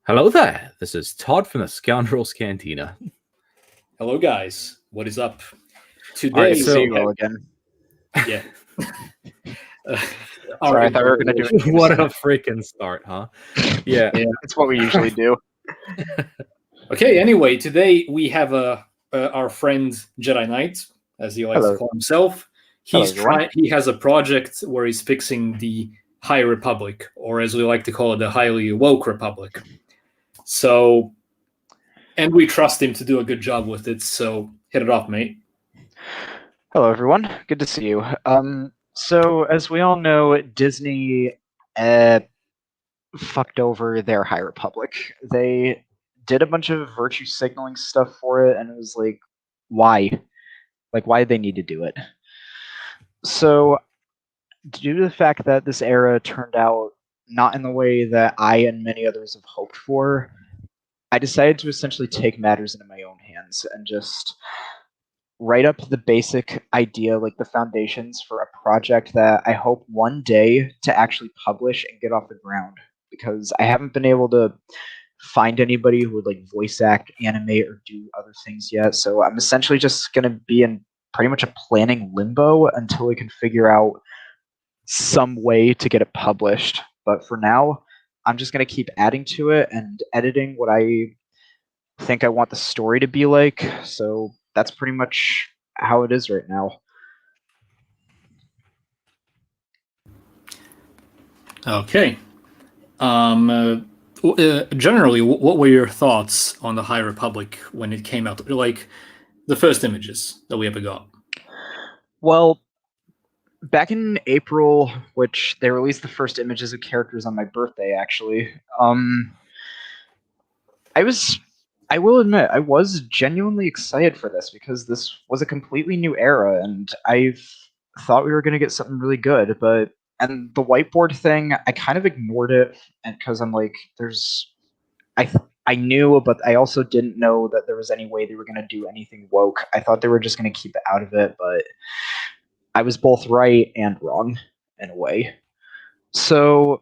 Hello there. This is Todd from the Scoundrel's Cantina. Hello, guys. What is up? All right, Good to see you all again. Yeah. Sorry, I thought we were going to do it. What a freaking start, huh? Yeah. Yeah, it's what we usually do. Okay. Anyway, today we have our friend Jedi Knight, as he likes Hello. to call himself. Hello, everyone. He has a project where he's fixing the High Republic, or as we like to call it, the highly woke Republic. So, and we trust him to do a good job with it. So, hit it off, mate. Hello, everyone. Good to see you. So, as we all know, Disney fucked over their High Republic. They did a bunch of virtue signaling stuff for it, and it was like, why? Like, why did they need to do it? So, due to the fact that this era turned out not in the way that I and many others have hoped for, I decided to essentially take matters into my own hands and just write up the basic idea, like the foundations for a project that I hope one day to actually publish and get off the ground, because I haven't been able to find anybody who would like voice act, animate, or do other things yet. So I'm essentially just going to be in pretty much a planning limbo until we can figure out some way to get it published. But for now, I'm just going to keep adding to it and editing what I think I want the story to be like. So that's pretty much how it is right now. Okay. Generally, what were your thoughts on the High Republic when it came out? Like the first images that we ever got. Well, back in April, which they released the first images of characters on my birthday, actually. I will admit, I was genuinely excited for this because this was a completely new era, and I thought we were going to get something really good. And the whiteboard thing, I kind of ignored it, and because I'm like, I knew, but I also didn't know that there was any way they were going to do anything woke. I thought they were just going to keep it out of it, but I was both right and wrong in a way. So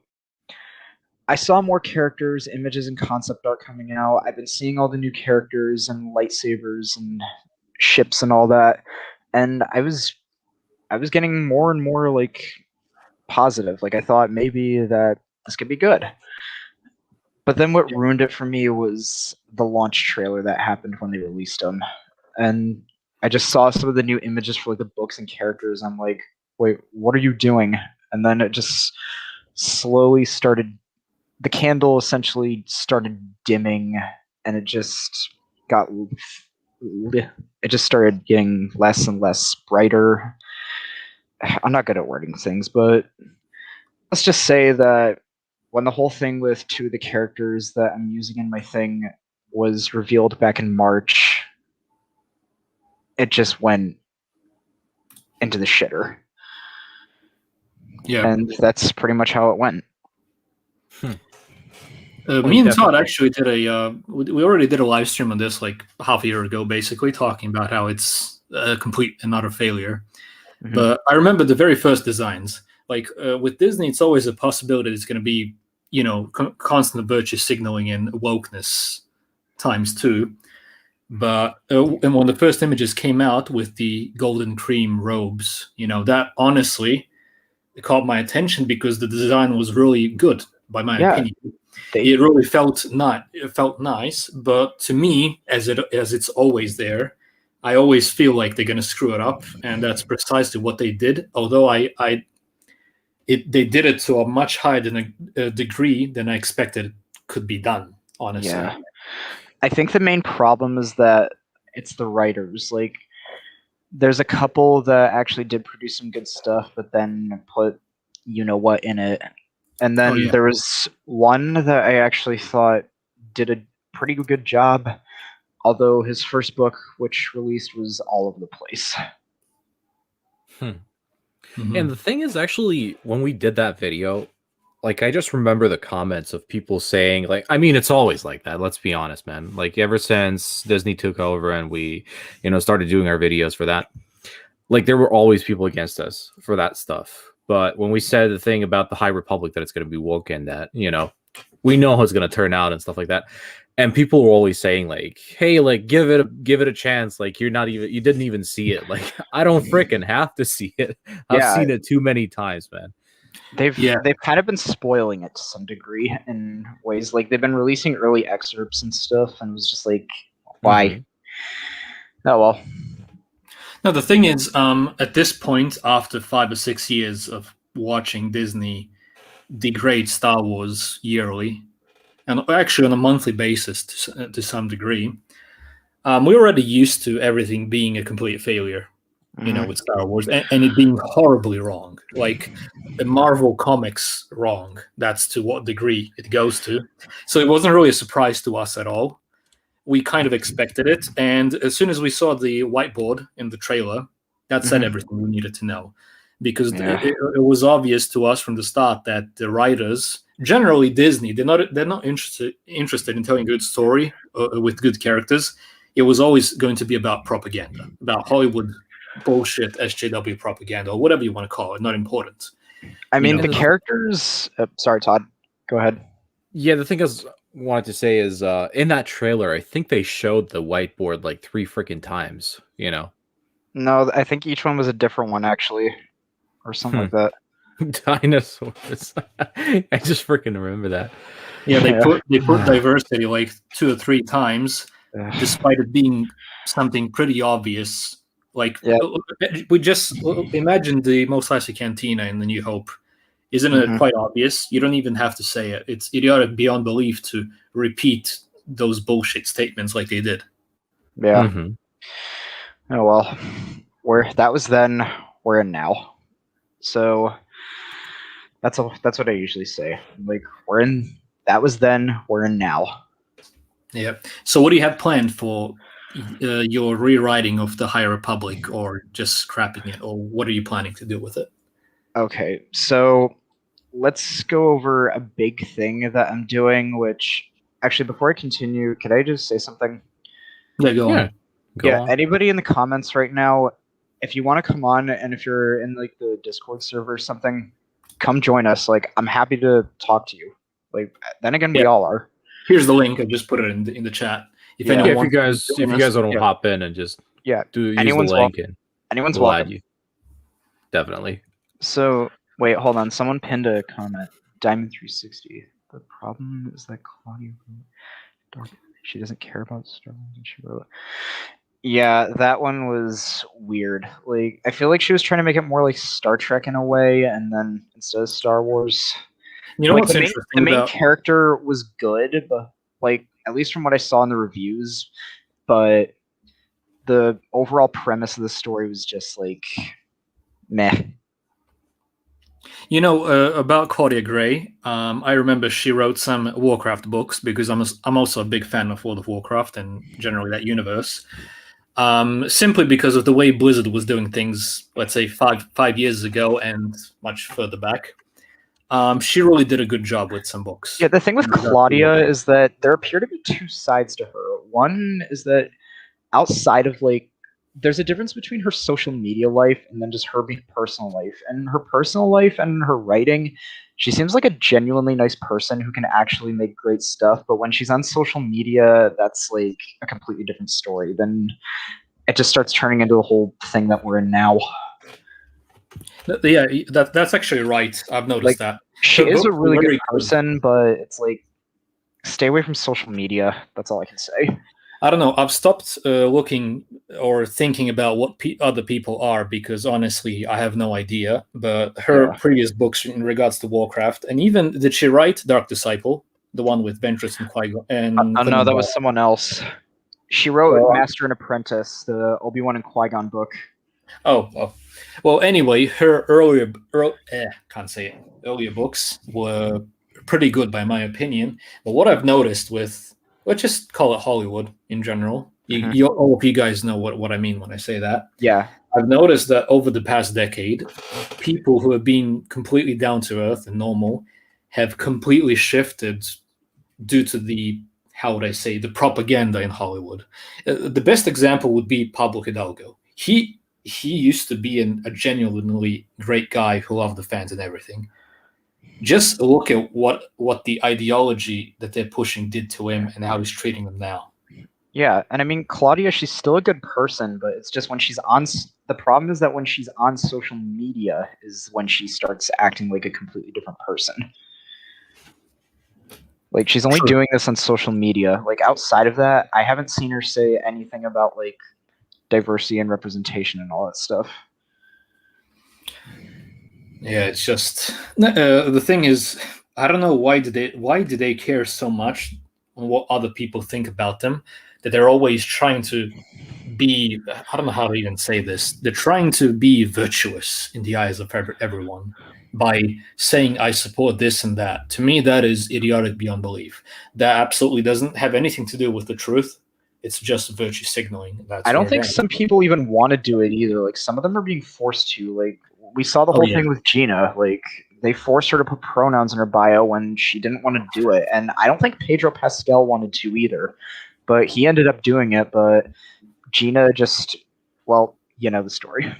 I saw more characters, images, and concept art coming out. I've been seeing all the new characters and lightsabers and ships and all that, and I was getting more and more like positive. Like I thought maybe that this could be good. But then what ruined it for me was the launch trailer that happened when they released them, and I just saw some of the new images for like the books and characters. I'm like, wait, what are you doing? And then it just slowly started. The candle essentially started dimming, and it just started getting less and less brighter. I'm not good at wording things, but let's just say that when the whole thing with two of the characters that I'm using in my thing was revealed back in March, it just went into the shitter. Yeah. And that's pretty much how it went. Me and Todd actually did we already did a live stream on this like half a year ago, basically talking about how it's a complete and utter failure. Mm-hmm. But I remember the very first designs. Like with Disney, it's always a possibility that it's going to be, constant virtue signaling and wokeness times two. But and when the first images came out with the golden cream robes, that honestly caught my attention because the design was really good, by my opinion. It really felt nice, but to me, as it's always there, I always feel like they're going to screw it up, and that's precisely what they did. Although they did it to a much higher degree than I expected could be done. Honestly, yeah. I think the main problem is that it's the writers. Like, there's a couple that actually did produce some good stuff, but then put what in it. And then there was one that I actually thought did a pretty good job, although his first book, which released, was all over the place. Mm-hmm. And the thing is, actually, when we did that video, like, I just remember the comments of people saying, like, I mean, it's always like that. Let's be honest, man. Like, ever since Disney took over and we, started doing our videos for that, like, there were always people against us for that stuff. But when we said the thing about the High Republic, that it's going to be woke and that, we know how it's gonna turn out and stuff like that. And people were always saying like, "Hey, like give it a chance. Like you didn't even see it. Like I don't freaking have to see it. I've Yeah. seen it too many times, man." They've kind of been spoiling it to some degree in ways. Like they've been releasing early excerpts and stuff, and it was just like, why? Oh well. No, the thing is, at this point, after 5 or 6 years of watching Disney degrade Star Wars yearly, and actually on a monthly basis to some degree, we're already used to everything being a complete failure, with Star Wars, and it being horribly wrong. Like the Marvel Comics wrong. That's to what degree it goes to. So it wasn't really a surprise to us at all. We kind of expected it, and as soon as we saw the whiteboard in the trailer, that said everything we needed to know, because it was obvious to us from the start that the writers, generally Disney, they're not interested in telling a good story with good characters. It was always going to be about propaganda, about Hollywood bullshit, SJW propaganda, or whatever you want to call it. Not important. I mean, the characters. Sorry, Todd. Go ahead. Yeah, the thing I wanted to say is, in that trailer, I think they showed the whiteboard like 3 freaking times. No, I think each one was a different one actually, or something like that. Dinosaurs. I just freaking remember that. Yeah, they put diversity like 2 or 3 times, despite it being something pretty obvious. Like we just imagine the Mos Eisley Cantina in The New Hope. Isn't it quite obvious? You don't even have to say it. It's idiotic beyond belief to repeat those bullshit statements like they did. Yeah. Oh well, that was then. We're in now. So that's what I usually say. Like we're in. That was then. We're in now. Yeah. So what do you have planned for your rewriting of the High Republic, or just scrapping it, or what are you planning to do with it? Okay, so let's go over a big thing that I'm doing, which actually, before I continue, could I just say something? Yeah, go on. Anybody in the comments right now, if you want to come on, and if you're in like the Discord server or something, come join us. Like, I'm happy to talk to you. Like, then again, we all are. Here's the link. I just put it in the chat. If you guys want to hop in and just use the link, and anyone's welcome. You. Definitely. So wait, hold on. Someone pinned a comment. Diamond 360. The problem is that Claudia, she doesn't care about Star Wars, and she wrote. Yeah, that one was weird. Like, I feel like she was trying to make it more like Star Trek in a way, and then instead of Star Wars. You know, like, what's interesting? The main character was good, but like at least from what I saw in the reviews, but the overall premise of the story was just like meh. You know, about Claudia Gray, I remember she wrote some Warcraft books, because I'm also a big fan of World of Warcraft and generally that universe. Simply because of the way Blizzard was doing things, let's say five years ago and much further back. She really did a good job with some books. Yeah, the thing with Claudia is that there appear to be 2 sides to her. One is that outside of like, there's a difference between her social media life and then just her personal life. And her personal life and her writing, she seems like a genuinely nice person who can actually make great stuff. But when she's on social media, that's like a completely different story. Then it just starts turning into a whole thing that we're in now. Yeah, that's actually right. I've noticed that. She is a really good person, but it's like, stay away from social media. That's all I can say. I don't know. I've stopped looking or thinking about what other people are, because honestly, I have no idea. But her previous books in regards to Warcraft, and even, did she write Dark Disciple, the one with Ventress and Qui-Gon? No, that was someone else. She wrote Master and Apprentice, the Obi-Wan and Qui-Gon book. Oh. Well, anyway, her earlier books were pretty good by my opinion. But what I've noticed with, let's just call it Hollywood in general. All of you guys know what I mean when I say that. Yeah. I've noticed that over the past decade, people who have been completely down to earth and normal have completely shifted due to the propaganda in Hollywood. The best example would be Pablo Hidalgo. He used to be a genuinely great guy who loved the fans and everything. just look at what the ideology that they're pushing did to him and how he's treating them now. Yeah, and I mean, Claudia, she's still a good person, but it's just when she's on. The problem is that when she's on social media is when she starts acting like a completely different person. Like, she's only doing this on social media. Like, outside of that, I haven't seen her say anything about, like, diversity and representation and all that stuff. Yeah, it's just the thing is, I don't know why do they care so much on what other people think about them, that they're always trying to be, I don't know how to even say this, they're trying to be virtuous in the eyes of everyone by saying I support this and that. To me, that is idiotic beyond belief. That absolutely doesn't have anything to do with the truth. It's just virtue signaling. I don't think some people even want to do it either. Like, some of them are being forced to. Like, we saw the whole thing with Gina. Like, they forced her to put pronouns in her bio when she didn't want to do it. And I don't think Pedro Pascal wanted to either. But he ended up doing it. But Gina just, well, you know the story.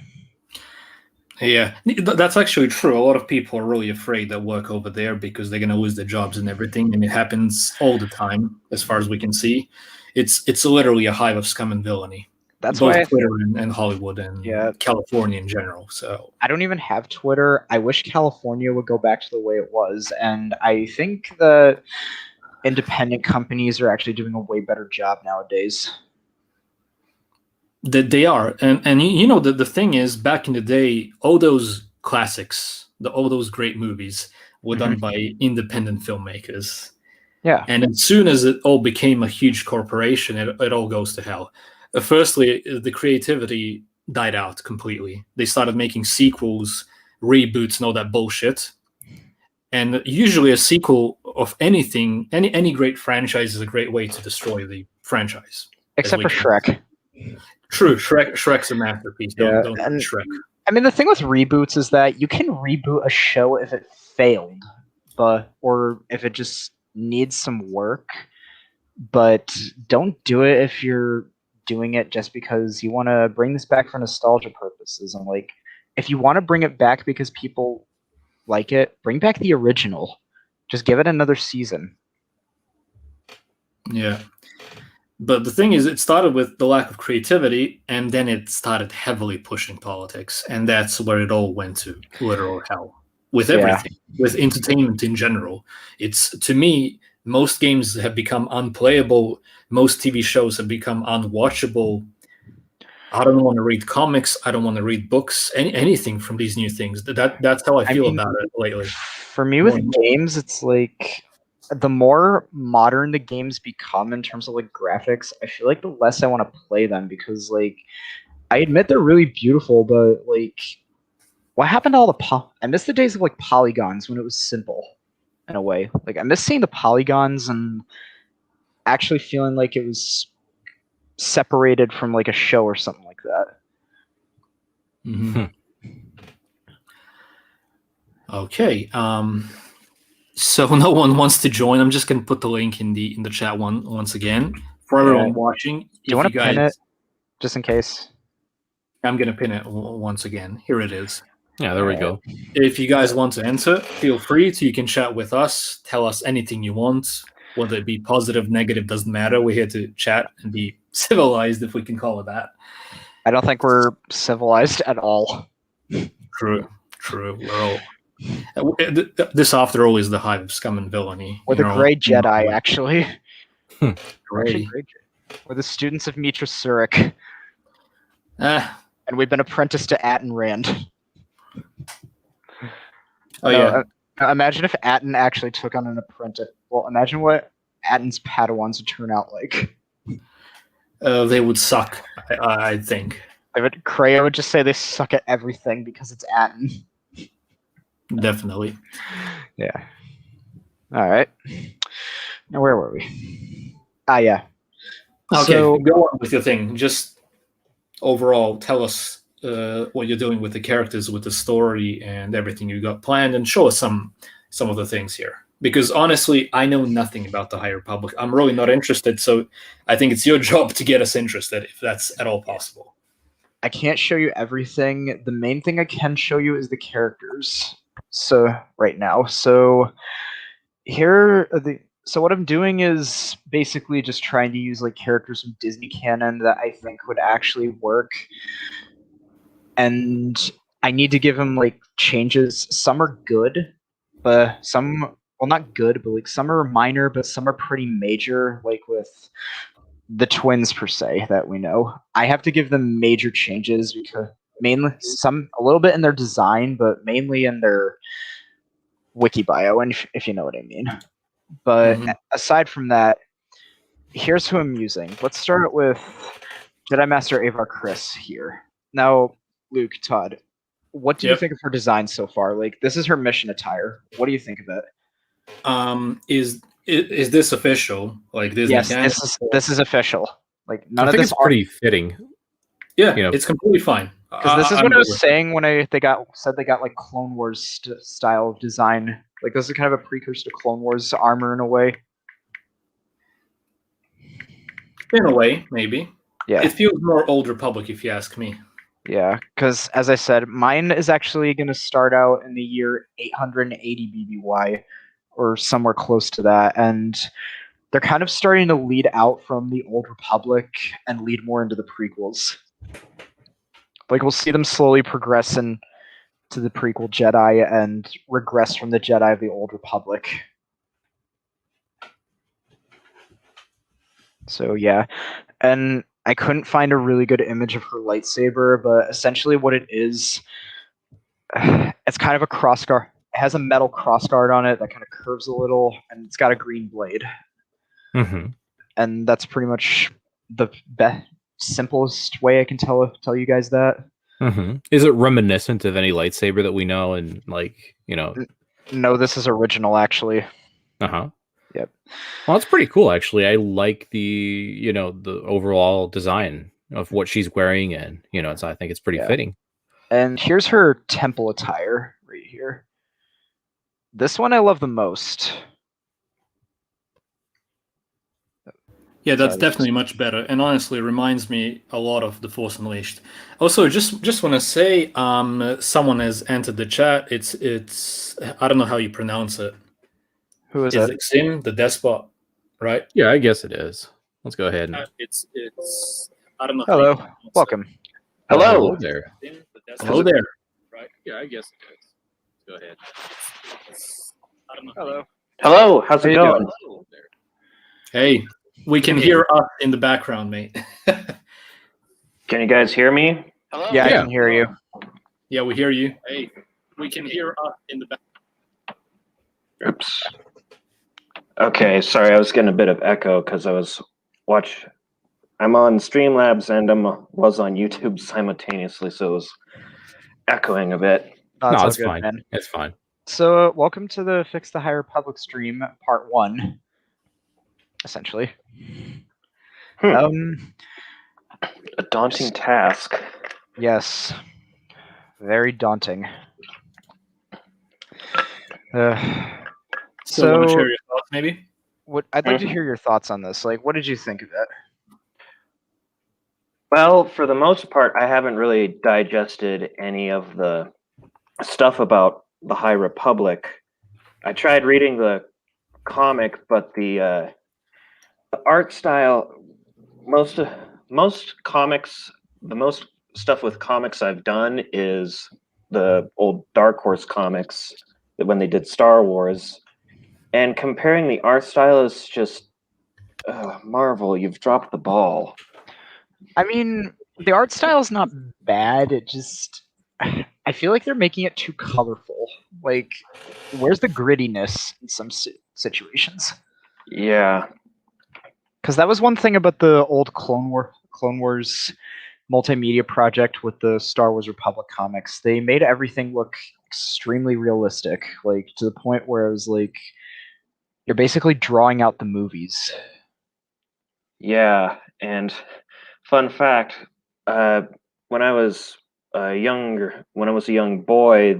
Yeah, that's actually true. A lot of people are really afraid that work over there because they're going to lose their jobs and everything. And it happens all the time, as far as we can see. It's literally a hive of scum and villainy. That's both why Twitter and Hollywood and California in general. So I don't even have Twitter. I wish California would go back to the way it was, and I think the independent companies are actually doing a way better job nowadays. That they are, and you know the thing is, back in the day, all those classics, all those great movies were done by independent filmmakers. Yeah, and as soon as it all became a huge corporation, it all goes to hell. Firstly, the creativity died out completely. They started making sequels, reboots, and all that bullshit. And usually a sequel of anything, any great franchise is a great way to destroy the franchise. Except for Shrek. True, Shrek's a masterpiece. Don't and Shrek. I mean, the thing with reboots is that you can reboot a show if it failed, or if it just needs some work, but don't do it if you're doing it just because you want to bring this back for nostalgia purposes. And like, if you want to bring it back because people like it, bring back the original. Just give it another season. Yeah. But the thing is, it started with the lack of creativity, and then it started heavily pushing politics, and that's where it all went to literal hell. With everything, with entertainment in general. It's, to me, most games have become unplayable. Most TV shows have become unwatchable. I don't want to read comics. I don't want to read books. Anything from these new things. That's how I feel about it lately. For me, with games, it's like the more modern the games become in terms of like graphics, I feel like the less I want to play them, because like I admit they're really beautiful, but like what happened to all the I miss the days of like polygons when it was simple in a way. Like I miss seeing the polygons and actually feeling like it was separated from like a show or something like that. Mm-hmm. Okay. So no one wants to join. I'm just gonna put the link in the chat once again for everyone watching. Do you want to pin it just in case? I'm gonna pin it once again. Here it is. Yeah, there we go. If you guys want to enter, feel free to. You can chat with us. Tell us anything you want, whether it be positive, negative, doesn't matter. We're here to chat and be civilized, if we can call it that. I don't think we're civilized at all. True. We're all. This, after all, is the hive of scum and villainy. We're the Grey Jedi, actually. Grey. We're the students of Mitra Surik. And we've been apprenticed to Atten Rand. Imagine if Atten actually took on an apprentice. Well, imagine what Atten's Padawans would turn out like. They would suck, I think. Kreia would just say they suck at everything because it's Atten. Definitely. Yeah. All right. Now, where were we? Yeah. Okay, so, go on with your thing. Just overall, tell us what you're doing with the characters, with the story, and everything you got planned, and show us some of the things here. Because honestly, I know nothing about the High Republic. I'm really not interested, so I think it's your job to get us interested, if that's at all possible. I can't show you everything. The main thing I can show you is the characters. So right now, so here are the so what I'm doing is basically just trying to use like characters from Disney canon that I think would actually work, and I need to give them like changes. Some are good, but some, well, not good, but like some are minor, but some are pretty major. Like with the twins per se that we know, I have to give them major changes because mainly some a little bit in their design, but mainly in their wiki bio, and if you know what I mean. But Mhm. aside from that, here's who I'm using. Let's start with Jedi Master Ava Chris here. Now, Luke, Todd, what do you Yep. think of her design so far? Like, this is her mission attire. What do you think of it? Is this official? Like Disney Yes, canon? this is official. Like none I of think this it's pretty fitting. Yeah, You know, it's completely fine. because this is I'm what I good was with it. saying when they said they got like Clone Wars style of design. Like this is kind of a precursor to Clone Wars armor in a way. In a way, maybe. Yeah. It feels more Old Republic, if you ask me. Yeah, because as I said, mine is actually going to start out in the year 880 BBY, or somewhere close to that, and they're kind of starting to lead out from the Old Republic and lead more into the prequels. Like we'll see them slowly progress into the prequel Jedi and regress from the Jedi of the Old Republic. So yeah, and I couldn't find a really good image of her lightsaber, but essentially what it is, it's kind of a crossguard. It has a metal crossguard on it that kind of curves a little, and it's got a green blade. mm-hmm. And that's pretty much the simplest way I can tell you guys that. Mm-hmm. Is it reminiscent of any lightsaber that we know? And like, you know, No, this is original actually. uh-huh. Yep. Well, it's pretty cool actually. I like the overall design of what she's wearing, and I think it's pretty fitting. And here's her temple attire right here. This one I love the most. Yeah, that's definitely much better, and honestly, reminds me a lot of The Force Unleashed. Also, just want to say, someone has entered the chat. It's I don't know how you pronounce it. Who is Is it? it Xim, the Despot, right? Yeah, I guess it is. Let's go ahead. It's I don't know. Hello, how you welcome. Hello. Hello there. Hello there. Right? Yeah, I guess it is. Go ahead. I don't know. Hello. Hello, how's it How you going? doing? Hey, we can hear us in the background, mate. Can you guys hear me? Yeah, Yeah. I can hear you. Yeah, we hear you. Hey, we can hear us in the back. Oops. Okay, sorry, I was getting a bit of echo because I'm on Streamlabs and was on YouTube simultaneously, so it was echoing a bit. No, No, all it's good, fine. man. It's fine. So, welcome to the Fix the High Republic stream, part 1, essentially. A daunting task. Yes, very daunting. So, want to So, share your thoughts, maybe? what I'd like to hear your thoughts on this. Like, what did you think of it? Well, for the most part, I haven't really digested any of the stuff about the High Republic. I tried reading the comic, but the art style, most comics, the most stuff with comics I've done is the old Dark Horse comics when they did Star Wars, and comparing the art style is just Marvel, you've dropped the ball. I mean, the art style is not bad. It just, I feel like they're making it too colorful. Like, where's the grittiness in some situations? Yeah. Because that was one thing about the old Clone Wars multimedia project with the Star Wars Republic comics. They made everything look extremely realistic, like to the point where it was like you're basically drawing out the movies. Yeah, and fun fact, when I was a young boy,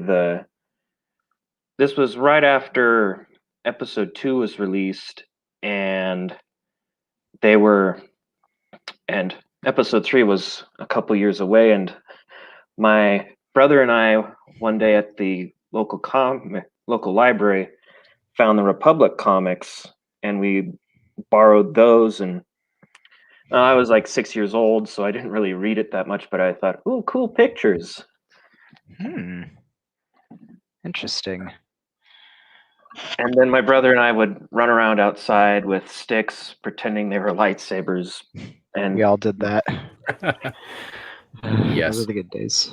this was right after Episode 2 was released, and Episode 3 was a couple years away, and my brother and I, one day at the local library, found the Republic comics, and we borrowed those. And I was like 6 years old, so I didn't really read it that much. But I thought, "Ooh, cool pictures." Interesting. And then my brother and I would run around outside with sticks, pretending they were lightsabers. And We all did that. Yes. Those are the good days.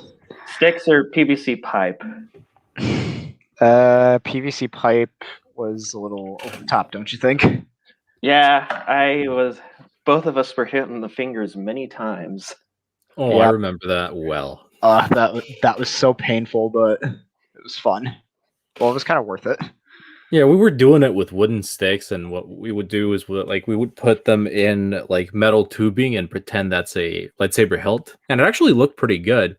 sticks or PVC pipe. PVC pipe was a little over the top, don't you think? Yeah, both of us were hit in the fingers many times. Oh, I Yep. remember that well. That was so painful, but it was fun. Well, it was kind of worth it. Yeah, we were doing it with wooden sticks, and what we would do is we would put them in like metal tubing and pretend that's a lightsaber hilt, and it actually looked pretty good.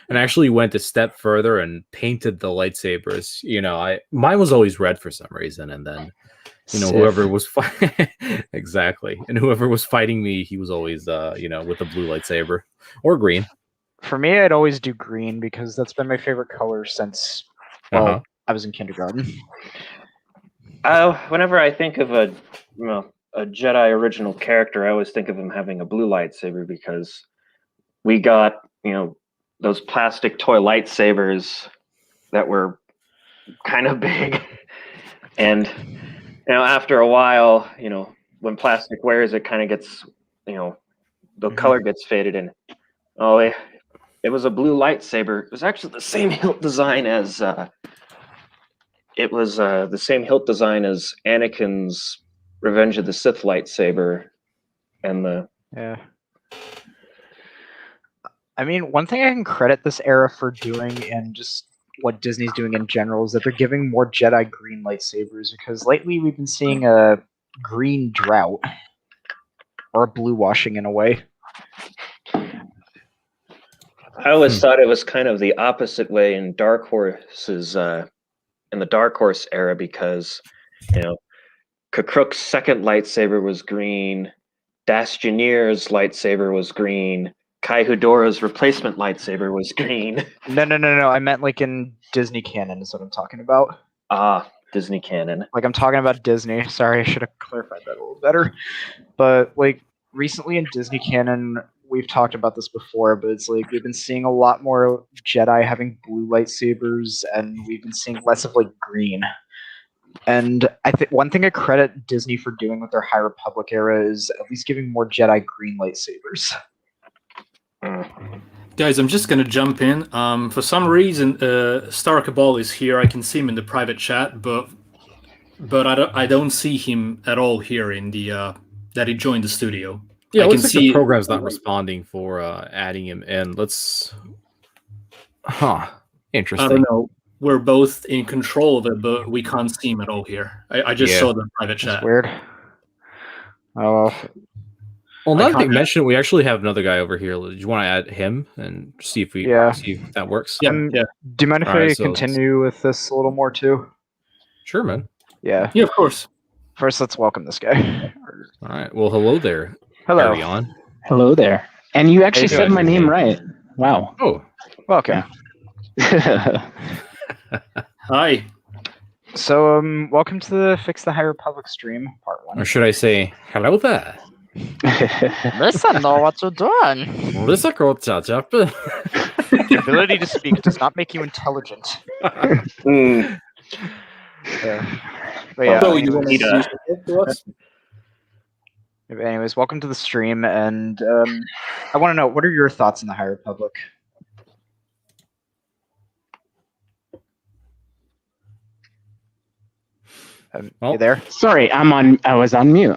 And I actually went a step further and painted the lightsabers. Mine was always red for some reason, and then whoever was exactly, and whoever was fighting me, he was always with a blue lightsaber or green. For me, I'd always do green because that's been my favorite color since I was in kindergarten. Whenever I think of a Jedi original character, I always think of him having a blue lightsaber because we got those plastic toy lightsabers that were kind of big, and after a while, when plastic wears, it kind of gets the color gets faded, and it was a blue lightsaber. It was actually the same hilt design as Anakin's Revenge of the Sith lightsaber, and Yeah. I mean, one thing I can credit this era for doing, and just what Disney's doing in general, is that they're giving more Jedi green lightsabers, because lately we've been seeing a green drought, or a blue washing in a way. I always thought it was kind of the opposite way in Dark Horse's in the Dark Horse era, because Kakruk's second lightsaber was green, Dastjanir's lightsaber was green, Kai Hudora's replacement lightsaber was green. No. I meant like in Disney canon is what I'm talking about. Disney canon. Like, I'm talking about Disney. Sorry, I should have clarified that a little better. But like recently in Disney canon, we've talked about this before, but it's like we've been seeing a lot more Jedi having blue lightsabers, and we've been seeing less of like green. And I think one thing I credit Disney for doing with their High Republic era is at least giving more Jedi green lightsabers. Guys, I'm just gonna jump in. For some reason, Star Cabal is here. I can see him in the private chat, but I don't see him at all here in the that he joined the studio. Yeah, I it can looks like see the program's not responding for adding him in. Interesting. I don't know. We're both in control of it, but we can't see him at all here. I just saw the private chat. That's weird. Oh, well, now that you mentioned it, we actually have another guy over here. Do you want to add him and see if that works? Yeah. do you mind if I continue with this a little more too? Sure, man. Yeah, of course. First, let's welcome this guy. All right. Well, hello there. Hello. Carry on. Hello there. And you actually said my name right. Wow. Oh, welcome. Hi. So, welcome to the Fix the High Republic stream, part 1. or should I say, hello there? Listen, know what you're doing. Listen, The ability to speak does not make you intelligent. Mm. But yeah, So you want to introduce yourself to us? anyways, welcome to the stream, and I want to know, what are your thoughts on the High Republic? You there? Sorry, I was on mute.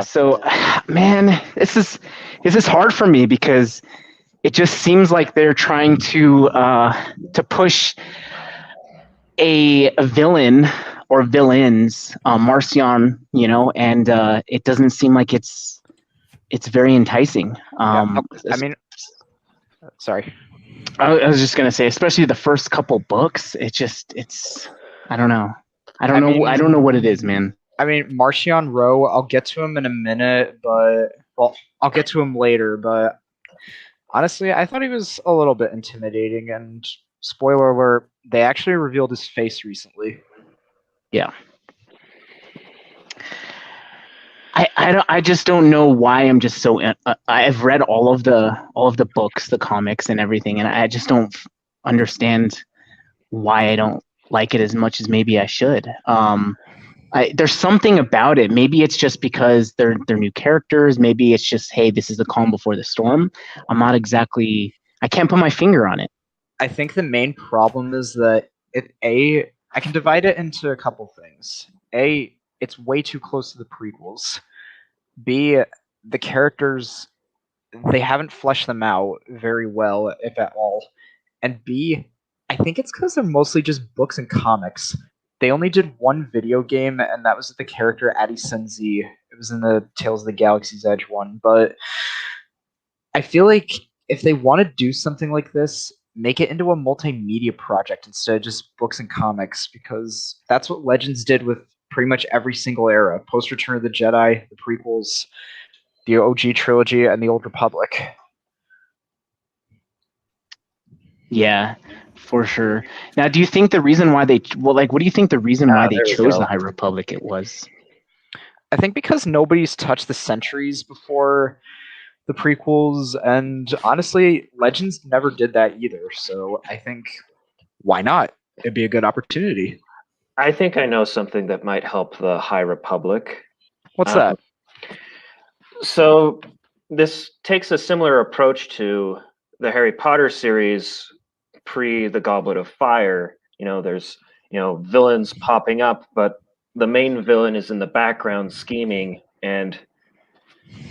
So man, this is hard for me because it just seems like they're trying to push a villain or villains, Marcion, and it doesn't seem like it's very enticing. Sorry. I was just gonna say, especially the first couple books, it's I don't know. I don't know what it is, man. I mean, Marcion Rowe, I'll get to him in a minute, I'll get to him later, but honestly, I thought he was a little bit intimidating, and spoiler alert, they actually revealed his face recently. Yeah. I just don't know why I'm just so. I've read all of the books, the comics, and everything, and I just don't understand why I don't like it as much as maybe I should. There's something about it. Maybe it's just because they're new characters. Maybe it's just, hey, this is the calm before the storm. I'm not exactly. I can't put my finger on it. I think the main problem is that I can divide it into a couple things. A, it's way too close to the prequels. B, the characters, they haven't fleshed them out very well, if at all. And B, I think it's because they're mostly just books and comics. They only did one video game, and that was the character Adi Senzi. It was in the Tales of the Galaxy's Edge one. But I feel like if they want to do something like this, make it into a multimedia project instead of just books and comics, because that's what Legends did with pretty much every single era. Post Return of the Jedi, the prequels, the OG trilogy, and the Old Republic. Yeah, for sure. Now, do you think the reason why what do you think the reason why they there we chose go. the High Republic it was? I think because nobody's touched the centuries before the prequels, and honestly, Legends never did that either. So I think, why not? It'd be a good opportunity. I think I know something that might help the High Republic. What's that? So this takes a similar approach to the Harry Potter series pre the Goblet of Fire. There's villains popping up, but the main villain is in the background scheming, and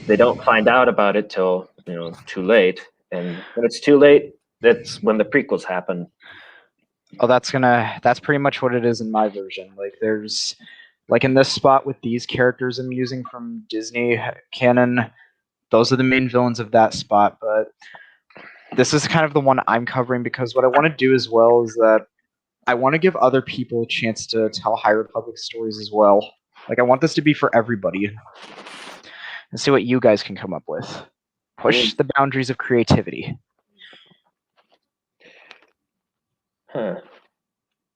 they don't find out about it till too late. And when it's too late, that's when the prequels happen. Oh, that's pretty much what it is in my version. There's in this spot with these characters I'm using from Disney canon, those are the main villains of that spot, but this is kind of the one I'm covering because what I want to do as well is that I want to give other people a chance to tell High Republic stories as well. I want this to be for everybody. And see what you guys can come up with. Push the boundaries of creativity. Huh.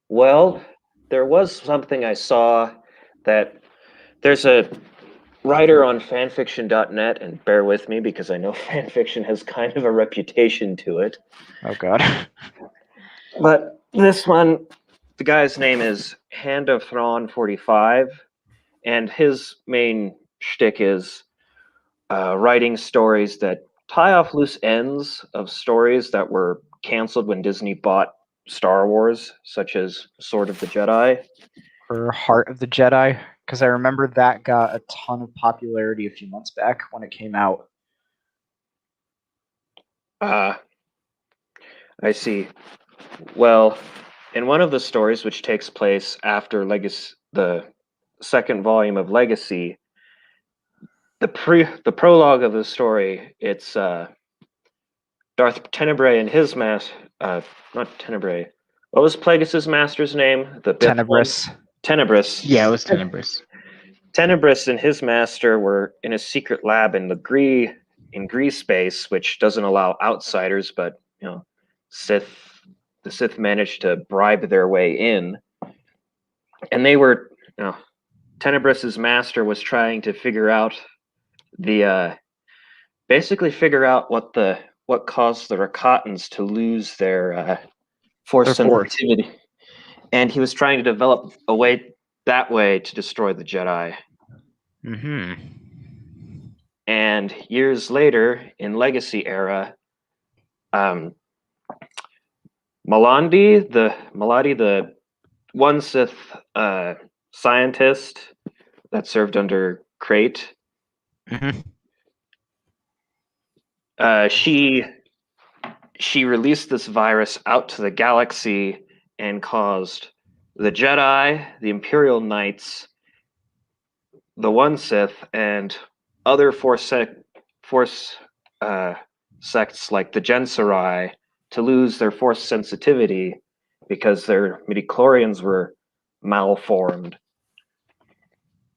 Well, there was something I saw that there's a writer on fanfiction.net, and bear with me because I know fanfiction has kind of a reputation to it. Oh, God. But this one, the guy's name is Hand of Thrawn 45, and his main shtick is writing stories that tie off loose ends of stories that were canceled when Disney bought Star Wars, such as Sword of the Jedi. Or Heart of the Jedi, because I remember that got a ton of popularity a few months back when it came out. I see. Well, in one of the stories, which takes place after the second volume of Legacy, the prologue of the story, it's Darth Tenebrae and his not Tenebrae. What was Plagueis' master's name? The Tenebris. Tenebris. Yeah, it was Tenebris. Tenebris and his master were in a secret lab in the Gree space, which doesn't allow outsiders, but the Sith managed to bribe their way in, and they were Tenebris's master was trying to figure out what caused the Rakatans to lose their force sensitivity, and he was trying to develop a way to destroy the Jedi. Mm-hmm. And years later, in Legacy era, Maladi, the one Sith scientist that served under Crate, Mm-hmm. She released this virus out to the galaxy and caused the Jedi, the Imperial Knights, the one Sith, and other Force sects like the Gensarai to lose their Force sensitivity because their midichlorians were malformed.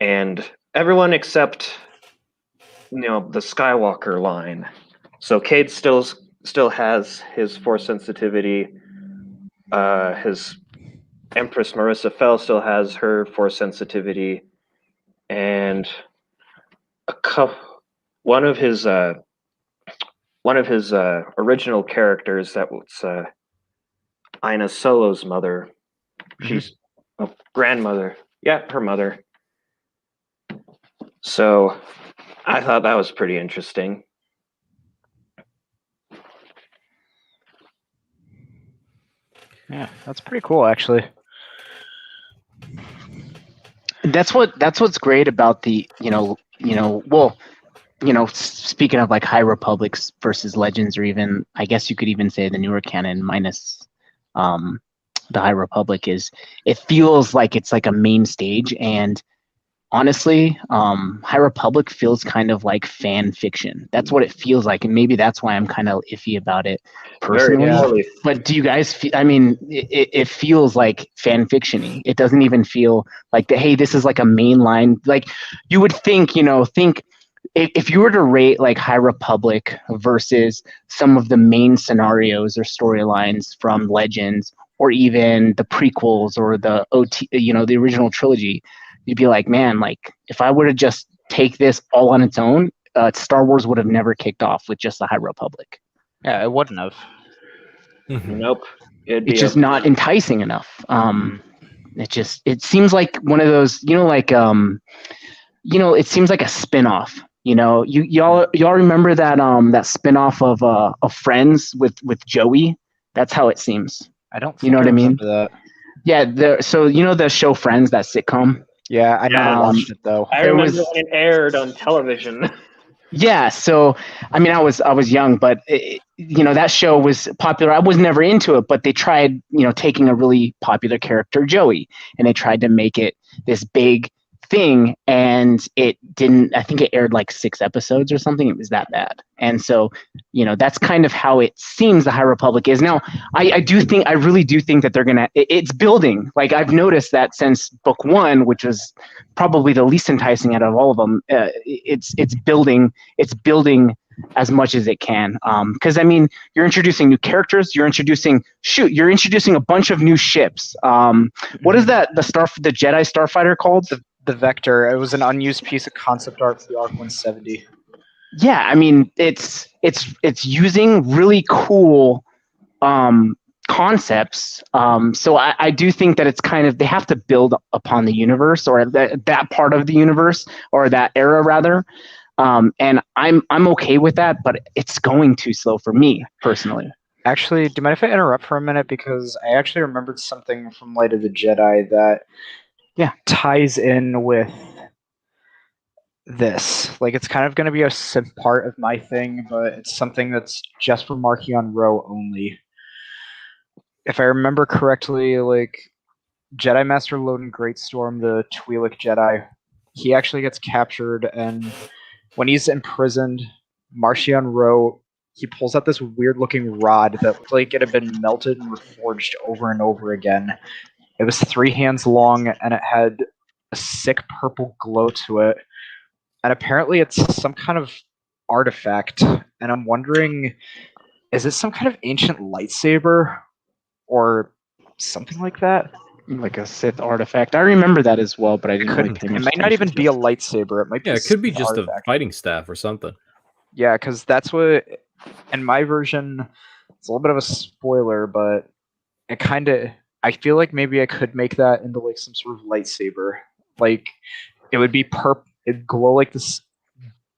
And everyone except the Skywalker line. So Cade still has his Force sensitivity. his Empress Marissa Fell still has her Force sensitivity, and one of his original characters that was Ina Solo's mother. She's grandmother. Yeah, her mother. So I thought that was pretty interesting. Yeah, that's pretty cool, actually. That's what's great about the speaking of like High Republics versus Legends, or even I guess you could even say the newer canon minus the High Republic, is it feels like it's like a main stage. And honestly, High Republic feels kind of like fan fiction. That's what it feels like, and maybe that's why I'm kind of iffy about it personally. Very But do you guys feel? I mean, it feels like fan fiction-y. It doesn't even feel like hey, this is like a mainline. Like you would think, if you were to rate like High Republic versus some of the main scenarios or storylines from Legends, or even the prequels or the OT, the original trilogy, you'd be like, man, like if I were to just take this all on its own, Star Wars would have never kicked off with just the High Republic. Yeah, it wouldn't have. Nope. It's just not enticing enough. It seems like one of those, it seems like a spin-off. Y'all remember that that spin-off of Friends with Joey? That's how it seems. I don't. You know what I mean? That. Yeah. So the show Friends, that sitcom. Yeah, I never watched it though. I remember when it aired on television. Yeah, so I mean, I was young, but that show was popular. I was never into it, but they tried, taking a really popular character, Joey, and they tried to make it this big thing, and it didn't. I think it aired like 6 episodes or something. It was that bad, and so that's kind of how it seems the High Republic is now. I really do think that they're gonna. It's building. Like I've noticed that since book 1, which was probably the least enticing out of all of them. It's building. It's building as much as it can. Because I mean, you're introducing new characters. You're introducing a bunch of new ships. What is that? The Jedi Starfighter called? The Vector. It was an unused piece of concept art for the ARC 170. Yeah, I mean, it's using really cool concepts. So I do think that it's kind of, they have to build upon the universe, or that part of the universe, or that era rather. And I'm okay with that, but it's going too slow for me personally. Actually, do you mind if I interrupt for a minute? Because I actually remembered something from Light of the Jedi that ties in with this. Like, it's kind of going to be a part of my thing, but it's something that's just for Marcion Row only. If I remember correctly, like, Jedi Master Loden Greatstorm, the Twi'lek Jedi, he actually gets captured, and when he's imprisoned, Marcion Row, he pulls out this weird-looking rod that looked like it had been melted and reforged over and over again. It was 3 hands long, and it had a sick purple glow to it. And apparently it's some kind of artifact. And I'm wondering, is it some kind of ancient lightsaber? Or something like that? Like a Sith artifact. I remember that as well, but I didn't really pay much It might not even be a lightsaber. It might be it could be just artifact. a fighting staff or something. Yeah, because that's what, in my version, it's a little bit of a spoiler, but it kind of, I feel like maybe I could make that into like some sort of lightsaber. Like, it would be it'd glow like this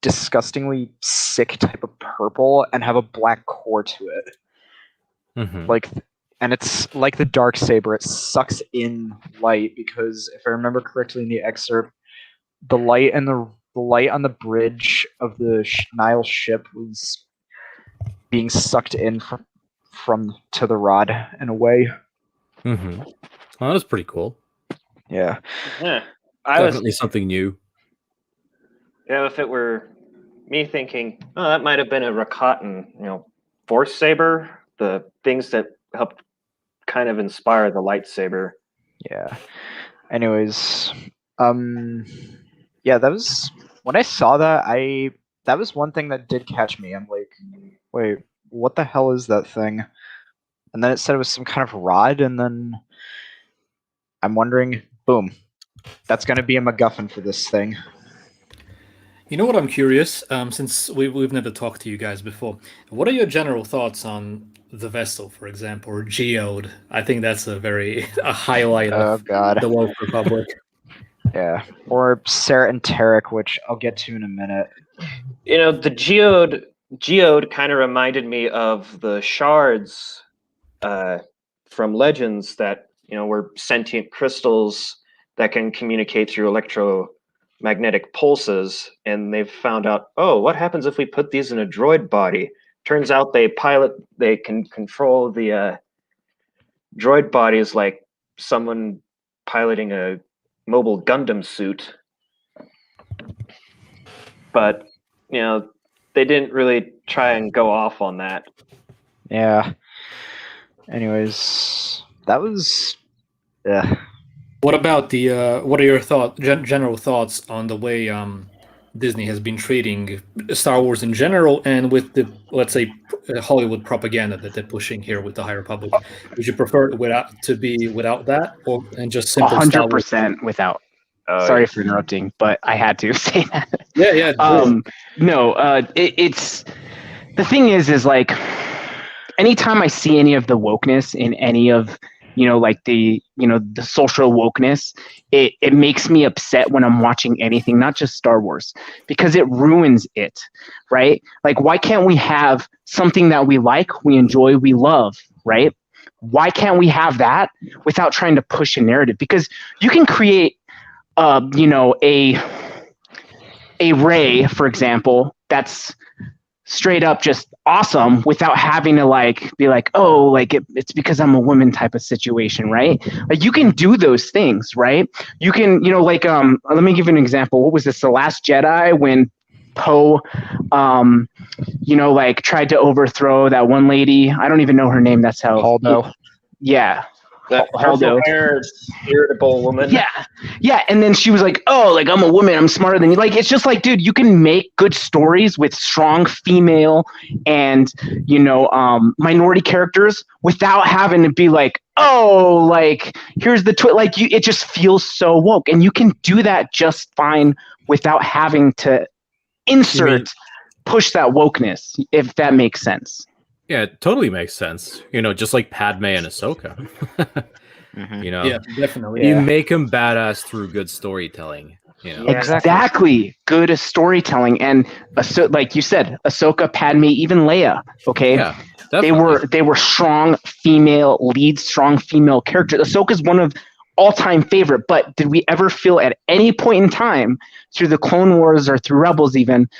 disgustingly sick type of purple and have a black core to it. Mm-hmm. Like, and it's like the dark saber. It sucks in light because, if I remember correctly in the excerpt, the light on the bridge of the Nile ship was being sucked in from to the rod in a way. Mm-hmm. Well, that was pretty cool. Yeah. Definitely something new. Yeah, if it were me thinking, oh, that might have been a Rakatan, Force saber, the things that helped kind of inspire the lightsaber. Yeah. Anyways, yeah, that was when I saw that. That was one thing that did catch me. I'm like, wait, what the hell is that thing? and then it said it was some kind of rod, and then I'm wondering, boom, that's going to be a MacGuffin for this thing. You know what I'm curious, since we've never talked to you guys before, what are your general thoughts on the vessel, for example, or Geode? I think that's a highlight of the Woke Republic. Yeah, or Sarah and Tarek, which I'll get to in a minute. You know, the Geode kind of reminded me of the shards from Legends that, you know, were sentient crystals that can communicate through electromagnetic pulses, and they've found out, oh, what happens if we put these in a droid body? Turns out they can control the droid bodies like someone piloting a mobile Gundam suit. But, you know, they didn't really try and go off on that. Yeah. Anyways, that was... What about what are your general thoughts on the way Disney has been treating Star Wars in general, and with the, let's say, Hollywood propaganda that they're pushing here with the High Republic? Would you prefer it to be without that, and just simple 100% without? Sorry for interrupting, but I had to say that. Yeah. It's the thing is like, anytime I see any of the wokeness in any of, you know, like the social wokeness, it makes me upset when I'm watching anything, not just Star Wars, because it ruins it, right? Like, why can't we have something that we like, we enjoy, we love, right? Why can't we have that without trying to push a narrative? Because you can create, you know, a Rey, for example, that's straight up just awesome without having to like be like, oh, like it's because I'm a woman type of situation, right? Like, you can do those things, right? You can, you know, like let me give you an example. What was this, The Last Jedi, when Poe you know, like tried to overthrow that one lady, I don't even know her name, that's how Holdo. Yeah. That purple-haired, irritable woman. Yeah, and then she was like, oh, like, I'm a woman, I'm smarter than you. Like, it's just like, dude, you can make good stories with strong female and, you know, minority characters without having to be like, oh, like, here's the like, it just feels so woke. And you can do that just fine without having to push that wokeness, if that makes sense. Yeah, it totally makes sense. You know, just like Padme and Ahsoka. You know, yeah, definitely. You make them badass through good storytelling. You know? Exactly. Good storytelling, and like you said, Ahsoka, Padme, even Leia. Okay, yeah, they were strong female leads, strong female characters. Ahsoka's one of all-time favorite. But did we ever feel at any point in time through the Clone Wars or through Rebels even?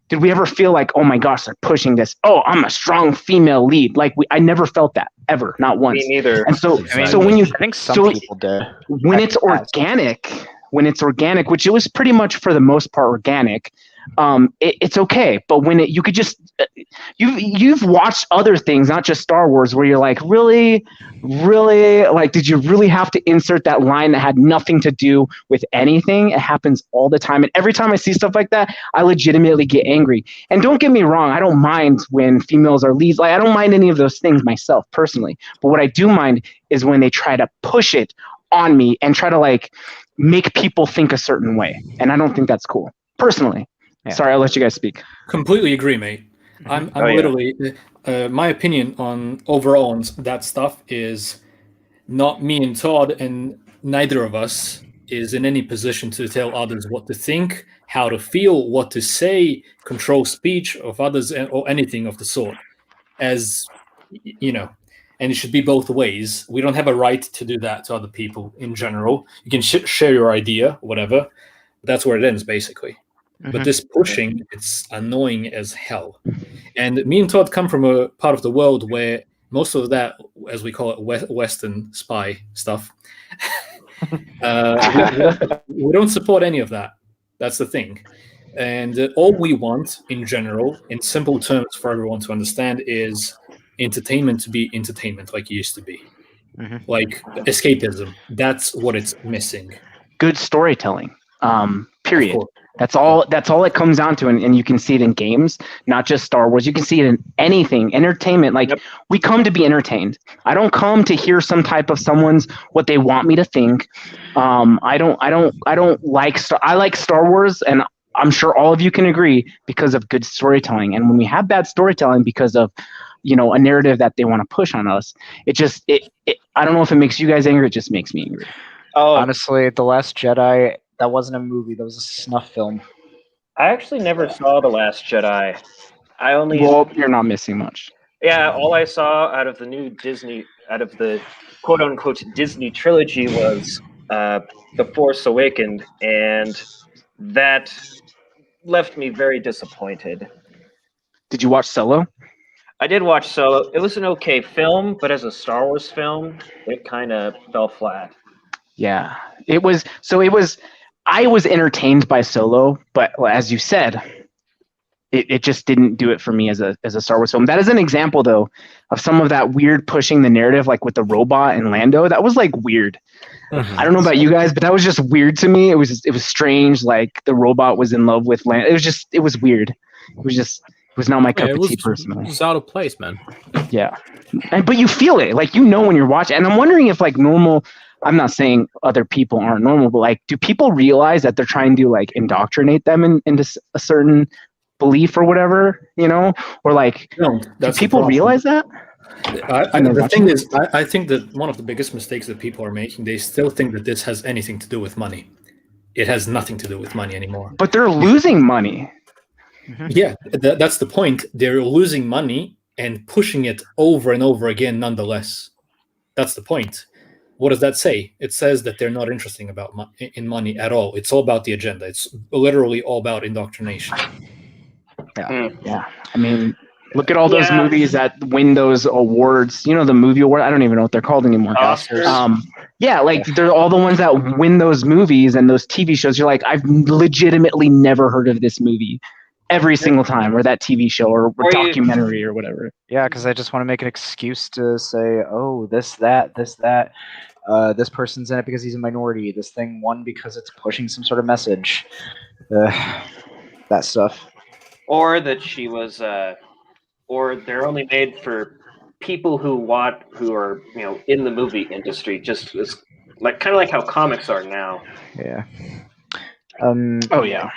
Did we ever feel like, oh my gosh, they're pushing this? Oh, I'm a strong female lead. Like, I never felt that ever, not once. Me neither. And so, Exactly. so when you, I think some people did. When it's organic, which it was pretty much for the most part organic, it's okay. But when you could just, you've watched other things, not just Star Wars, where you're like, really, like, did you really have to insert that line that had nothing to do with anything? It happens all the time. And every time I see stuff like that, I legitimately get angry. And don't get me wrong, I don't mind when females are leads. Like, I don't mind any of those things myself personally. But what I do mind is when they try to push it on me and try to like make people think a certain way. And I don't think that's cool, personally. Yeah. Sorry, I'll let you guys speak. Completely agree, mate. I'm literally, my opinion on overall on that stuff is not me and Todd, and neither of us is in any position to tell others what to think, how to feel, what to say, control speech of others, or anything of the sort. As you know, and it should be both ways. We don't have a right to do that to other people in general. You can share your idea, whatever. That's where it ends, basically. But this pushing, it's annoying as hell. And me and Todd come from a part of the world where most of that, as we call it, Western spy stuff, we don't support any of that. That's the thing. And all we want, in general, in simple terms for everyone to understand, is entertainment to be entertainment like it used to be. Like escapism. That's what it's missing. Good storytelling. Period. That's all it comes down to, and you can see it in games, not just Star Wars. You can see it in anything, entertainment. Like, we come to be entertained. I don't come to hear some type of someone's what they want me to think. I like Star Wars, and I'm sure all of you can agree, because of good storytelling. And when we have bad storytelling because of, a narrative that they want to push on us, I don't know if it makes you guys angry. It just makes me angry. Oh, Honestly, The Last Jedi, that wasn't a movie. That was a snuff film. I actually never saw The Last Jedi. Well, you're not missing much. Yeah, all I saw out of the quote unquote Disney trilogy was The Force Awakened, and that left me very disappointed. Did you watch Solo? I did watch Solo. It was an okay film, but as a Star Wars film, it kind of fell flat. Yeah, it was. I was entertained by Solo, but as you said, it just didn't do it for me as a Star Wars film. That is an example, though, of some of that weird pushing the narrative, like with the robot and Lando. That was like weird. I don't know about you guys, but that was just weird to me. It was strange. Like, the robot was in love with Lando. It was weird. It was not my cup of tea personally. It was out of place, man. Yeah, but you feel it, like, when you're watching. And I'm wondering if, like, normal. I'm not saying other people aren't normal, but, like, do people realize that they're trying to, like, indoctrinate them into a certain belief or whatever, or like, No, do people realize that? The thing is, I think that one of the biggest mistakes that people are making, they still think that this has anything to do with money. It has nothing to do with money anymore. But they're losing money. Yeah, that's the point. They're losing money and pushing it over and over again nonetheless. That's the point. What does that say? It says that they're not interested in money at all. It's all about the agenda. It's literally all about indoctrination. Yeah. I mean, look at all those movies that win those awards. The movie award. I don't even know what they're called anymore. Oscars. Yeah, like, they're all the ones that win those movies and those TV shows. You're like, I've legitimately never heard of this movie every single time, or that TV show, or documentary, or whatever. Yeah, because I just want to make an excuse to say, oh, this, that. This person's in it because he's a minority. This thing won because it's pushing some sort of message. That stuff. Or that she was, or they're only made for people who are in the movie industry. Just as, like, kind of like how comics are now. Yeah. Oh yeah.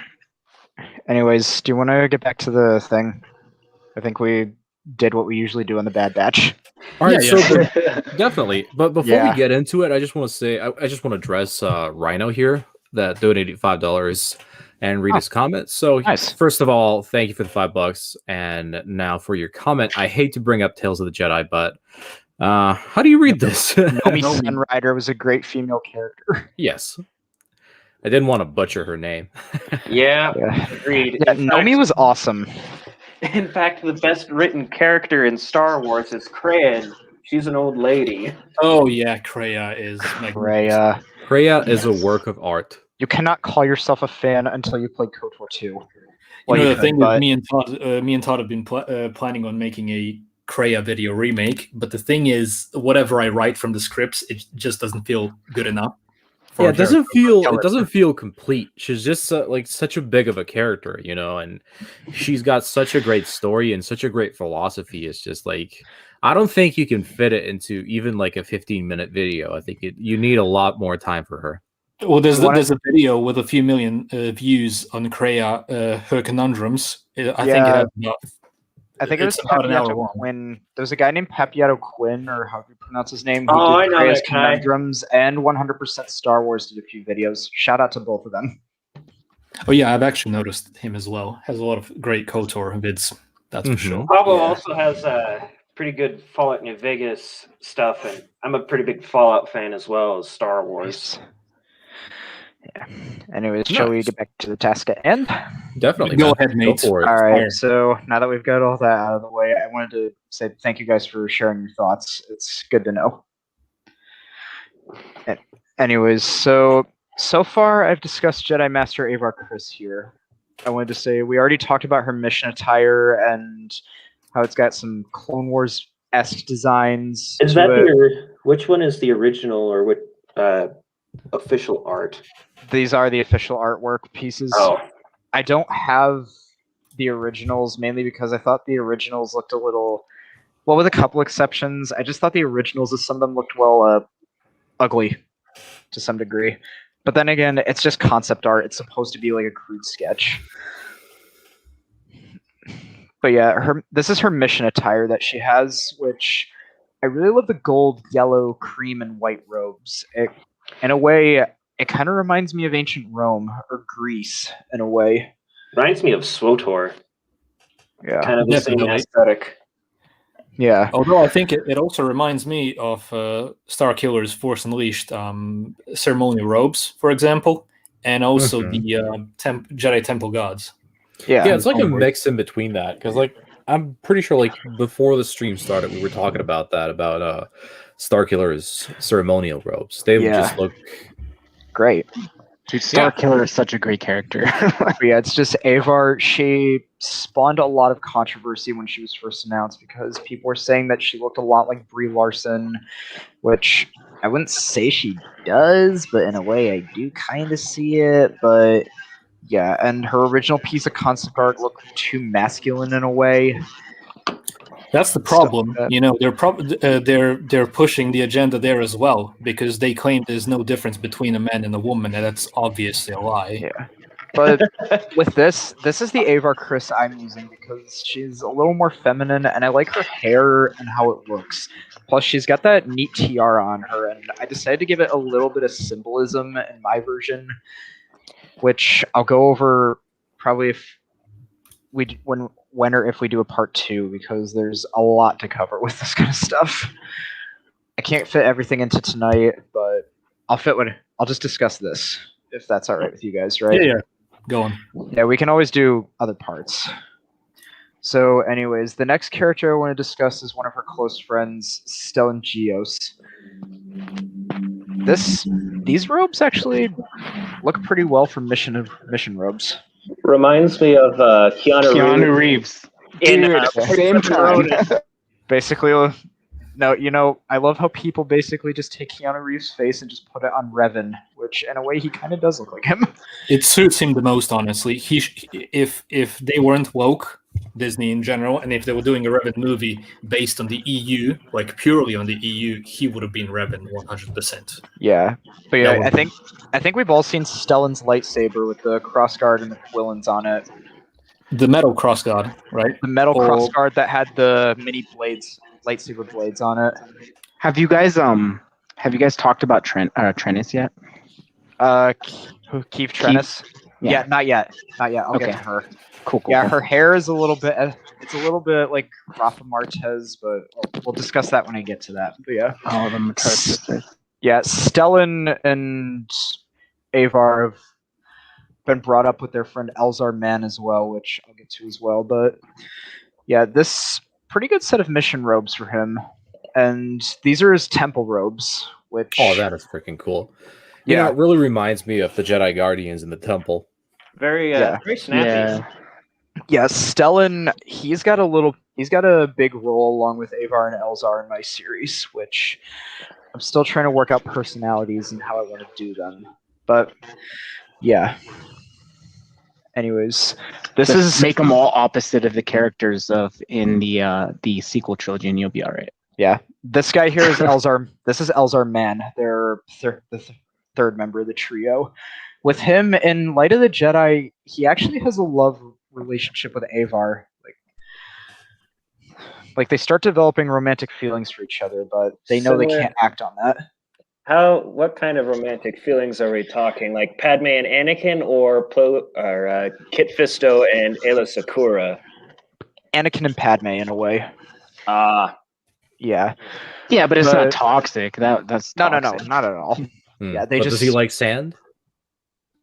Anyways, do you want to get back to the thing? I think we did what we usually do on the Bad Batch. All right, definitely. But before we get into it, I just want to say, I just want to address Rhino here that donated $5 and read his comment. So, nice. First of all, thank you for the $5. And now for your comment, I hate to bring up Tales of the Jedi, but how do you read this? Nomi Sunrider was a great female character. Yes. I didn't want to butcher her name. Yeah, agreed. Yeah, Nomi was awesome. In fact, the best written character in Star Wars is Kreia. She's an old lady. Oh yeah, Kreia is magnificent. Kreia is a work of art. You cannot call yourself a fan until you play KOTOR 2. The thing is, me and Todd have been planning on making a Kreia video remake, but the thing is, whatever I write from the scripts, it just doesn't feel good enough. Yeah, it doesn't feel complete. She's just like such a big of a character, and she's got such a great story and such a great philosophy. It's just like, I don't think you can fit it into even like a 15-minute video. I think you need a lot more time for her. Well, there's a video with a few million views on Kreia, her conundrums. I think it has enough. I think it was Papiato Quinn. There's a guy named Papiato Quinn, or how do you pronounce his name? I know that guy. Conundrums and 100% Star Wars did a few videos. Shout out to both of them. Oh yeah, I've actually noticed him as well. Has a lot of great KOTOR vids. That's for sure. Pablo also has pretty good Fallout New Vegas stuff, and I'm a pretty big Fallout fan as well as Star Wars. Yeah. Anyways, shall we get back to the task at hand? Definitely. Go ahead, mate. Go for it. All right. So now that we've got all that out of the way, I wanted to say thank you guys for sharing your thoughts. It's good to know. Anyways, so far I've discussed Jedi Master Ava Chris here. I wanted to say we already talked about her mission attire and how it's got some Clone Wars-esque designs. Is that which one is the original, or what? official art? These are the official artwork pieces. Oh, I don't have the originals, mainly because I thought the originals looked a little, well, with a couple exceptions. I just thought the originals of some of them looked, well, ugly to some degree. But then again, it's just concept art. It's supposed to be like a crude sketch. But yeah, this is her mission attire that she has, which I really love the gold, yellow, cream, and white robes. In a way, it kind of reminds me of ancient Rome or Greece in a way. reminds me of SWTOR. Yeah. Kind of the same Definitely. aesthetic. Yeah. Although I think it also reminds me of Starkiller's Force Unleashed ceremonial robes, for example, and also the Jedi Temple Gods. Yeah. Yeah, it's like a mix in between that, because like I'm pretty sure like before the stream started, we were talking about that, about Starkiller's ceremonial robes. They just look great. Dude, Starkiller is such a great character. Yeah, it's just Avar. She spawned a lot of controversy when she was first announced because people were saying that she looked a lot like Brie Larson, which I wouldn't say she does, but in a way I do kind of see it. But yeah, and her original piece of concept art looked too masculine in a way. That's the problem. You know, they're pushing the agenda there as well, because they claim there's no difference between a man and a woman, and that's obviously a lie. Yeah. But with this is the Avar Chris I'm using because she's a little more feminine, and I like her hair and how it looks. Plus, she's got that neat tiara on her, and I decided to give it a little bit of symbolism in my version, which I'll go over probably if we do a part 2, because there's a lot to cover with this kind of stuff. I can't fit everything into tonight, but I'll just discuss this if that's all right with you guys, right? Yeah. Go on. Yeah, we can always do other parts. So, anyways, the next character I want to discuss is one of her close friends, Stellan Geos. These robes actually look pretty well for mission robes. Reminds me of Keanu Reeves. In Same time. Basically, no, I love how people basically just take Keanu Reeves' face and just put it on Revan, which in a way he kind of does look like him. It suits him the most, honestly. If they weren't woke, Disney in general, and if they were doing a Revan movie based on the EU, like purely on the EU, he would have been Revan 100%. Yeah, but yeah, I think we've all seen Stellan's lightsaber with the crossguard and the quillins on it. The metal crossguard, right? The metal crossguard that had the mini blades, lightsaber blades on it. Have you guys talked about Trennis yet? Keith Trennis? Yeah, not yet. I'll get to her. Cool. Yeah, her hair is a little bit like Rafa Martez, but we'll discuss that when I get to that. But yeah. Oh, the Matar sisters. Yeah, Stellan and Avar have been brought up with their friend Elzar Mann as well, which I'll get to as well. But yeah, this pretty good set of mission robes for him. And these are his temple robes, which... Oh, that is freaking cool. Yeah, it really reminds me of the Jedi Guardians in the temple. very snappy. Yeah, Stellan, he's got a big role along with Avar and Elzar in my series, which I'm still trying to work out personalities and how I want to do them. But yeah. Anyways, make them all opposite of the characters in the sequel trilogy, and you'll be all right. Yeah, this guy here is Elzar. This is Elzar Mann. They're the third member of the trio. With him in Light of the Jedi, he actually has a love relationship with Avar. Like they start developing romantic feelings for each other, but they know they can't act on that. What kind of romantic feelings are we talking? Like Padme and Anakin, or Kit Fisto and Aayla Secura? Anakin and Padme, in a way. Yeah. Yeah, but it's not toxic. That's no, toxic. not at all. Yeah, does he like sand?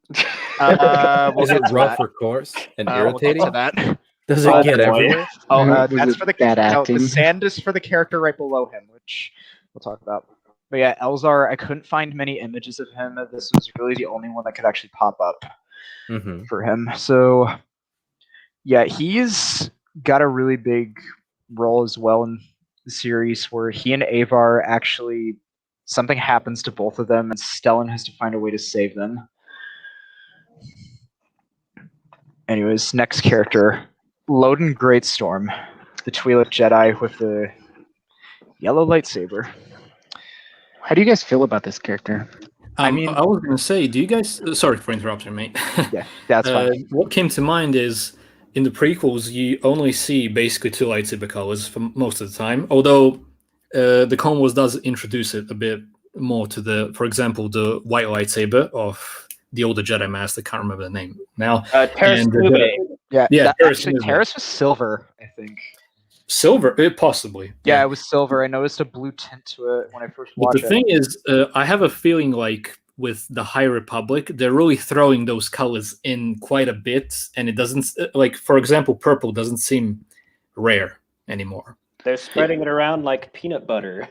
Is it rough or coarse and irritating? We'll get to that. Does it get everywhere? That's for the bad acting. The sand is for the character right below him, which we'll talk about. But yeah, Elzar, I couldn't find many images of him. This was really the only one that could actually pop up for him. So yeah, he's got a really big role as well in the series, where he and Avar actually something happens to both of them, and Stellan has to find a way to save them. Anyways, next character, Loden Greatstorm, the Twilight Jedi with the yellow lightsaber. How do you guys feel about this character? I was going to say, do you guys... sorry for interrupting, mate. Yeah, that's fine. What came to mind is, in the prequels, you only see basically 2 lightsaber colors for most of the time, although the Clone Wars does introduce it a bit more to the, for example, the white lightsaber of the older Jedi Master, can't remember the name now. Terrace Yeah, Terrace actually, Terrace was silver, I think. Silver? Possibly. Yeah, it was silver. I noticed a blue tint to it when I first But watched it. the thing is, I have a feeling like with the High Republic, they're really throwing those colors in quite a bit, and it doesn't, like, for example, purple doesn't seem rare anymore. They're spreading it around like peanut butter.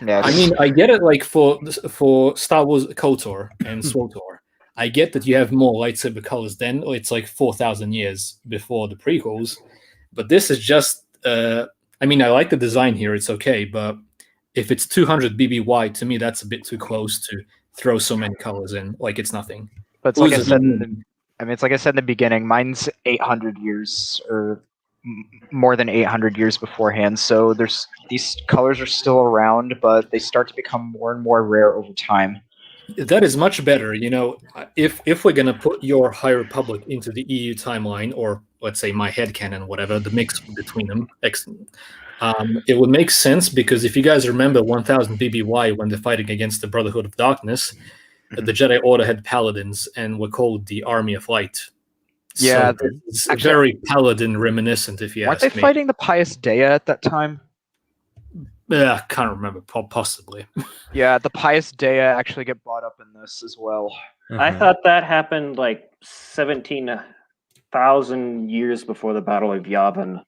Yeah, I mean, I get it, like, for Star Wars KOTOR and SWTOR. I get that you have more lightsaber colors then. It's like 4,000 years before the prequels. But this is just... I mean, I like the design here. It's okay. But if it's 200 BBY, to me, that's a bit too close to throw so many colors in. Like, it's nothing. but it's like I said, it's like I said in the beginning, mine's 800 years or more than 800 years beforehand. So these colors are still around, but they start to become more and more rare over time. That is much better. You know, if we're going to put your High Republic into the EU timeline, or let's say my headcanon, whatever, the mix between them, it would make sense, because if you guys remember 1000 BBY, when they're fighting against the Brotherhood of Darkness, the Jedi Order had paladins and were called the Army of Light. Yeah, so it's actually very paladin reminiscent, if you ask me. Weren't they fighting the Pious Dea at that time? Yeah, I can't remember, possibly. Yeah, the Pious Dea actually get brought up in this as well. I thought that happened like 17,000 years before the Battle of Yavin.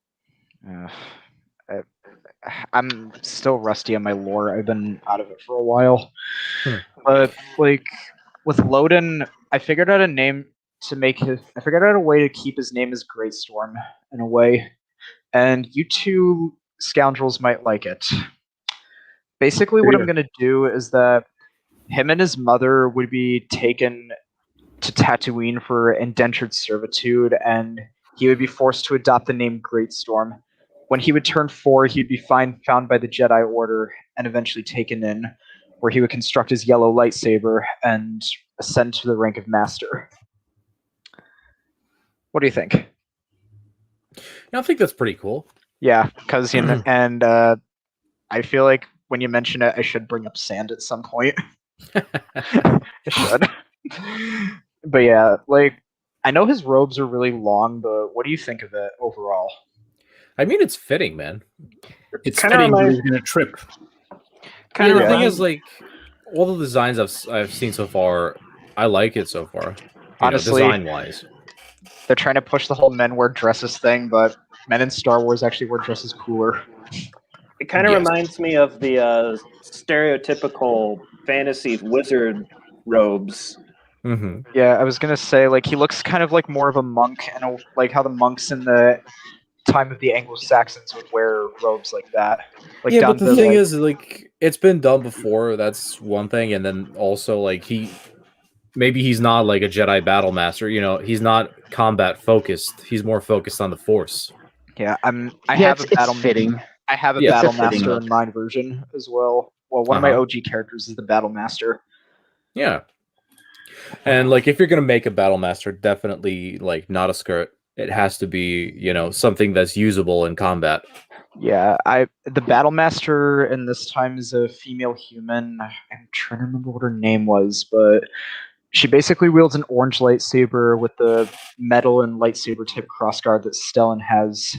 I'm still rusty on my lore. I've been out of it for a while. But like with Loden, I figured out a name to make his. I figured out a way to keep his name as Greatstorm in a way, and you two scoundrels might like it. Basically, what I'm going to do is that him and his mother would be taken to Tatooine for indentured servitude, and he would be forced to adopt the name Greatstorm. When he would turn 4, he'd be found by the Jedi Order and eventually taken in, where he would construct his yellow lightsaber and ascend to the rank of Master. What do you think? I think that's pretty cool. Yeah, because and I feel like when you mention it, I should bring up sand at some point. I should. But yeah, like, I know his robes are really long, but what do you think of it overall? I mean, it's fitting, man. It's fitting, but he's gonna trip. The thing is, like, all the designs I've seen so far, I like it so far. Honestly, design-wise, they're trying to push the whole men wear dresses thing, but men in Star Wars actually wear dresses cooler. It kind of reminds me of the stereotypical fantasy wizard robes. Mm-hmm. Yeah, I was gonna say, like, he looks kind of like more of a monk, and like how the monks in the time of the Anglo-Saxons would wear robes like that. Like, yeah, but the thing is, like, it's been done before. That's one thing, and then also, like, maybe he's not like a Jedi battle master. You know, he's not combat focused. He's more focused on the Force. Yeah, I have a battle fitting. I have a battle master in mine version as well. Well, one of my OG characters is the battle master. Yeah. And like, if you're gonna make a battle master, definitely like not a skirt. It has to be, you know, something that's usable in combat. Yeah, the battle master in this time is a female human. I'm trying to remember what her name was, but she basically wields an orange lightsaber with the metal and lightsaber type crossguard that Stellan has.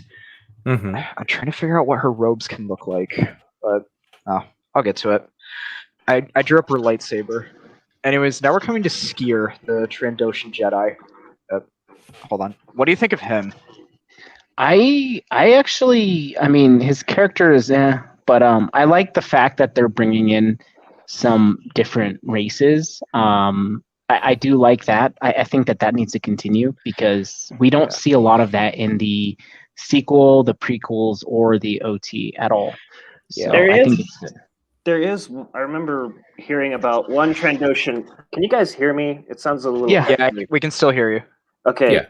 Mm-hmm. I'm trying to figure out what her robes can look like, but I'll get to it. I drew up her lightsaber. Anyways, now we're coming to Skier, the Trandoshan Jedi. Hold on. What do you think of him? I actually, I mean, his character is but I like the fact that they're bringing in some different races. I do like that. I think that needs to continue, because we don't see a lot of that in the sequel, the prequels, or the OT at all. So There I is think it's good. There is. I remember hearing about one Trandoshan. Can you guys hear me? It sounds a little. Yeah. Yeah, we can still hear you. Okay. Yeah.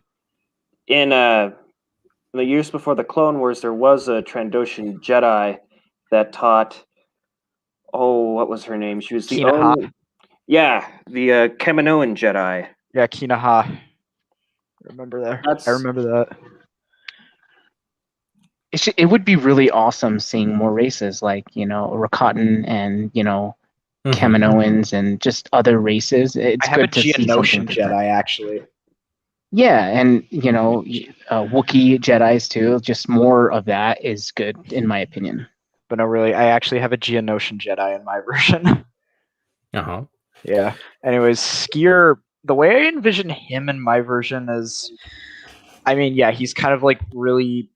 In the years before the Clone Wars, there was a Trandoshan Jedi that taught. Oh, what was her name? She was the Kinaha. only. Yeah, the Kaminoan Jedi. Yeah, Kinaha. Remember that? That's- I remember that. It would be really awesome seeing more races like, Rakatan and, Mhm. Kaminoans and just other races. It's I have a good to see Geonosian something different. Jedi, actually. Yeah, and, Wookiee Jedis too. Just more of that is good, in my opinion. But no, really, I actually have a Geonosian Jedi in my version. Uh-huh. Yeah. Anyways, Skier, the way I envision him in my version is, I mean, yeah, he's kind of like really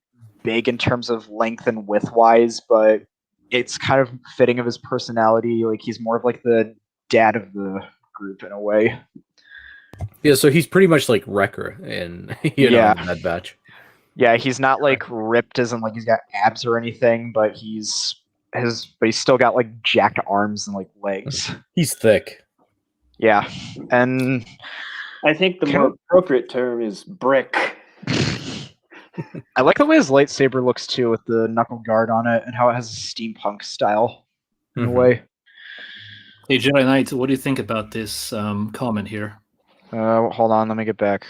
big in terms of length and width wise, but it's kind of fitting of his personality. Like he's more of like the dad of the group in a way. Yeah, so he's pretty much like Wrecker in Yeah. in that batch. Yeah, he's not like ripped as in like he's got abs or anything, but he's still got like jacked arms and like legs. He's thick. Yeah. And I think the more appropriate term is brick. I like the way his lightsaber looks too, with the knuckle guard on it, and how it has a steampunk style in a Mhm. way. Hey, Jedi Knight, what do you think about this comment here? Hold on, let me get back.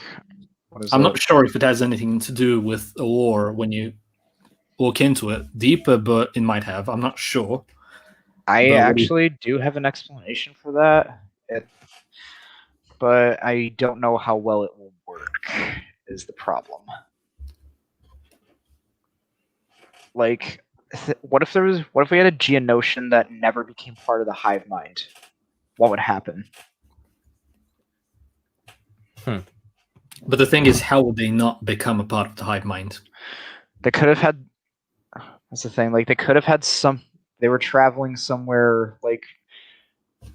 What is I'm it? not sure if it has anything to do with a war when you look into it deeper, but it might have. I'm not sure. I but actually do have an explanation for that, but I don't know how well it will work. Is the problem? Like, what if we had a Geonosian that never became part of the hive mind? What would happen? But the thing is, how would they not become a part of the hive mind? They could have had. That's the thing. Like, they could have had some. They were traveling somewhere, like,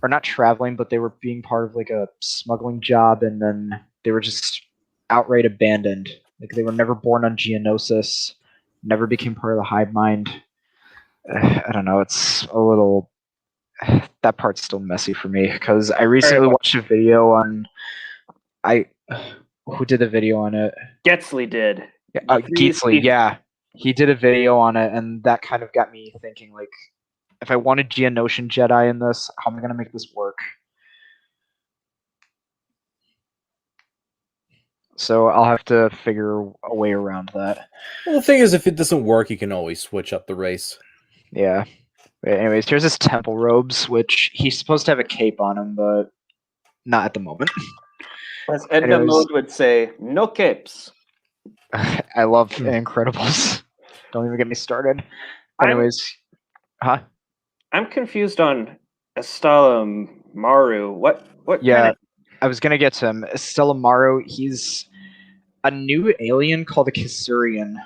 or not traveling, but they were being part of like a smuggling job, and then they were just outright abandoned. Like, they were never born on Geonosis, never became part of the hive mind. I don't know. It's a little. That part's still messy for me because I recently watched a video on. Who did the video on it? Getsley did. Geetsley, yeah. He did a video on it, and that kind of got me thinking, like, if I wanted Geonosian Jedi in this, how am I going to make this work? So I'll have to figure a way around that. Well, the thing is, if it doesn't work, you can always switch up the race. Yeah. But anyways, here's his temple robes, which he's supposed to have a cape on him, but not at the moment. As Edna Anyways. Mode would say, no capes. I love Incredibles. Don't even get me started. Anyways, I'm confused on Estella Maru. What Yeah, kind of... I was gonna get to him. Stellan Maru, he's a new alien called a Caesarian.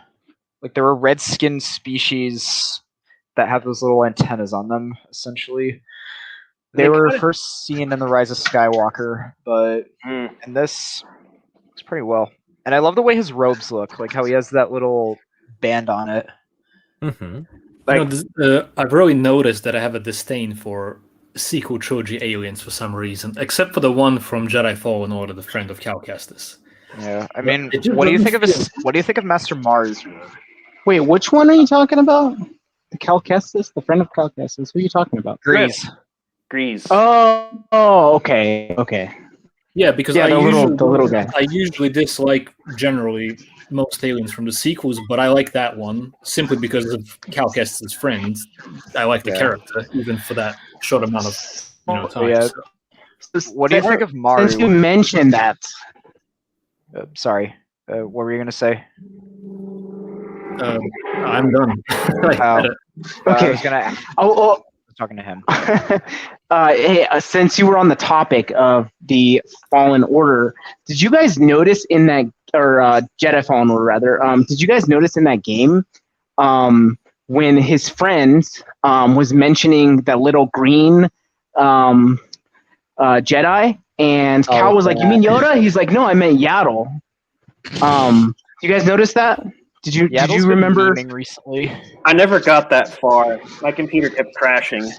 Like, there are red-skinned species that have those little antennas on them, essentially. They were first seen in The Rise of Skywalker, but in this, looks pretty well. And I love the way his robes look, like how he has that little band on it. Mm-hmm. Like, I've really noticed that I have a disdain for sequel trilogy aliens for some reason, except for the one from Jedi Fallen Order, the friend of Cal Kestis. Yeah, I mean, It just what do you think doesn't of what do you think of Master Mars? Wait, which one are you talking about? Cal Kestis? The friend of Cal Kestis? Who are you talking about? Grease. Grease. Oh, okay. Yeah, because Yeah, I the usually, little guy. I usually dislike generally most aliens from the sequels, but I like that one simply because of Cal Kestis' friend. I like the character, even for that short amount of time. Yeah. So. What do you think of Maru? Since you mentioned that, Sorry, what were you gonna say? I'm done. Okay. I was gonna. Oh, Talking to him. hey, since you were on the topic of the Fallen Order, did you guys notice in that, or Jedi Fallen Order rather, did you guys notice in that game when his friend was mentioning that little green Jedi, and Cal was like, "You mean Yoda?" He's like, "No, I meant Yaddle." You guys notice that? Did you remember? Recently? I never got that far. My computer kept crashing.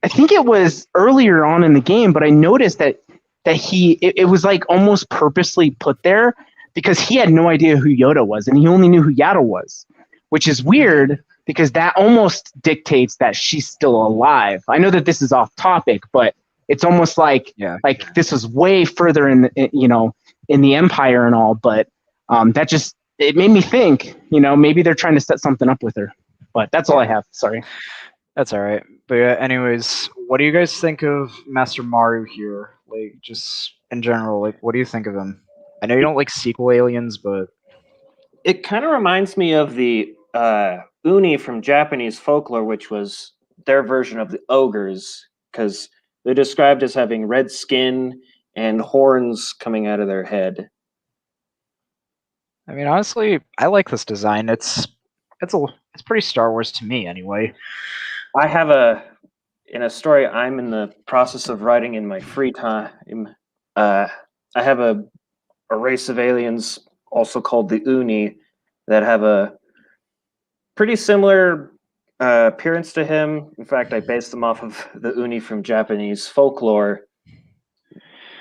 I think it was earlier on in the game, but I noticed that it was like almost purposely put there because he had no idea who Yoda was, and he only knew who Yaddle was, which is weird because that almost dictates that she's still alive. I know that this is off topic, but it's almost like this was way further in the Empire and all, but that just it made me think, maybe they're trying to set something up with her. But that's all I have. Sorry. That's all right. But yeah, anyways, what do you guys think of Master Maru here? Like, just in general, like, what do you think of him? I know you don't like sequel aliens, but It kind of reminds me of the Uni from Japanese folklore, which was their version of the ogres, because they're described as having red skin and horns coming out of their head. I mean, honestly, I like this design. It's pretty Star Wars to me, anyway. I have in a story I'm in the process of writing in my free time. I have a race of aliens, also called the Uni, that have a pretty similar appearance to him. In fact, I based them off of the Uni from Japanese folklore.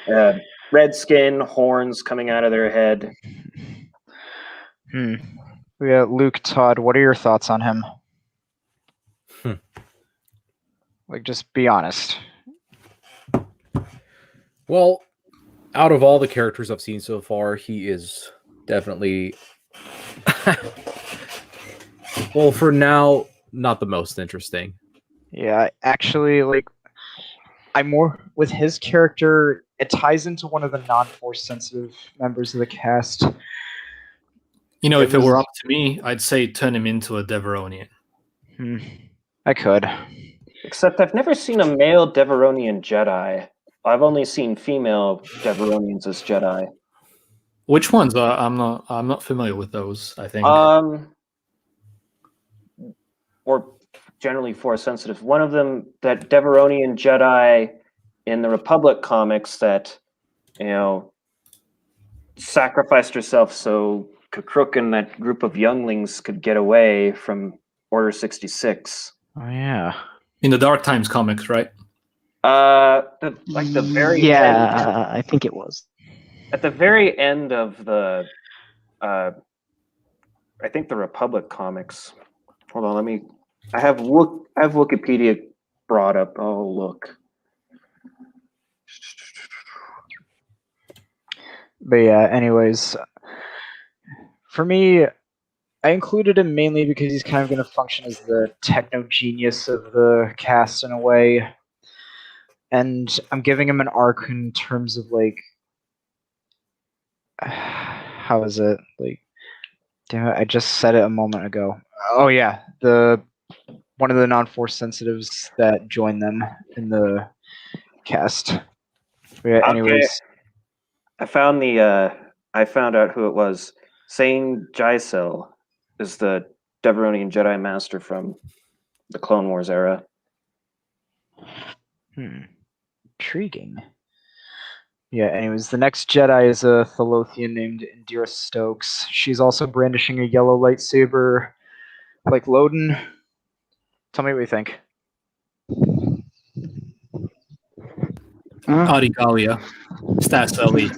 Red skin, horns coming out of their head. We got Luke, Todd. What are your thoughts on him? Like, just be honest. Well, out of all the characters I've seen so far, he is definitely, well, for now, not the most interesting. Yeah, actually, like, I'm more with his character. It ties into one of the non-force sensitive members of the cast. If it were up to me, I'd say turn him into a Deveronian. I could. Except I've never seen a male Deveronian Jedi. I've only seen female Deveronians as Jedi. Which ones? I'm not familiar with those. I think. Or generally force sensitive. One of them, that Deveronian Jedi in the Republic comics, that sacrificed herself so Kakruk and that group of younglings could get away from Order 66. Oh yeah. In the Dark Times comics, right? The very end, I think it was at the very end of the I think the Republic comics. Hold on, I have Wikipedia brought up. Oh, look. But yeah, anyways, for me, I included him mainly because he's kind of going to function as the techno genius of the cast in a way. And I'm giving him an arc in terms of, like, how is it? Like, damn it, I just said it a moment ago. Oh yeah, one of the non-force sensitives that joined them in the cast. But yeah, anyways. I found out who it was. Sane Jysel is the Deveronian Jedi Master from the Clone Wars era. Intriguing. Yeah, anyways, the next Jedi is a Thalothian named Indira Stokes. She's also brandishing a yellow lightsaber like Loden. Tell me what you think. Adigalia. Stats early.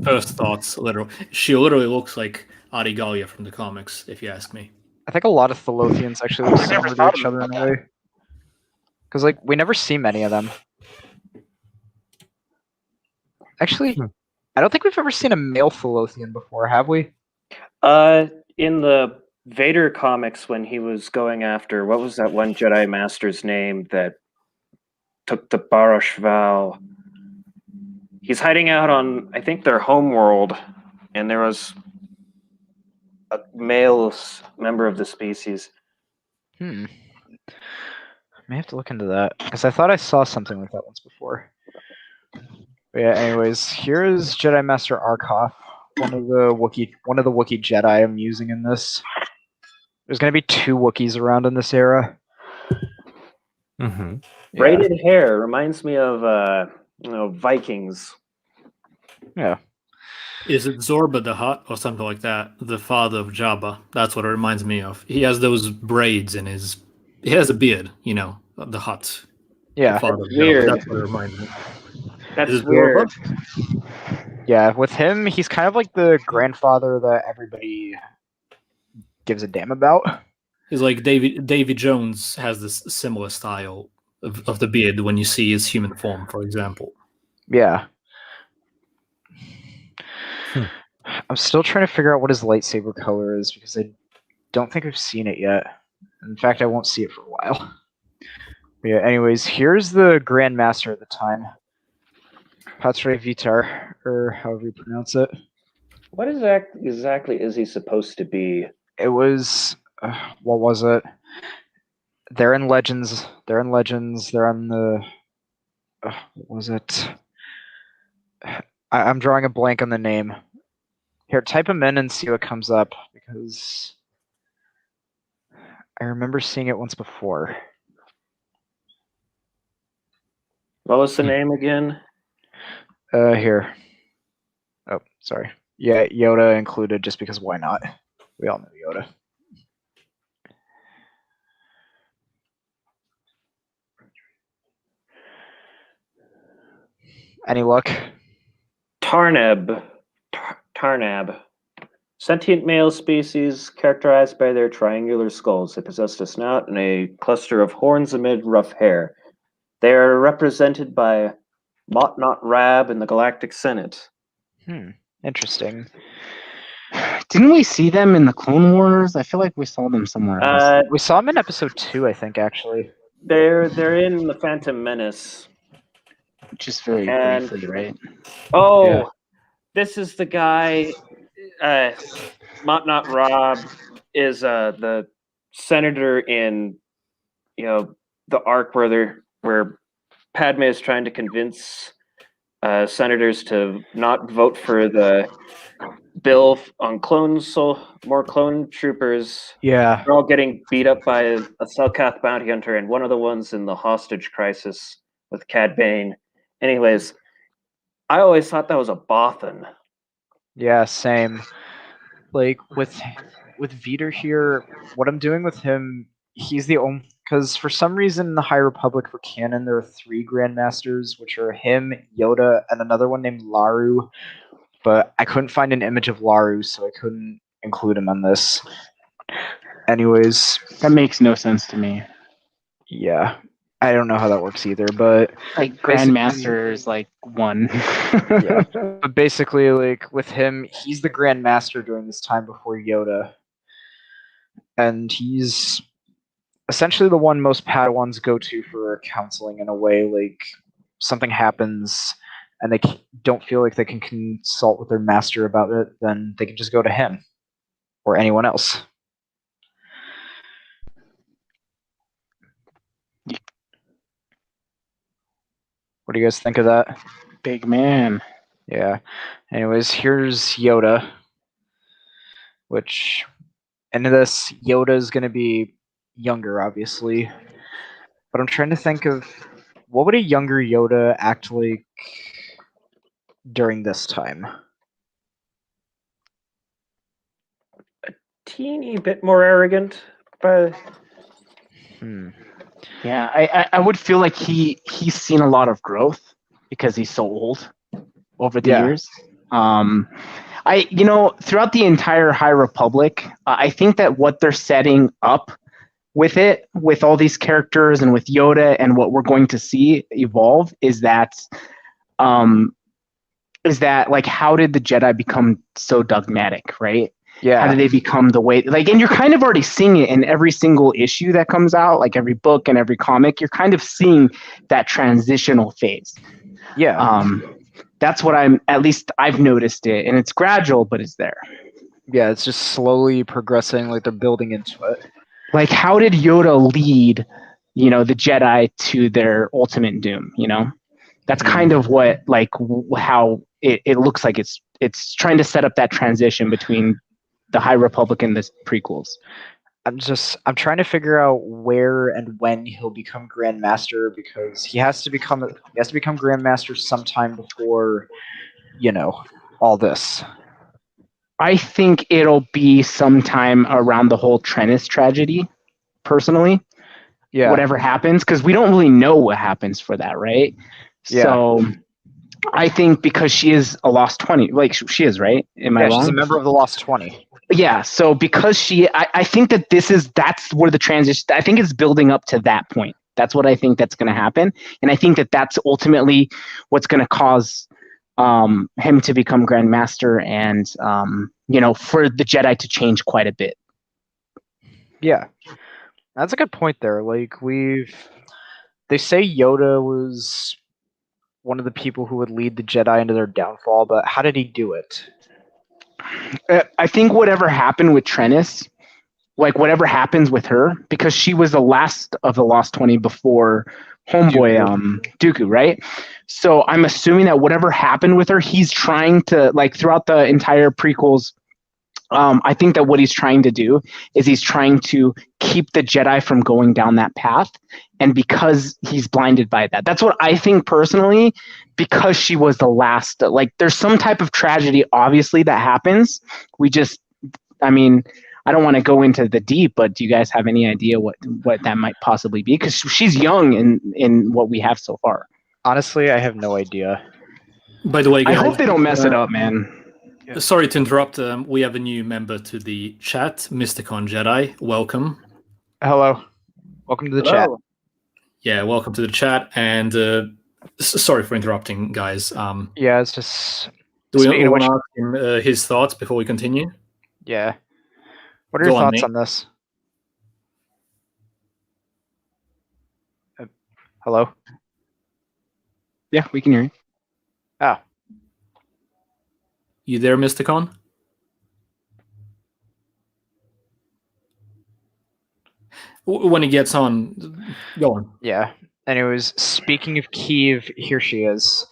First thoughts, literal. She literally looks like Adigalia from the comics, if you ask me. I think a lot of Thalothians actually look similar to each other in a way. Because, like, we never see many of them. Actually, I don't think we've ever seen a male Thalothian before, have we? In the Vader comics, when he was going after, what was that one Jedi Master's name that took the Barosh vow? He's hiding out on, I think, their home world, and there was a male member of the species. I may have to look into that, because I thought I saw something like that once before. But yeah, anyways, here is Jedi Master Arkoff, one of the Wookiee Jedi I'm using in this. There's going to be 2 Wookiees around in this era. Mm-hmm. Braided hair reminds me of Vikings. Yeah. Is it Zorba the Hutt or something like that? The father of Jabba. That's what it reminds me of. He has those braids in his... He has a beard, the Hutt. Yeah, Father of Jabba. weird. That's what it reminds me. That's Is it weird. yeah. With him, he's kind of like the grandfather that everybody gives a damn about. He's like Davy Jones has this similar style of the beard when you see his human form, for example. Yeah. Hmm. I'm still trying to figure out what his lightsaber color is because I don't think I've seen it yet. In fact, I won't see it for a while. But yeah, anyways, here's the Grand Master at the time. Patre Vitar, or however you pronounce it. What exactly is he supposed to be? It was, what was it? They're in Legends. They're in Legends. They're on the, what was it? I'm drawing a blank on the name. Here, type him in and see what comes up, because I remember seeing it once before. What was the name again? Here. Oh, sorry. Yeah, Yoda included, just because why not? We all know Yoda. Any luck? Tarnab. Sentient male species characterized by their triangular skulls. They possess a snout and a cluster of horns amid rough hair. They are represented by Motnot Rab in the Galactic Senate. Interesting. Didn't we see them in the Clone Wars? I feel like we saw them somewhere else. We saw him in episode 2, I think, actually. They're in the Phantom Menace. Just very and- briefly, right? Oh, Yeah. this is the guy. Motnot Rab is the senator in the arc where Padme is trying to convince senators to not vote for the bill on clones, so more clone troopers. Yeah. They're all getting beat up by a Selkath bounty hunter, and one of the ones in the hostage crisis with Cad Bane. Anyways, I always thought that was a Bothan. Yeah, same. Like, with Veter here, what I'm doing with him, he's the only... Because for some reason in the High Republic for canon, there are 3 Grandmasters, which are him, Yoda, and another one named Laru. But I couldn't find an image of Laru, so I couldn't include him on this. Anyways, That makes no sense to me. yeah. I don't know how that works either, but Like Basically- Grandmaster is like one. yeah. But basically, like, with him, he's the Grand Master during this time before Yoda. And he's essentially the one most Padawans go to for counseling in a way. Like, something happens and they don't feel like they can consult with their master about it, then they can just go to him or anyone else. What do you guys think of that? Big man. Yeah. Anyways, here's Yoda, which in this, Yoda is going to be younger, obviously. But I'm trying to think of what would a younger Yoda act like during this time? Teeny bit more arrogant, but Yeah, I would feel like he's seen a lot of growth because he's so old over the Yeah. years. Throughout the entire High Republic, I think that what they're setting up with it, with all these characters and with Yoda and what we're going to see evolve is that like, how did the Jedi become so dogmatic, right? Yeah. How do they become the way, like, and you're kind of already seeing it in every single issue that comes out, like every book and every comic, you're kind of seeing that transitional phase. Yeah. That's what at least I've noticed it, and it's gradual, but it's there. Yeah, it's just slowly progressing, like they're building into it. Like, how did Yoda lead, the Jedi to their ultimate doom, That's kind of what, like, how it looks like it's trying to set up that transition between the High Republic and the prequels. I'm trying to figure out where and when he'll become Grand Master, because he has to become Grand Master sometime before, all this. I think it'll be sometime around the whole Trennis tragedy, personally. Yeah. whatever happens, because we don't really know what happens for that, right? Yeah. So I think because she is a Lost 20, like she is, right? Am I Yeah, wrong? she's a member of the Lost 20. Yeah, so because I think that's where the transition, I think it's building up to that point. That's what I think that's going to happen. And I think that's ultimately what's going to cause him to become Grand Master and, for the Jedi to change quite a bit. Yeah. That's a good point there. Like, they say Yoda was one of the people who would lead the Jedi into their downfall, but how did he do it? I think whatever happened with Trennis, like whatever happens with her, because she was the last of the Lost 20 before homeboy Dooku, right? So I'm assuming that whatever happened with her, he's trying to, like, throughout the entire prequels, I think that what he's trying to do is he's trying to keep the Jedi from going down that path. And because he's blinded by that, that's what I think personally, because she was the last, like, there's some type of tragedy, obviously, that happens. I don't want to go into the deep, but do you guys have any idea what that might possibly be? Because she's young in what we have so far. Honestly, I have no idea. By the way, I guys, hope they don't mess it up, man. sorry to interrupt. We have a new member to the chat, Mr. Con Jedi. Welcome. Hello. Welcome to the chat. Yeah, welcome to the chat. And sorry for interrupting, guys. Yeah, it's just... Do we Speaking of want which- to ask him his thoughts before we continue? Yeah. What are your Go on, thoughts mate. on this? Hello? Yeah, we can hear you. Oh. You there, Mr. Con? When he gets on, go on. Yeah. Anyways, speaking of Kiev, here she is.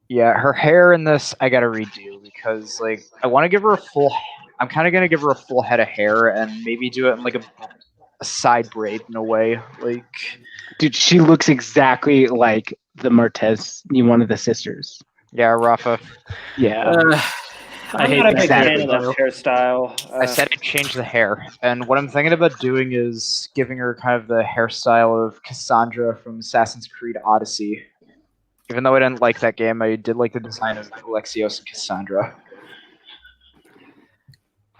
Yeah, her hair in this I gotta redo because, like, I want to give her a full... I'm kind of gonna give her a full head of hair and maybe do it in, like, a side braid in a way. Like... Dude, she looks exactly like the Martez, one of the sisters. Yeah, Rafa. Yeah. I I'm hate not a that. big fan of Exactly. this hairstyle. I said I'd change the hair, and what I'm thinking about doing is giving her kind of the hairstyle of Cassandra from Assassin's Creed Odyssey. Even though I didn't like that game, I did like the design of Alexios and Cassandra.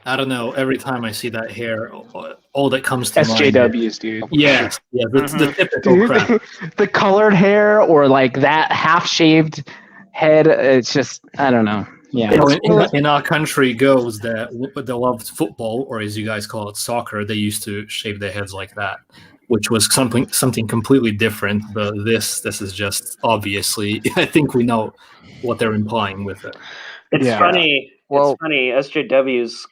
I don't know. Every time I see that hair, all that comes to mind. SJWs, dude. Yes, yeah, the typical crap. Dude, the colored hair or like that half-shaved head, it's just, I don't know. Yeah. In our country goes that they loved football, or as you guys call it, soccer. They used to shave their heads like that, which was something completely different. But this is just obviously. I think we know what they're implying with it. It's Yeah. funny. Well- It's funny. SJWs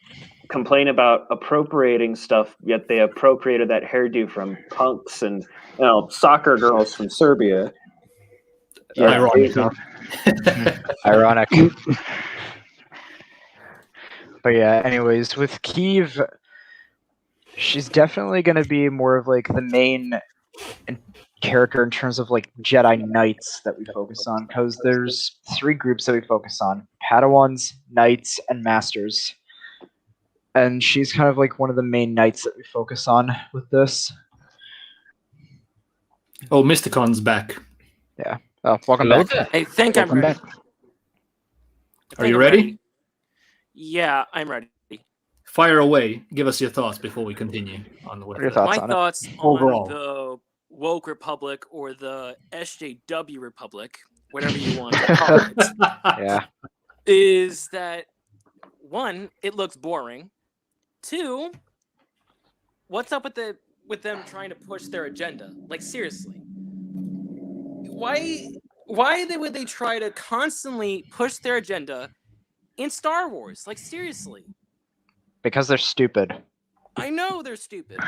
complain about appropriating stuff, yet they appropriated that hairdo from punks and soccer girls from Serbia. Yeah, Ironic, huh? Ironic. But yeah, anyways, with Kiev, she's definitely going to be more of like the main character in terms of like Jedi Knights that we focus on, because there's 3 groups that we focus on: Padawans, Knights, and Masters. And she's kind of like one of the main Knights that we focus on with this. Oh, Mr. Con's back. Oh, welcome Hello back. there. I think I'm Welcome ready. back. Are you ready? Yeah, I'm ready. Fire away. Give us your thoughts before we continue on with What are your it. thoughts My on it? thoughts Overall. on the woke republic or the SJW republic, whatever you want to call it, Yeah. is that 1, it looks boring. 2, what's up with them trying to push their agenda? Like, seriously, why would they try to constantly push their agenda in Star Wars? Like, seriously, Because they're stupid. I know they're stupid.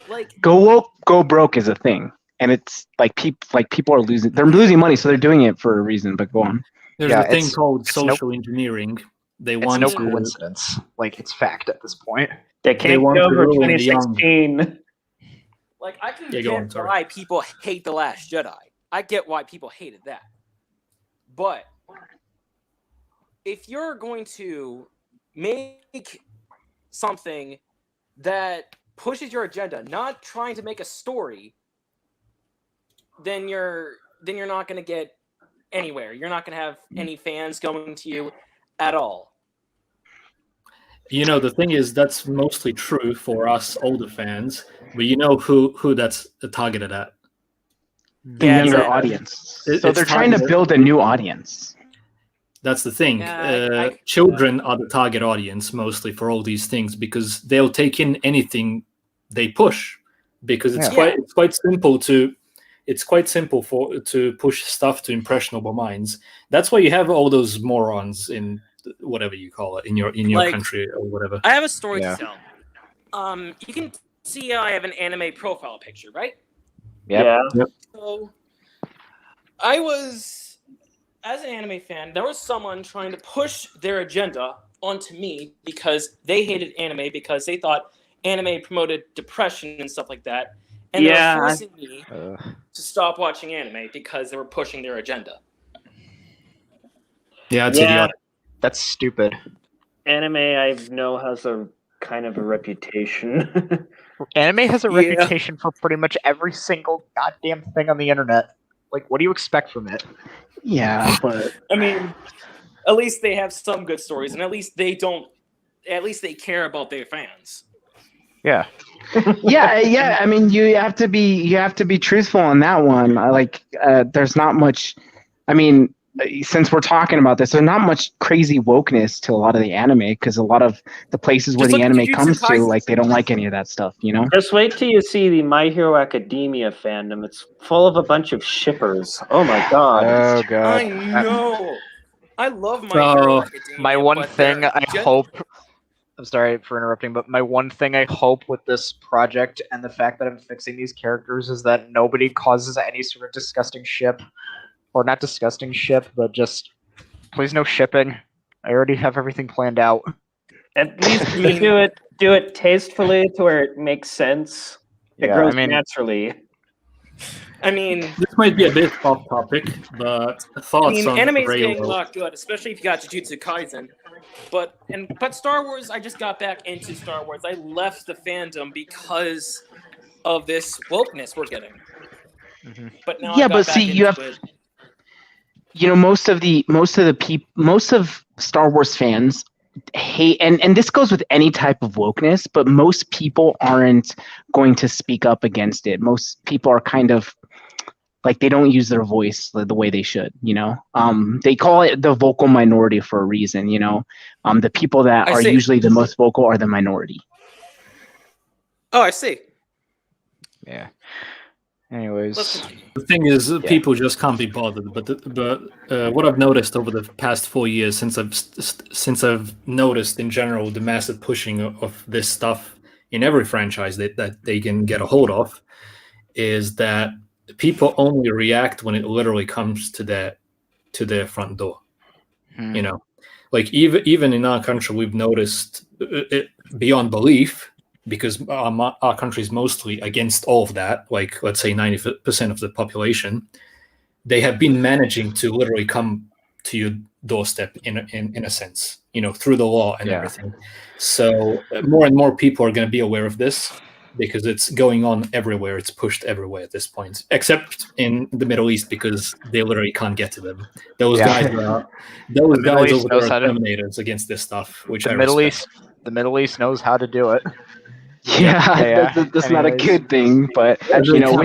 Like, Go woke, go broke is a thing. And it's like people are losing, they're losing money, so they're doing it for a reason, but go on. There's Yeah, a thing it's- called it's social engineering. They It's want no to. coincidence. Like, it's fact at this point. They can't want get to over ruin the young. 2016. Like, I can Yeah, go on, get sorry. why people hate The Last Jedi. I get why people hated that. But if you're going to make something that pushes your agenda, not trying to make a story, then you're not going to get anywhere. You're not going to have any fans going to you at all. You know, the thing is, that's mostly true for us older fans, but you know who that's targeted at? The Yeah, younger exactly. audience. It- So it's they're trying to targeted- build a new audience. That's the thing. Yeah, Children are the target audience mostly for all these things because they'll take in anything they push because it's Yeah. quite simple to to push stuff to impressionable minds. That's why you have all those morons in whatever you call it in your Like, country or whatever. I have a story Yeah. to tell. You can see I have an anime profile picture, right? Yep. Yeah. So, I was, as an anime fan, there was someone trying to push their agenda onto me because they hated anime because they thought anime promoted depression and stuff like that. And they Yeah, were forcing me Uh, to stop watching anime because they were pushing their agenda. Yeah, it's Yeah. idiotic. that's stupid. Anime I know has a kind of a reputation. Anime has a Yeah. reputation for pretty much every single goddamn thing on the internet. Like, what do you expect from it? Yeah, but I mean, at least they have some good stories, and at least they care about their fans. Yeah. yeah. I mean, you have to be truthful on that one. There's not much. I mean, since we're talking about this, there's not much crazy wokeness to a lot of the anime because a lot of the places where Just the look at anime Jujutsu comes to, Kaisen. like, they don't like any of that stuff. You know? Just wait till you see the My Hero Academia fandom. It's full of a bunch of shippers. Oh my god. Oh god. I know. I love my So, Hero Academia, My one but thing their I agenda- hope. I'm sorry for interrupting, but my one thing I hope with this project and the fact that I'm fixing these characters is that nobody causes any sort of disgusting ship, or not disgusting ship, but just please no shipping. I already have everything planned out. At least I mean- do it tastefully to where it makes sense. It Yeah, grows I mean, naturally. I mean, This might be a bit off topic, but thoughts on anime's getting a Raylo. lot good, especially if you got Jujutsu Kaisen. But Star Wars, I just got back into Star Wars. I left the fandom because of this wokeness we're getting. Mhm. But now Yeah, I got but back see, you into have- it. You know, most of Star Wars fans hate, and this goes with any type of wokeness, but most people aren't going to speak up against it. Most people are kind of like, they don't use their voice the way they should, you know. They call it the vocal minority for a reason, you know. The people that I are see. usually the most vocal are the minority. Oh, I see. Yeah. Anyways, Let's continue. The thing is, people just can't be bothered. But what I've noticed over the past 4 years, since I've noticed in general the massive pushing of this stuff in every franchise that they can get a hold of, is that people only react when it literally comes to their front door. You know, like even in our country, we've noticed it beyond belief. Because our country is mostly against all of that, like let's say 90% of the population, they have been managing to literally come to your doorstep in a sense, you know, through the law and everything. So more and more people are going to be aware of this because it's going on everywhere. It's pushed everywhere at this point, except in the Middle East because they literally can't get to them. Those guys over there are terminators against this stuff, which I respect. The Middle East knows how to do it. Yeah, that's not a Anyways. good thing, but you know,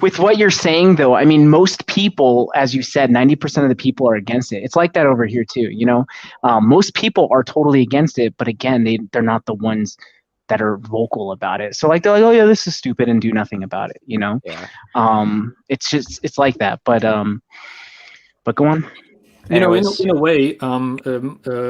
with what you're saying though, I mean, most people, as you said, 90% of the people are against it. It's like that over here too, you know. Most people are totally against it, but again, they're not the ones that are vocal about it. So like, they're like, oh yeah, this is stupid, and do nothing about it, you know. Yeah. It's like that, but go on. You know, Anyways. in a way,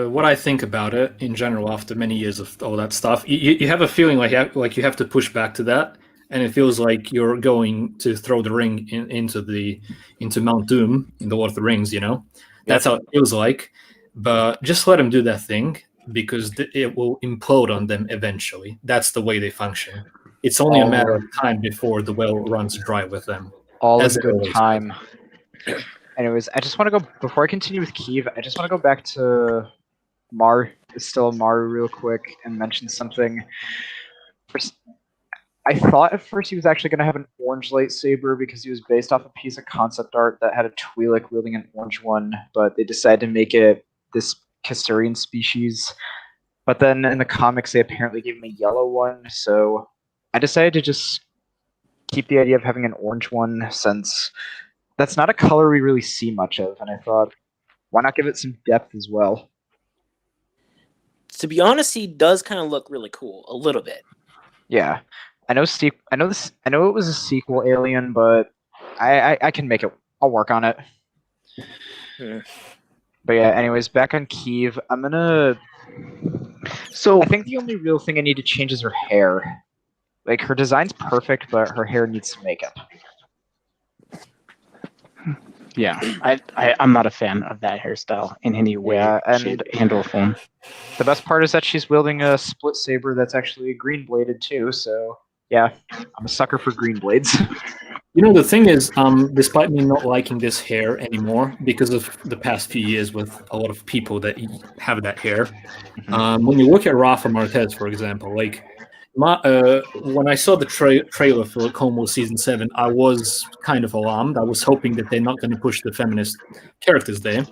what I think about it in general, after many years of all that stuff, you have a feeling like you have to push back to that, and it feels like you're going to throw the ring into Mount Doom in the Lord of the Rings. You know, that's how it feels like. But just let them do that thing because it will implode on them eventually. That's the way they function. It's only a matter of time before the well runs dry with them. All As in it good always time. Anyways, I just want to go, before I continue with Kiev, I just want to go back to Maru real quick and mention something. I thought at first he was actually going to have an orange lightsaber because he was based off a piece of concept art that had a Twi'lek wielding an orange one, but they decided to make it this Caesarian species. But then in the comics, they apparently gave him a yellow one, so I decided to just keep the idea of having an orange one since that's not a color we really see much of, and I thought, why not give it some depth as well? To be honest, he does kind of look really cool, a little bit. Yeah, I know. I know it was a sequel, Alien, but I can make it. I'll work on it. But yeah, anyways, back on Kyiv. I'm gonna. So I think the only real thing I need to change is her hair. Like her design's perfect, but her hair needs some makeup. yeah, I'm not a fan of that hairstyle in any way, shape, and or form. The best part is that she's wielding a split saber that's actually green bladed too. So yeah, I'm a sucker for green blades. You know, the thing is, despite me not liking this hair anymore because of the past few years with a lot of people that have that hair, when you look at Rafa Marquez, for example, like when I saw the trailer for Clone Wars Season 7, I was kind of alarmed. I was hoping that they're not going to push the feminist characters there.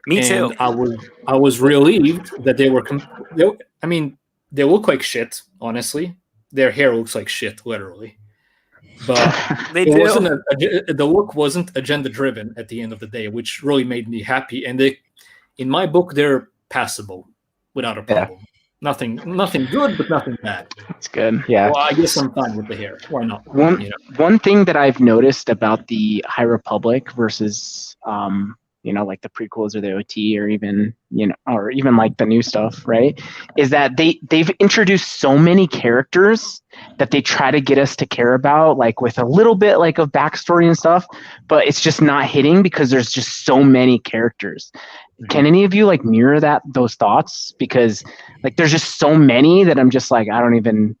Me too. And I was relieved that they were. I mean, they look like shit. Honestly, their hair looks like shit, literally. But the look wasn't agenda driven at the end of the day, which really made me happy. And in my book, they're passable without a problem. Yeah. Nothing good, but nothing bad. That's good. Yeah. Well, I guess I'm fine with the hair. Why not? One thing that I've noticed about the High Republic versus like the prequels or the OT or even like the new stuff, right? Is that they've introduced so many characters that they try to get us to care about, like with a little bit like of backstory and stuff, but it's just not hitting because there's just so many characters. Mm-hmm. Can any of you like mirror those thoughts? Because like there's just so many that I'm just like I don't even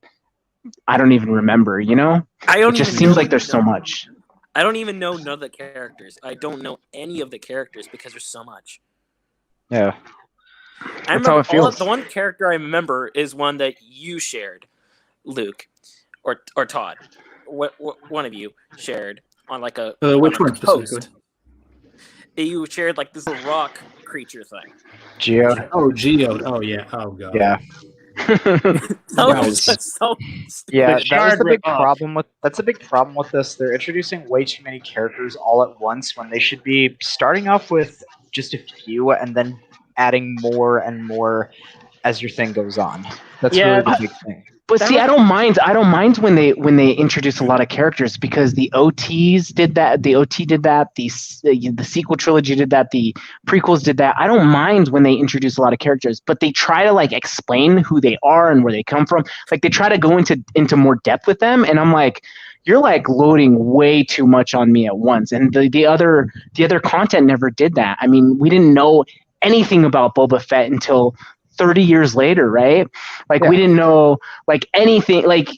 remember, you know? It just seems like there's so much. I don't even know none of the characters. I don't know any of the characters because there's so much. Yeah. That's how it feels. The one character I remember is one that you shared, Luke, or Todd. One of you shared on like a which one post. You shared like this little rock creature thing. Geode. Oh, Geode. Oh yeah. Oh god. Yeah. That was the big problem with. That's a big problem with this. They're introducing way too many characters all at once when they should be starting off with just a few and then adding more and more as your thing goes on. That's really the big thing. But see, I don't mind when they introduce a lot of characters because the OTs did that. The OT did that. The sequel trilogy did that. The prequels did that. I don't mind when they introduce a lot of characters, but they try to like explain who they are and where they come from. Like they try to go into more depth with them, and I'm like, you're like loading way too much on me at once. And the other content never did that. I mean, we didn't know anything about Boba Fett until 30 years later, right? Like we didn't know like anything. Like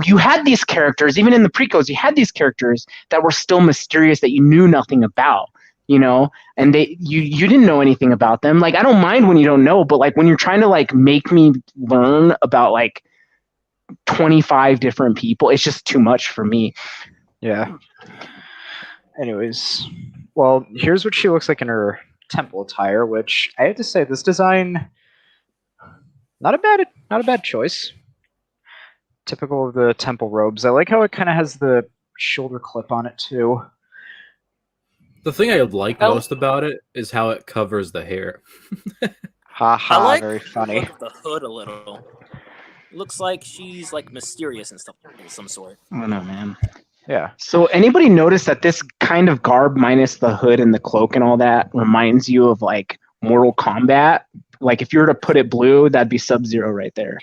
you had these characters, even in the prequels, you had these characters that were still mysterious that you knew nothing about, you know, and you didn't know anything about them. Like I don't mind when you don't know, but like when you're trying to like make me learn about like 25 different people, it's just too much for me. Yeah. Anyways, well, here's what she looks like in her temple attire, which I have to say, this design, not a bad choice. Typical of the temple robes. I like how it kind of has the shoulder clip on it too. The thing I like most about it is how it covers the hair. Ha, like very funny. The hood a little. Looks like she's like mysterious and stuff of some sort. I don't know, man. Yeah. So anybody notice that this kind of garb minus the hood and the cloak and all that reminds you of like Mortal Kombat? Like if you were to put it blue, that'd be Sub-Zero right there.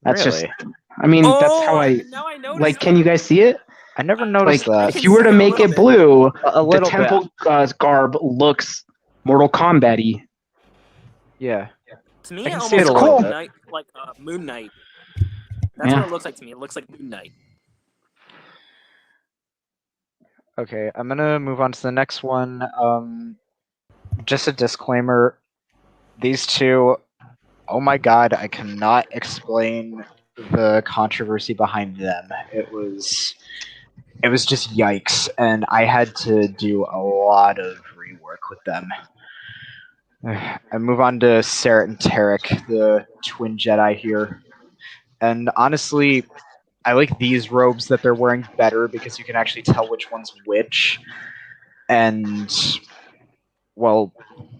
That's really? Just, I mean, that's how now I noticed like, can you guys see it? I never noticed that. If you were to make it blue, the temple garb looks Mortal Kombat-y. Yeah. To me, I can it see it almost a little looks bit. like Moon Knight. That's what it looks like to me. It looks like Moon Knight. Okay, I'm gonna move on to the next one. Just a disclaimer. These two, oh my god, I cannot explain the controversy behind them. It was just yikes, and I had to do a lot of rework with them. I move on to Sarah and Tarek, the twin Jedi here. And honestly, I like these robes that they're wearing better because you can actually tell which one's which. And, well,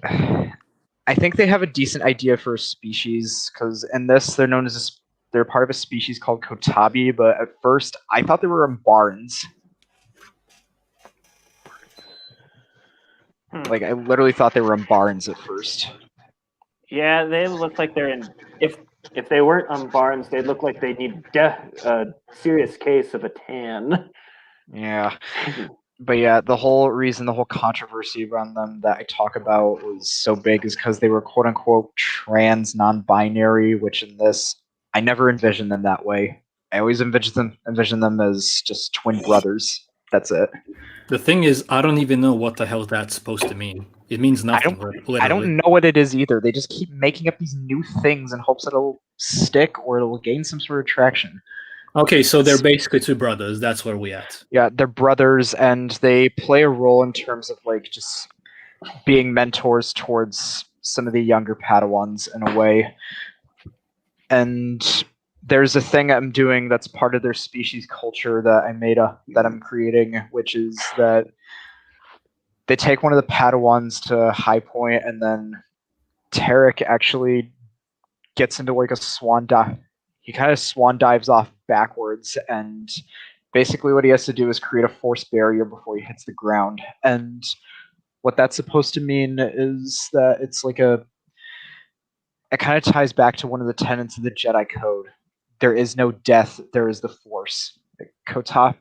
I think they have a decent idea for a species, because in this, they're part of a species called Kotabi, but at first, I thought they were Barns. Like, I literally thought they were Barns at first. Yeah, they look like they're in. If they weren't on Barnes, they'd look like they need a serious case of a tan. Yeah. But yeah, the whole controversy around them that I talk about was so big is because they were quote unquote trans non-binary, which in this, I never envisioned them that way. I always envision them as just twin brothers. That's it. The thing is, I don't even know what the hell that's supposed to mean. It means nothing. I don't know what it is either. They just keep making up these new things in hopes that it'll stick or it'll gain some sort of traction. Okay, so they're basically two brothers. That's where we at. Yeah, they're brothers, and they play a role in terms of like just being mentors towards some of the younger Padawans in a way. And there's a thing I'm doing that's part of their species culture that I'm creating, which is that they take one of the Padawans to High Point, and then Tarek actually gets into like a swan dive. He kind of swan dives off backwards, and basically what he has to do is create a force barrier before he hits the ground. And what that's supposed to mean is that it's like it kind of ties back to one of the tenets of the Jedi Code. There is no death, there is the Force. Kotabi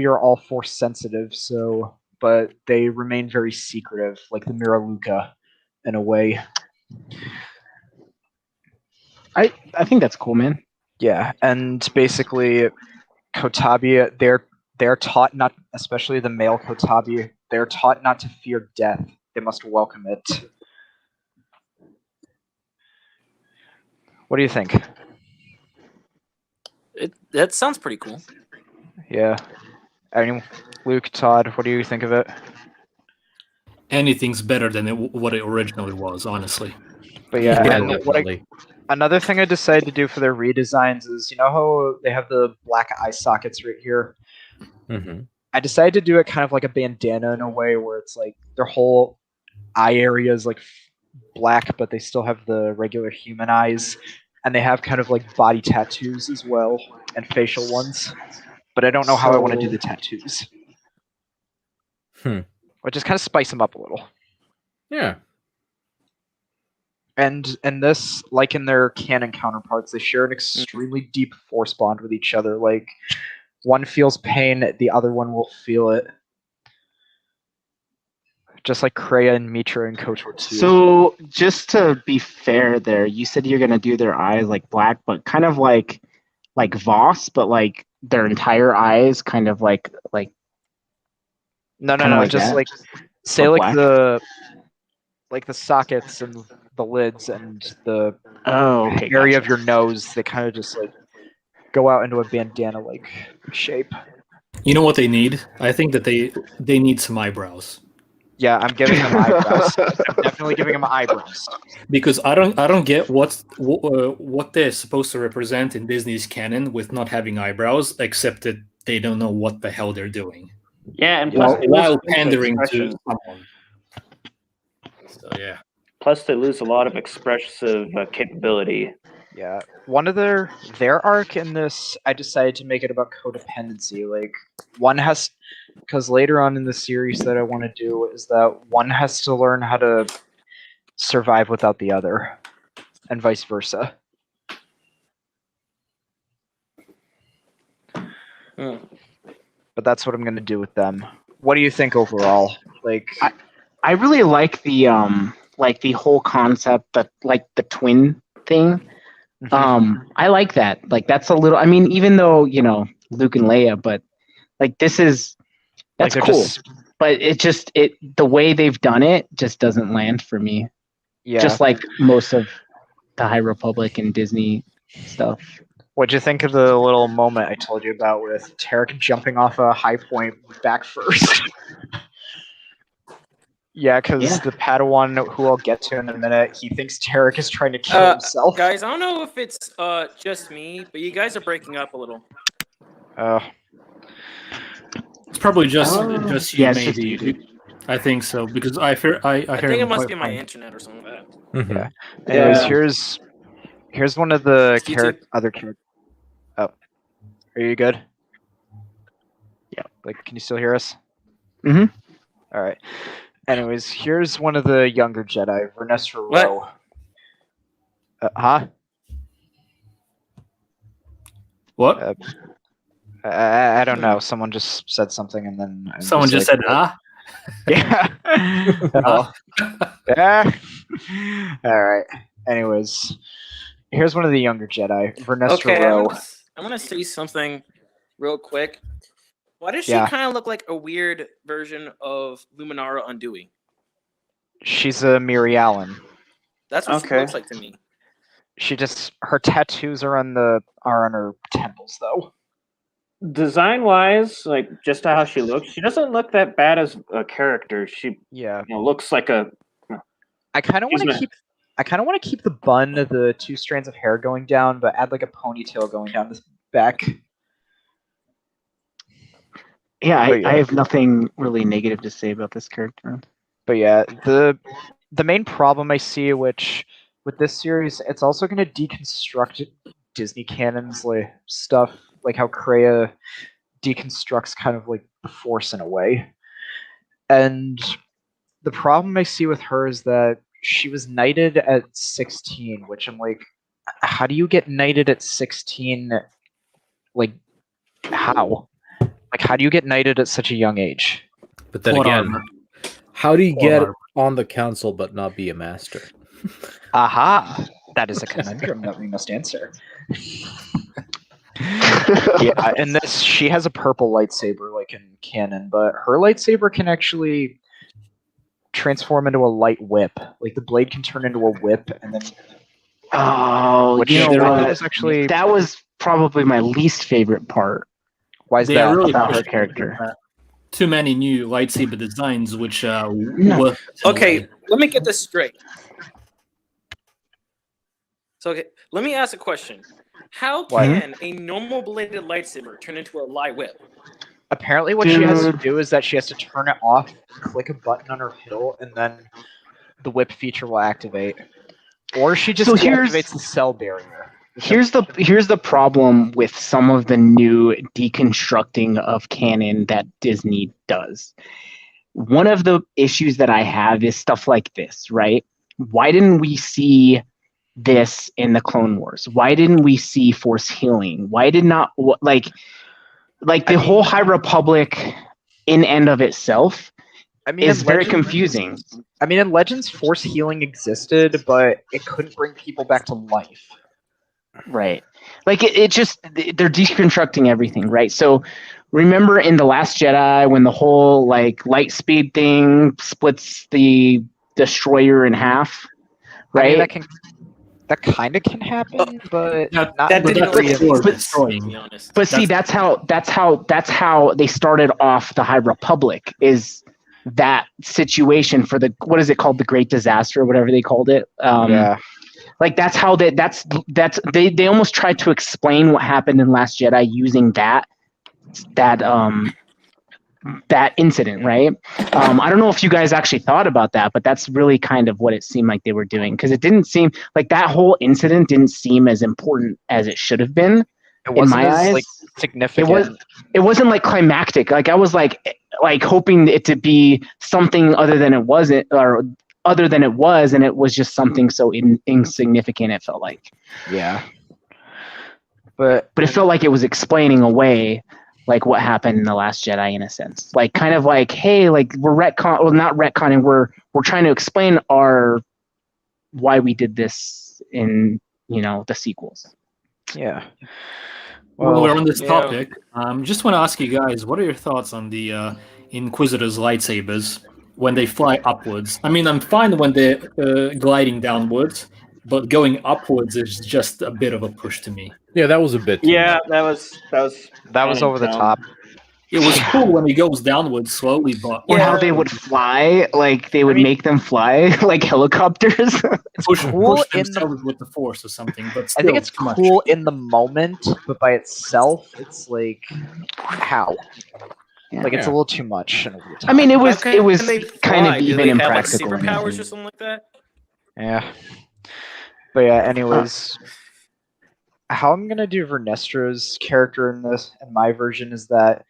are all Force sensitive, but they remain very secretive, like the Miraluka, in a way. I think that's cool, man. Yeah, and basically, Kotabi, they're taught not, especially the male Kotabi, they're taught not to fear death. They must welcome it. What do you think? That sounds pretty cool. Yeah. Luke, Todd, what do you think of it? Anything's better than what it originally was, honestly. But yeah, definitely. Another thing I decided to do for their redesigns is, you know how they have the black eye sockets right here? Mm-hmm. I decided to do it kind of like a bandana in a way where it's like their whole eye area is like black, but they still have the regular human eyes. And they have kind of like body tattoos as well, and facial ones. But I don't know how I want to do the tattoos. Which is kind of spice them up a little. Yeah. And in this, like in their canon counterparts, they share an extremely deep force bond with each other. Like, one feels pain, the other one will feel it. Just like Kreia and Mitra and KOTOR 2. So, just to be fair there, you said you're going to do their eyes like black, but kind of like Voss, but like their entire eyes kind of like No, like just that? like, say Or like black? the sockets and the lids and the okay, area gotcha. of your nose, they kind of just like go out into a bandana like shape. You know what they need? I think that they need some eyebrows. Yeah, I'm giving them eyebrows. I'm definitely giving them eyebrows. Because I don't get what they're supposed to represent in Disney's canon with not having eyebrows, except that they don't know what the hell they're doing. Yeah, and plus While pandering to someone. So yeah. Plus, they lose a lot of expressive capability. Yeah, one of their arc in this, I decided to make it about codependency. Like, one has, because later on in the series that I want to do is that one has to learn how to survive without the other, and vice versa. But that's what I'm going to do with them. What do you think overall? Like, I really like the whole concept, that like the twin thing. I like that. Like, that's a little. I mean, even though Luke and Leia, but like that's like cool. But the way they've done it just doesn't land for me. Yeah. Just like most of High Republic and Disney stuff. What'd you think of the little moment I told you about with Tarek jumping off a high point back first? Yeah, because Yeah. the Padawan, who I'll get to in a minute, he thinks Tarek is trying to kill himself. Guys, I don't know if it's just me, but you guys are breaking up a little. It's probably just you, yeah, it's just maybe. you. I think so because I think it must be my internet or something like that. Mhm. Anyways, here's one of the It's YouTube. other characters. Oh, are you good? Yeah. Like, can you still hear us? Mhm. All right. Anyways, here's one of the younger Jedi, Vernestra What? Rowe. Huh? What? I don't know. Someone just said something, and then Someone just said, "Ah." Yeah. Oh. Yeah. All right. Anyways, here's one of the younger Jedi, Vernestra Okay, Rowe. I want to say something real quick. Why does she Yeah. kind of look like a weird version of Luminara on Dewey? She's a Miri Allen. That's what she Okay. looks like to me. Her tattoos are on her temples though. Design wise, like just how she looks, she doesn't look that bad as a character. She Yeah. looks like a. I kind of She's want to not- keep. I kind of want to keep the bun, the 2 strands of hair going down, but add like a ponytail going down this back. Yeah, But yeah. I have nothing really negative to say about this character. But yeah, the main problem I see, which with this series, it's also going to deconstruct Disney canon's like stuff, like how Kreia deconstructs kind of like the Force in a way. And the problem I see with her is that she was knighted at 16, which I'm like, how do you get knighted at 16? Like, how? Like, how do you get knighted at such a young age? But then Plot again, armor. how do you Plot get armor. on the council but not be a master? Aha! That is a conundrum that we must answer. Yeah, in this, she has a purple lightsaber, like in canon, but her lightsaber can actually transform into a light whip. Like, the blade can turn into a whip, and then... Oh, Which you know I thought what? was actually... That was probably my least favorite part Why is They that? are really about her pushing character. too many new lightsaber designs, which work. Okay, let me get this straight. So, okay, let me ask a question. How can a normal bladed lightsaber turn into a light whip? Apparently what she has to Dude. do is that she has to turn it off, click a button on her hill, and then the whip feature will activate. Or she just So here's- deactivates the cell barrier. Here's the problem with some of the new deconstructing of canon that Disney does. One of the issues that I have is stuff like this, right? Why didn't we see this in the Clone Wars? Why didn't we see Force healing? Why did not like the whole High Republic in and of itself is in very Legends- confusing. I mean, in Legends, Force healing existed, but it couldn't bring people back to life. Right. Like it just they're deconstructing everything, right? So remember in The Last Jedi when the whole like light speed thing splits the destroyer in half, right? I mean, that kind of can happen, but That- not That with didn't the really three of make us. sense, to be honest. But see, that's how they started off the High Republic is that situation for the what is it called, the Great Disaster or whatever they called it. Yeah. Like that's how they almost tried to explain what happened in Last Jedi using that incident, right? I don't know if you guys actually thought about that, but that's really kind of what it seemed like they were doing because it didn't seem like that whole incident didn't seem as important as it should have been. It wasn't my as eyes, like significant. It wasn't like climactic. Like I was like hoping it to be something other than it wasn't, or other than it was, and it was just something so insignificant. It felt like, Yeah. But it felt like it was explaining away like what happened in The Last Jedi in a sense. Like kind of like, hey, like we're not retconning. We're trying to explain why we did this in the sequels. yeah. While we're on this yeah. topic, just want to ask you guys, what are your thoughts on the Inquisitor's lightsabers when they fly upwards? I mean, I'm fine when they're gliding downwards, but going upwards is just a bit of a push to me. Yeah, that was a bit. Yeah, that was over the top. It was cool when he goes downwards slowly, but Or how Yeah. they would fly, like they would make them fly like helicopters. push cool in themselves with the force or something. But I still, think it's too much. cool in the moment, but by itself, it's like how? Yeah. Like it's a Yeah. little too much. And over the top. I mean, it How was can they kind fly? of Do even they have, like, impractical. in superpowers or everything. something like that? Yeah. But yeah, anyways, how I'm gonna do Vernestra's character in my version is that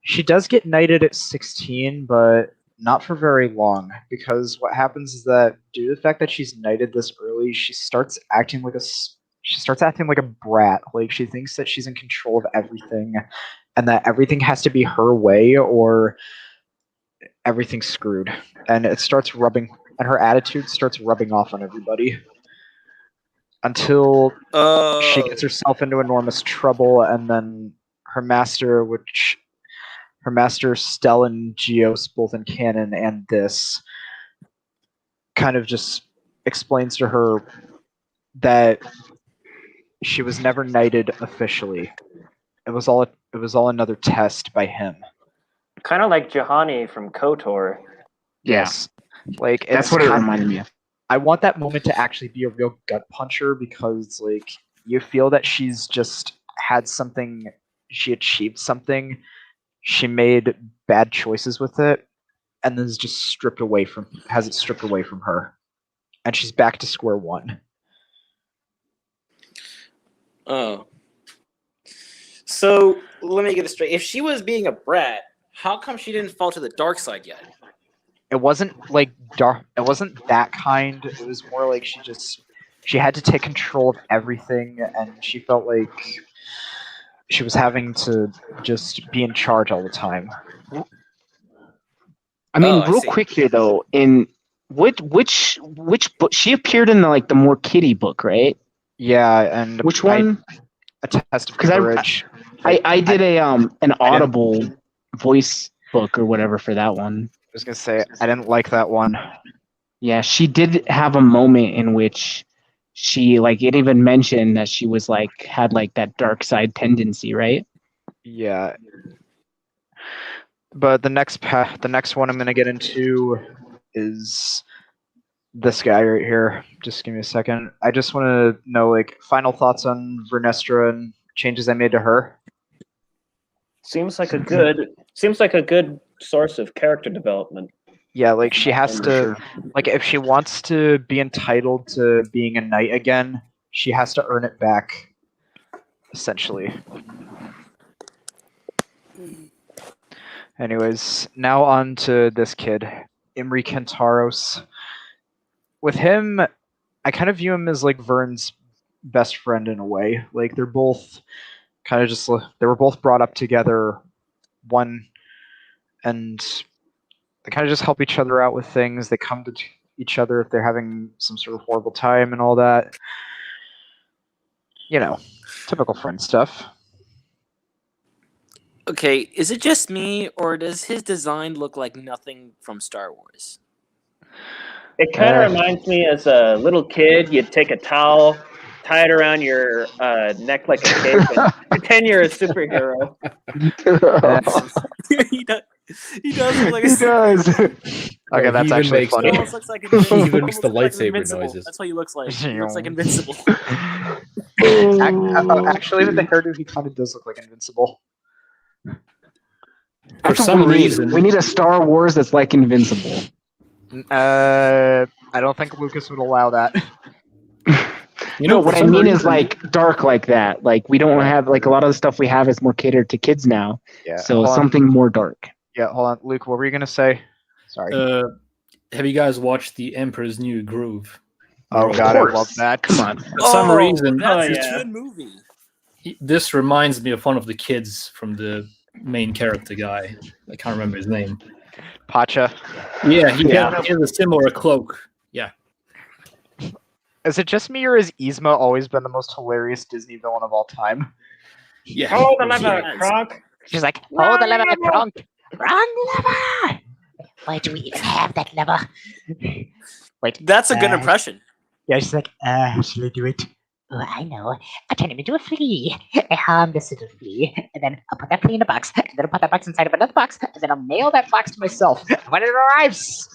she does get knighted at 16, but not for very long, because what happens is that due to the fact that she's knighted this early, she starts acting like a brat. Like she thinks that she's in control of everything, and that everything has to be her way or everything's screwed. And her attitude starts rubbing off on everybody until she gets herself into enormous trouble, and then her master Stellan, Geos, both in canon and this, kind of just explains to her that she was never knighted officially. It was all another test by him. kind of like Juhani from KOTOR. Yes. Like That's what it reminded me of. I want that moment to actually be a real gut puncher, because like you feel that she's just had something, she achieved something, she made bad choices with it, and then is just stripped away from her. And she's back to square one. Oh. So let me get it straight. If she was being a brat, how come she didn't fall to the dark side yet? It wasn't like dark. It wasn't that kind. It was more like she had to take control of everything, and she felt like she was having to just be in charge all the time. I mean, I real see. quick here though, in which book she appeared in the more kiddie book, right? Yeah, and Which one? A Test of 'Cause Courage. I did an Audible voice book or whatever for that one. I was gonna say I didn't like that one. Yeah, she did have a moment in which she it even mentioned that she was had that dark side tendency, right? Yeah. But the next one I'm gonna get into is this guy right here. Just give me a second. I just want to know final thoughts on Vernestra and changes I made to her. Seems like a good source of character development. Yeah, she has to if she wants to be entitled to being a knight again, she has to earn it back, essentially. Anyways, now on to this kid, Imri Kentaros. With him, I kind of view him as Vern's best friend in a way. They're both kind of they were both brought up together, and they kind of just help each other out with things. They come to each other if they're having some sort of horrible time and all that. Typical friend stuff. Okay, is it just me, or does his design look like nothing from Star Wars? It kind of reminds me as a little kid, you'd take a towel, tie it around your neck like a cape, and pretend you're a superhero. he does look like a He does. Okay, that's actually funny. He almost looks like Invincible. He even makes the Almost looks lightsaber Invincible. noises. That's what he looks like. He looks like Invincible. Actually, with the hairdo, he kind of does look like Invincible. For some reason, we need a Star Wars that's like Invincible. I don't think Lucas would allow that. What I mean is dark like that. We don't have a lot of the stuff we have is more catered to kids now. Yeah. So something more dark. Yeah, hold on, Luke. What were you gonna say? Sorry. have you guys watched The Emperor's New Groove? Oh god, I love that. Come on. For some reason, That's a good movie. this reminds me of one of the kids from the main character guy. I can't remember his name. Pacha. Yeah, he has a similar cloak. Yeah. Is it just me, or has Yzma always been the most hilarious Disney villain of all time? Yeah. Oh, the lever, Kronk. She's like, hold the lever, Kronk. Wrong lever. Why do we even have that lever? Wait. That's a good impression. Yeah, she's like, how should I do it? Oh, I know. I turn him into a flea. I harm this little flea, and then I'll put that flea in a box, and then I'll put that box inside of another box, and then I'll mail that box to myself. When it arrives,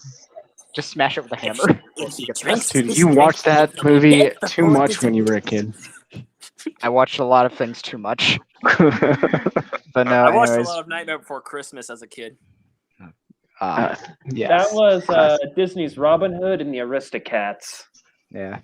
just smash it with a hammer. If he Gets drinks Dude, this you drink, watched that he'll be movie dead too before much this- when you were a kid. I watched a lot of things too much. But no, I watched anyways, a lot of Nightmare Before Christmas as a kid. Yes. That was Disney's Robin Hood and the Aristocats. yeah.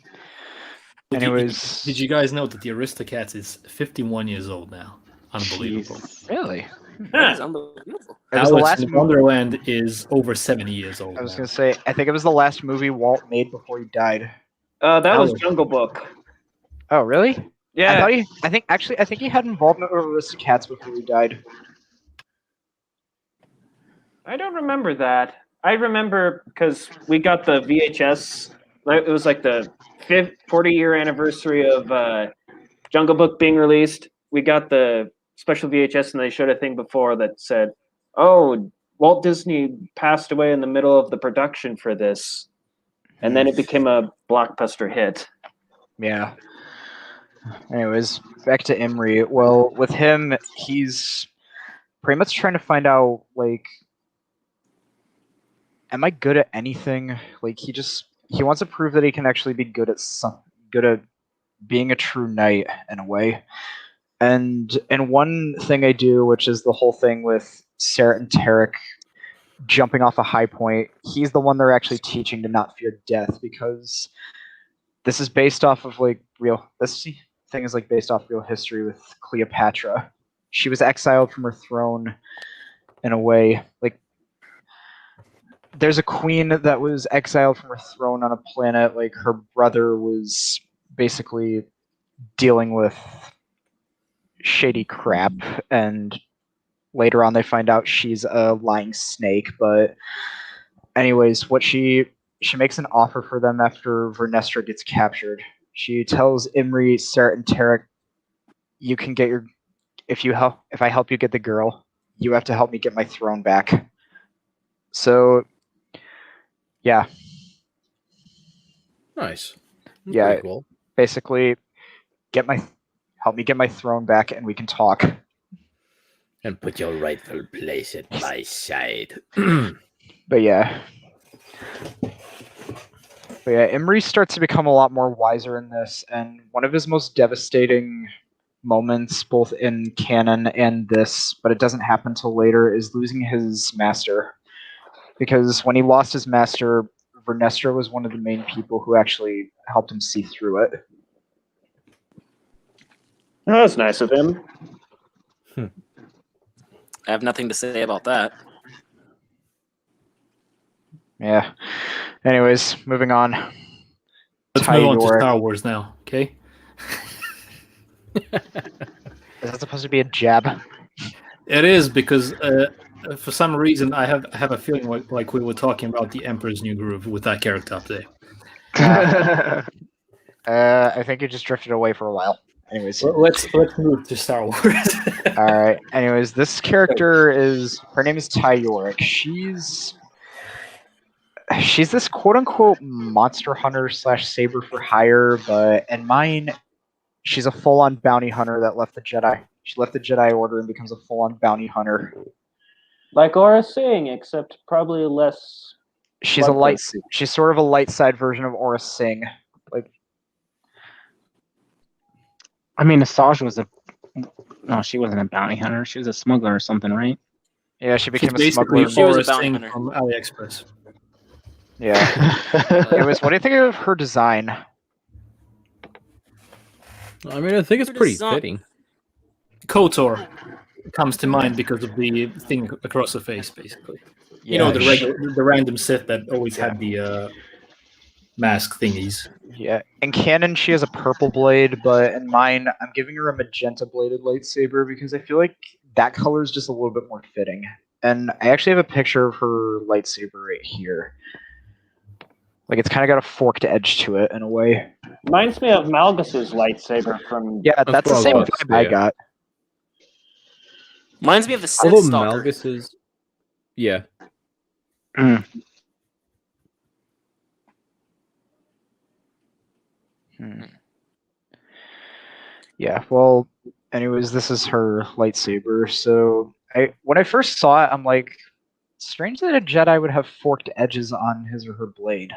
Did Anyways, you guys know that the Aristocats is 51 years old now? Unbelievable. Jeez. really? That is unbelievable. It was the Alice last in movie. Wonderland is over 70 years old I was now. gonna say, I think it was the last movie Walt made before he died. That was Alice. Jungle Book. Oh, really? Yeah. I think he had involvement with Aristocats before he died. I don't remember that. I remember because we got the VHS. It was like the 40-year anniversary of Jungle Book being released. We got the special VHS, and they showed a thing before that said, "Oh, Walt Disney passed away in the middle of the production for this," and then it became a blockbuster hit. Yeah. Anyways, back to Imri. Well, with him, he's pretty much trying to find out, like, am I good at anything? Like, he wants to prove that he can actually be good at being a true knight in a way. And one thing I do, which is the whole thing with Sarah and Tarek jumping off a high point, he's the one they're actually teaching to not fear death, because this is based off of this thing is based off real history with Cleopatra. She was exiled from her throne in a way. Like, there's a queen that was exiled from her throne on a planet. Like, her brother was basically dealing with shady crap, and later on they find out she's a lying snake. But anyways, she makes an offer for them after Vernestra gets captured. She tells Imri, Sarah, and Tarek, "You can get if I help you get the girl, you have to help me get my throne back." So, yeah, Nice. That's Yeah. pretty cool. basically, help me get my throne back, and we can talk. And put your rightful place at my side. But yeah. Imri starts to become a lot more wiser in this, and one of his most devastating moments, both in canon and this, but it doesn't happen till later, is losing his master. Because when he lost his master, Vernestra was one of the main people who actually helped him see through it. That was nice of him. I have nothing to say about that. Yeah. Anyways, moving on. Let's Ty move on to York. Star Wars now, okay? Is that supposed to be a jab? It is because for some reason I have a feeling like we were talking about the Emperor's New Groove with that character up there. I think you just drifted away for a while. Anyways. Well, let's move to Star Wars. Alright. Anyways, her name is Ty York. She's this quote unquote monster hunter / saber for hire, but in mine, she's a full on bounty hunter that left the Jedi. She left the Jedi Order and becomes a full on bounty hunter. Like Aura Singh, except probably less. She's she's sort of a light side version of Aura Singh. Like, I mean, Asajj was no, she wasn't a bounty hunter. She was a smuggler or something, right? yeah, she became She's a smuggler. basically She was a Aura bounty Singh hunter. from AliExpress. Yeah. Anyways, what do you think of her design? I mean, I think it's pretty Design. fitting. KOTOR comes to mind because of the thing across the face, basically. Yeah, You know, the random Sith that always had the mask thingies. Yeah, in canon she has a purple blade, but in mine I'm giving her a magenta bladed lightsaber because I feel like that color is just a little bit more fitting. And I actually have a picture of her lightsaber right here. Like, it's kind of got a forked edge to it in a way. Reminds me of Malgus's lightsaber from. Yeah, that's the same well, vibe I yeah. got. Reminds me of the Sith Although Stalker. Malgus is, yeah, Yeah, well, anyways, this is her lightsaber. So when I first saw it, I'm like, strange that a Jedi would have forked edges on his or her blade.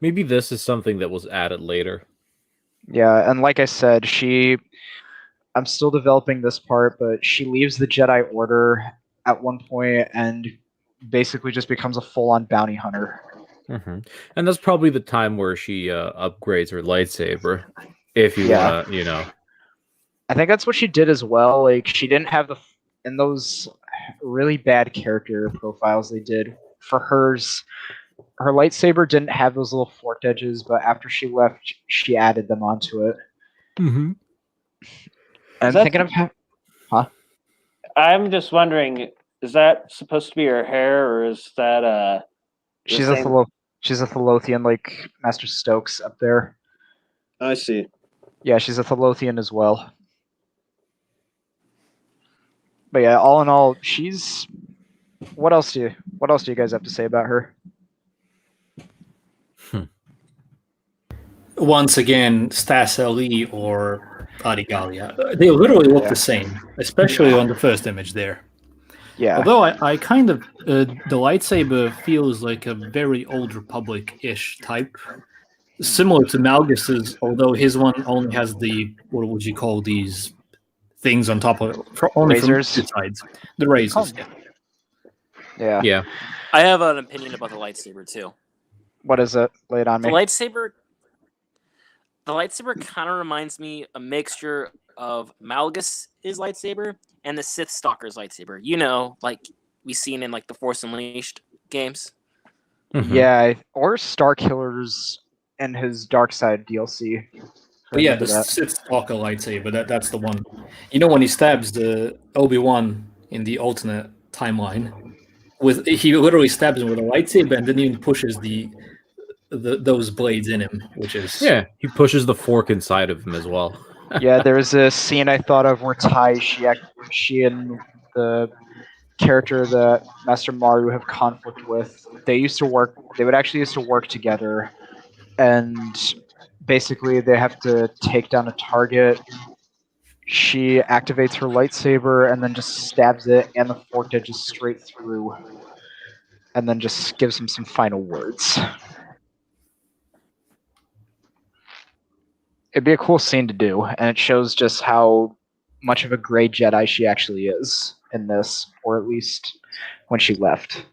Maybe this is something that was added later. Yeah, and like I said, I'm still developing this part, but she leaves the Jedi Order at one point and basically just becomes a full-on bounty hunter. And that's probably the time where she upgrades her lightsaber. If you want to, I think that's what she did as well. Like, she didn't have in those really bad character profiles they did for hers. Her lightsaber didn't have those little forked edges, but after she left, she added them onto it. Mm-hmm. I'm thinking of I'm just wondering, is that supposed to be her hair, or is that she's a Thalothian, like Master Stokes up there. I see. Yeah, she's a Thalothian as well. But yeah, all in all, she's. What else do you guys have to say about her? Once again, Stas Li or Adigalia. They literally look the same, especially on the first image there. Yeah. Although I kind of the lightsaber feels like a very Old Republic-ish type, similar to Malgus's. Although his one only has the, what would you call these things on top of it? Only razors. From the sides, the razors. Yeah. I have an opinion about the lightsaber too. What is it? Lay it on me. The lightsaber kind of reminds me a mixture of Malgus' lightsaber and the Sith Stalker's lightsaber. Like we seen in like the Force Unleashed games. Yeah, or Starkiller's and his Dark Side DLC. But yeah, the Sith Stalker lightsaber, that's the one. When he stabs the Obi-Wan in the alternate timeline, he literally stabs him with a lightsaber and then even pushes those blades in him, which is he pushes the fork inside of him as well. Yeah, there was a scene I thought of where she and the character that Master Maru have conflict with, they would actually used to work together, and basically they have to take down a target. She activates her lightsaber and then just stabs it and the forked edges straight through, and then just gives him some final words. It'd be a cool scene to do, and it shows just how much of a gray Jedi she actually is in this, or at least when she left.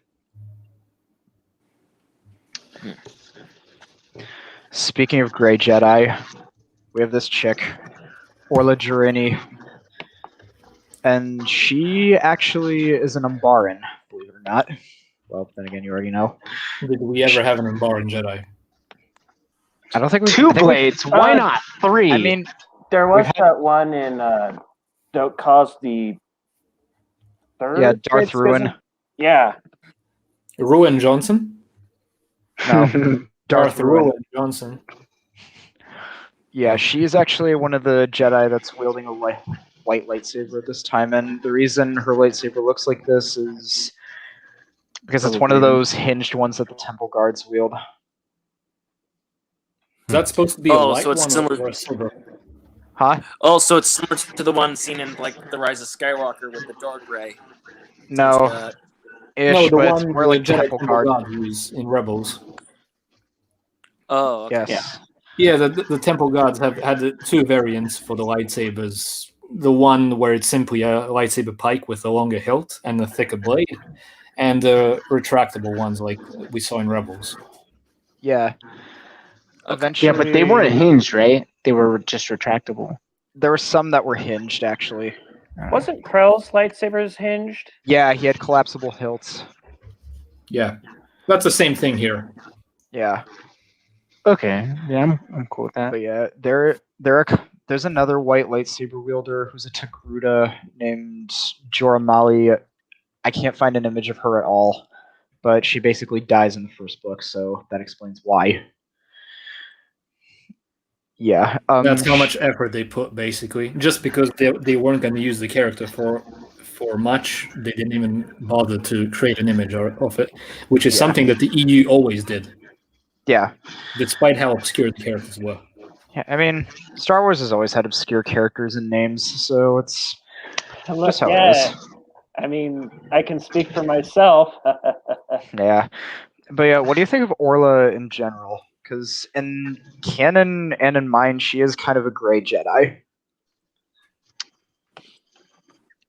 Speaking of gray Jedi, we have this chick, Orla Jurini, and she actually is an Umbaran, believe it or not. Well, then again, you already know. Did we ever have an Umbaran Jedi? I don't think we Two blades. Why not 3? I mean, there was that one in Don't Cause the Third. Yeah, Darth Ruin. Yeah, Ruin Johnson. No, Darth Ruin Johnson. Yeah, she's actually one of the Jedi that's wielding a white lightsaber at this time, and the reason her lightsaber looks like this is because it's one of those hinged ones that the Temple Guards wield. Is that supposed to be a light so it's one similar. or a silver? Huh? Oh, so it's similar to the one seen in like The Rise of Skywalker with the dark gray. No. No, the but one we're like the Jedi Temple Guard. God use in Rebels. Oh, okay. Yes. Yeah, the Temple Guards have had the 2 variants for the lightsabers. The one where it's simply a lightsaber pike with a longer hilt and a thicker blade, and the retractable ones like we saw in Rebels. Yeah. Eventually, Yeah, but they weren't hinged, right? They were just retractable. There were some that were hinged, actually. wasn't Krell's lightsabers hinged? Yeah, he had collapsible hilts. Yeah, that's the same thing here. Yeah. Okay, yeah, I'm cool with that. But yeah, there's another white lightsaber wielder who's a Togruta named Joramali. I can't find an image of her at all, but she basically dies in the first book, so that explains why. Yeah. That's how much effort they put, basically. Just because they weren't going to use the character for much, they didn't even bother to create an image of it, which is something that the EU always did. Yeah. despite how obscure the characters were. Yeah, I mean, Star Wars has always had obscure characters and names, so it's just how it is. I mean, I can speak for myself. Yeah. But yeah, what do you think of Orla in general? Because in canon and in mine, she is kind of a gray Jedi.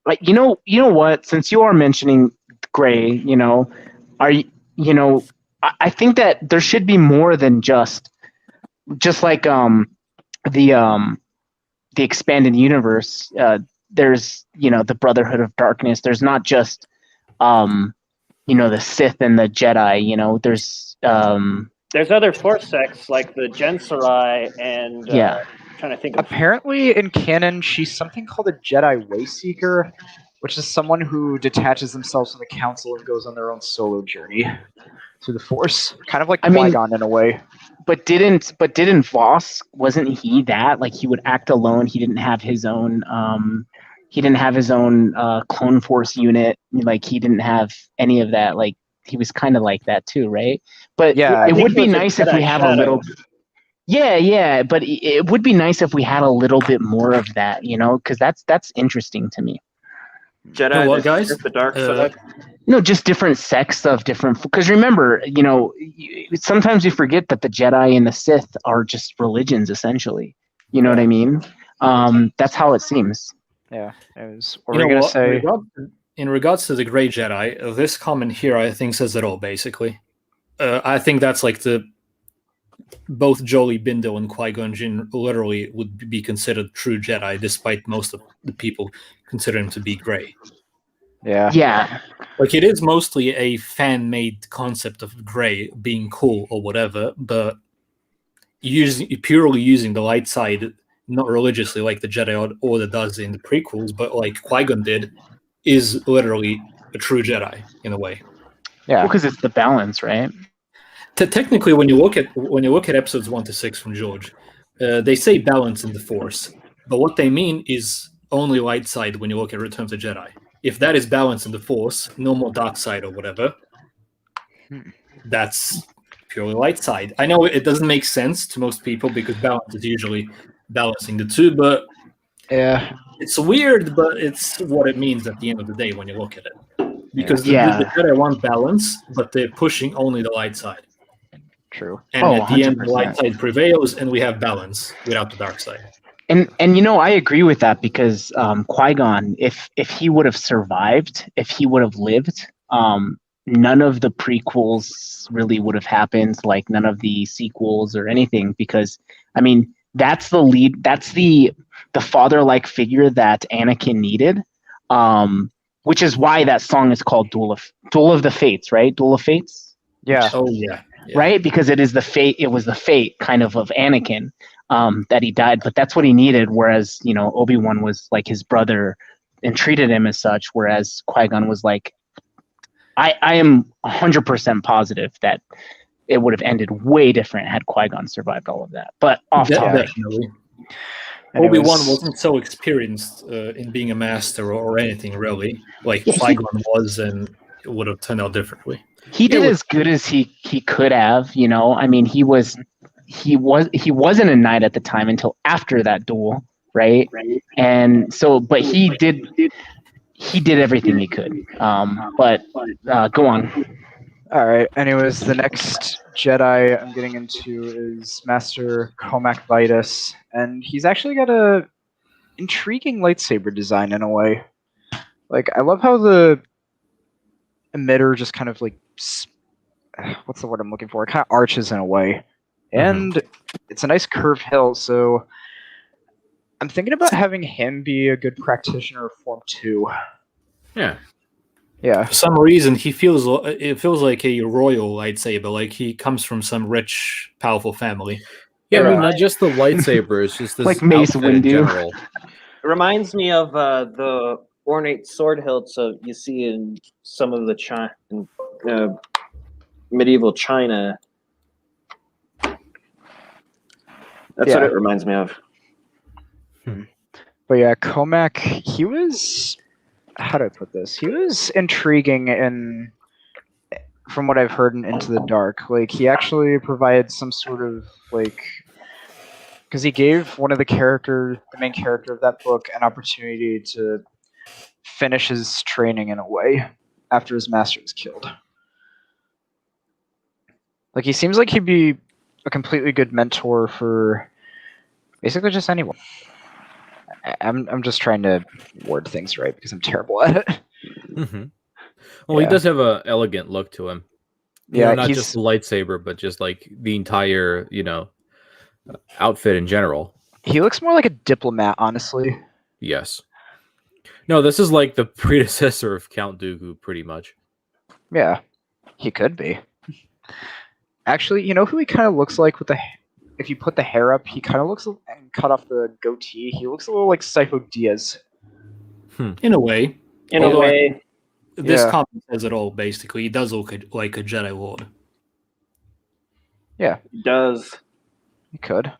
Like you know what? Since you are mentioning Gray, I think that there should be more than just like the expanded universe. There's the Brotherhood of Darkness. There's not just the Sith and the Jedi. There's other Force sects like the Gensarai and trying to think of. Apparently, in canon, she's something called a Jedi Wayseeker, which is someone who detaches themselves from the Council and goes on their own solo journey through the Force, kind of like Qui-Gon in a way. But didn't Voss, wasn't he that? Like he would act alone. He didn't have his own. He didn't have his own clone force unit. Like he didn't have any of that. Like he was kind of like that too, right? But yeah, it would be nice if we have a little. Yeah, but it would be nice if we had a little bit more of that, because that's interesting to me. Jedi, what, guys? The dark side. No, just different sects of different. Because remember, sometimes we forget that the Jedi and the Sith are just religions, essentially. You know what I mean? That's how it seems. Yeah. What were you going to say? In regards to the Grey Jedi, this comment here, I think, says it all, basically. I think that's like both Jolie Bindle and Qui-Gon Jinn literally would be considered true Jedi, despite most of the people consider him to be Grey. Yeah. Like, it is mostly a fan-made concept of Grey being cool or whatever, but purely using the light side, not religiously like the Jedi Order does in the prequels, but like Qui-Gon did, is literally a true Jedi in a way. Yeah, because it's the balance, right? Technically, when you look at episodes 1 to 6 from George, they say balance in the Force, but what they mean is only light side when you look at Return of the Jedi. If that is balance in the Force, no more dark side or whatever, that's purely light side. I know it doesn't make sense to most people because balance is usually balancing the two, but yeah, it's weird, but it's what it means at the end of the day when you look at it. Because the Jedi want balance, but they're pushing only the light side. True. And at the end, the light side prevails, and we have balance without the dark side. And I agree with that because Qui-Gon, if he would have survived, if he would have lived, none of the prequels really would have happened, like none of the sequels or anything, because I mean that's the lead, that's the father-like figure that Anakin needed, which is why that song is called Duel of the Fates, right? Duel of Fates. Yeah. Oh yeah. Right, because it was the fate kind of Anakin that he died, but that's what he needed. Whereas Obi-Wan was like his brother and treated him as such, whereas Qui-Gon was like, I am 100% positive that it would have ended way different had Qui-Gon survived all of that. But definitely. Obi-Wan wasn't so experienced in being a master or anything really, like Qui-Gon was, and it would have turned out differently. He did as good as he could have, I mean, he wasn't a knight at the time until after that duel, right? And so, but he did everything he could. But go on. All right. Anyways, the next Jedi I'm getting into is Master Comac Vitus, and he's actually got a intriguing lightsaber design in a way. Like, I love how the emitter just kind of like, what's the word I'm looking for? It kind of arches in a way, and it's a nice curved hill. So I'm thinking about having him be a good practitioner of Form 2. Yeah. For some reason, it feels like a royal lightsaber. Like he comes from some rich, powerful family. Yeah, I mean, not just the lightsaber, it's just this like Mace outfit in Windu. general. It reminds me of the ornate sword hilts you see in some of the medieval China. That's what it reminds me of. But yeah, Comac, he was, how do I put this? He was intriguing from what I've heard in Into the Dark, like he actually provided some sort of like, because he gave one of the main character of that book, an opportunity to finish his training in a way after his master was killed. Like he seems like he'd be a completely good mentor for basically just anyone. I'm just trying to word things right because I'm terrible at it. Mm-hmm. Well, he does have an elegant look to him. Not just the lightsaber, but just like the entire, outfit in general. He looks more like a diplomat, honestly. Yes. No, this is like the predecessor of Count Dooku, pretty much. Yeah, he could be. Actually, you know who he kind of looks like if you put the hair up, he kind of looks and cut off the goatee. He looks a little like Sifo Dyas. In a way. In a way. This Yeah. comic says it all, basically. He does look like a Jedi Lord. Yeah, He does. he could.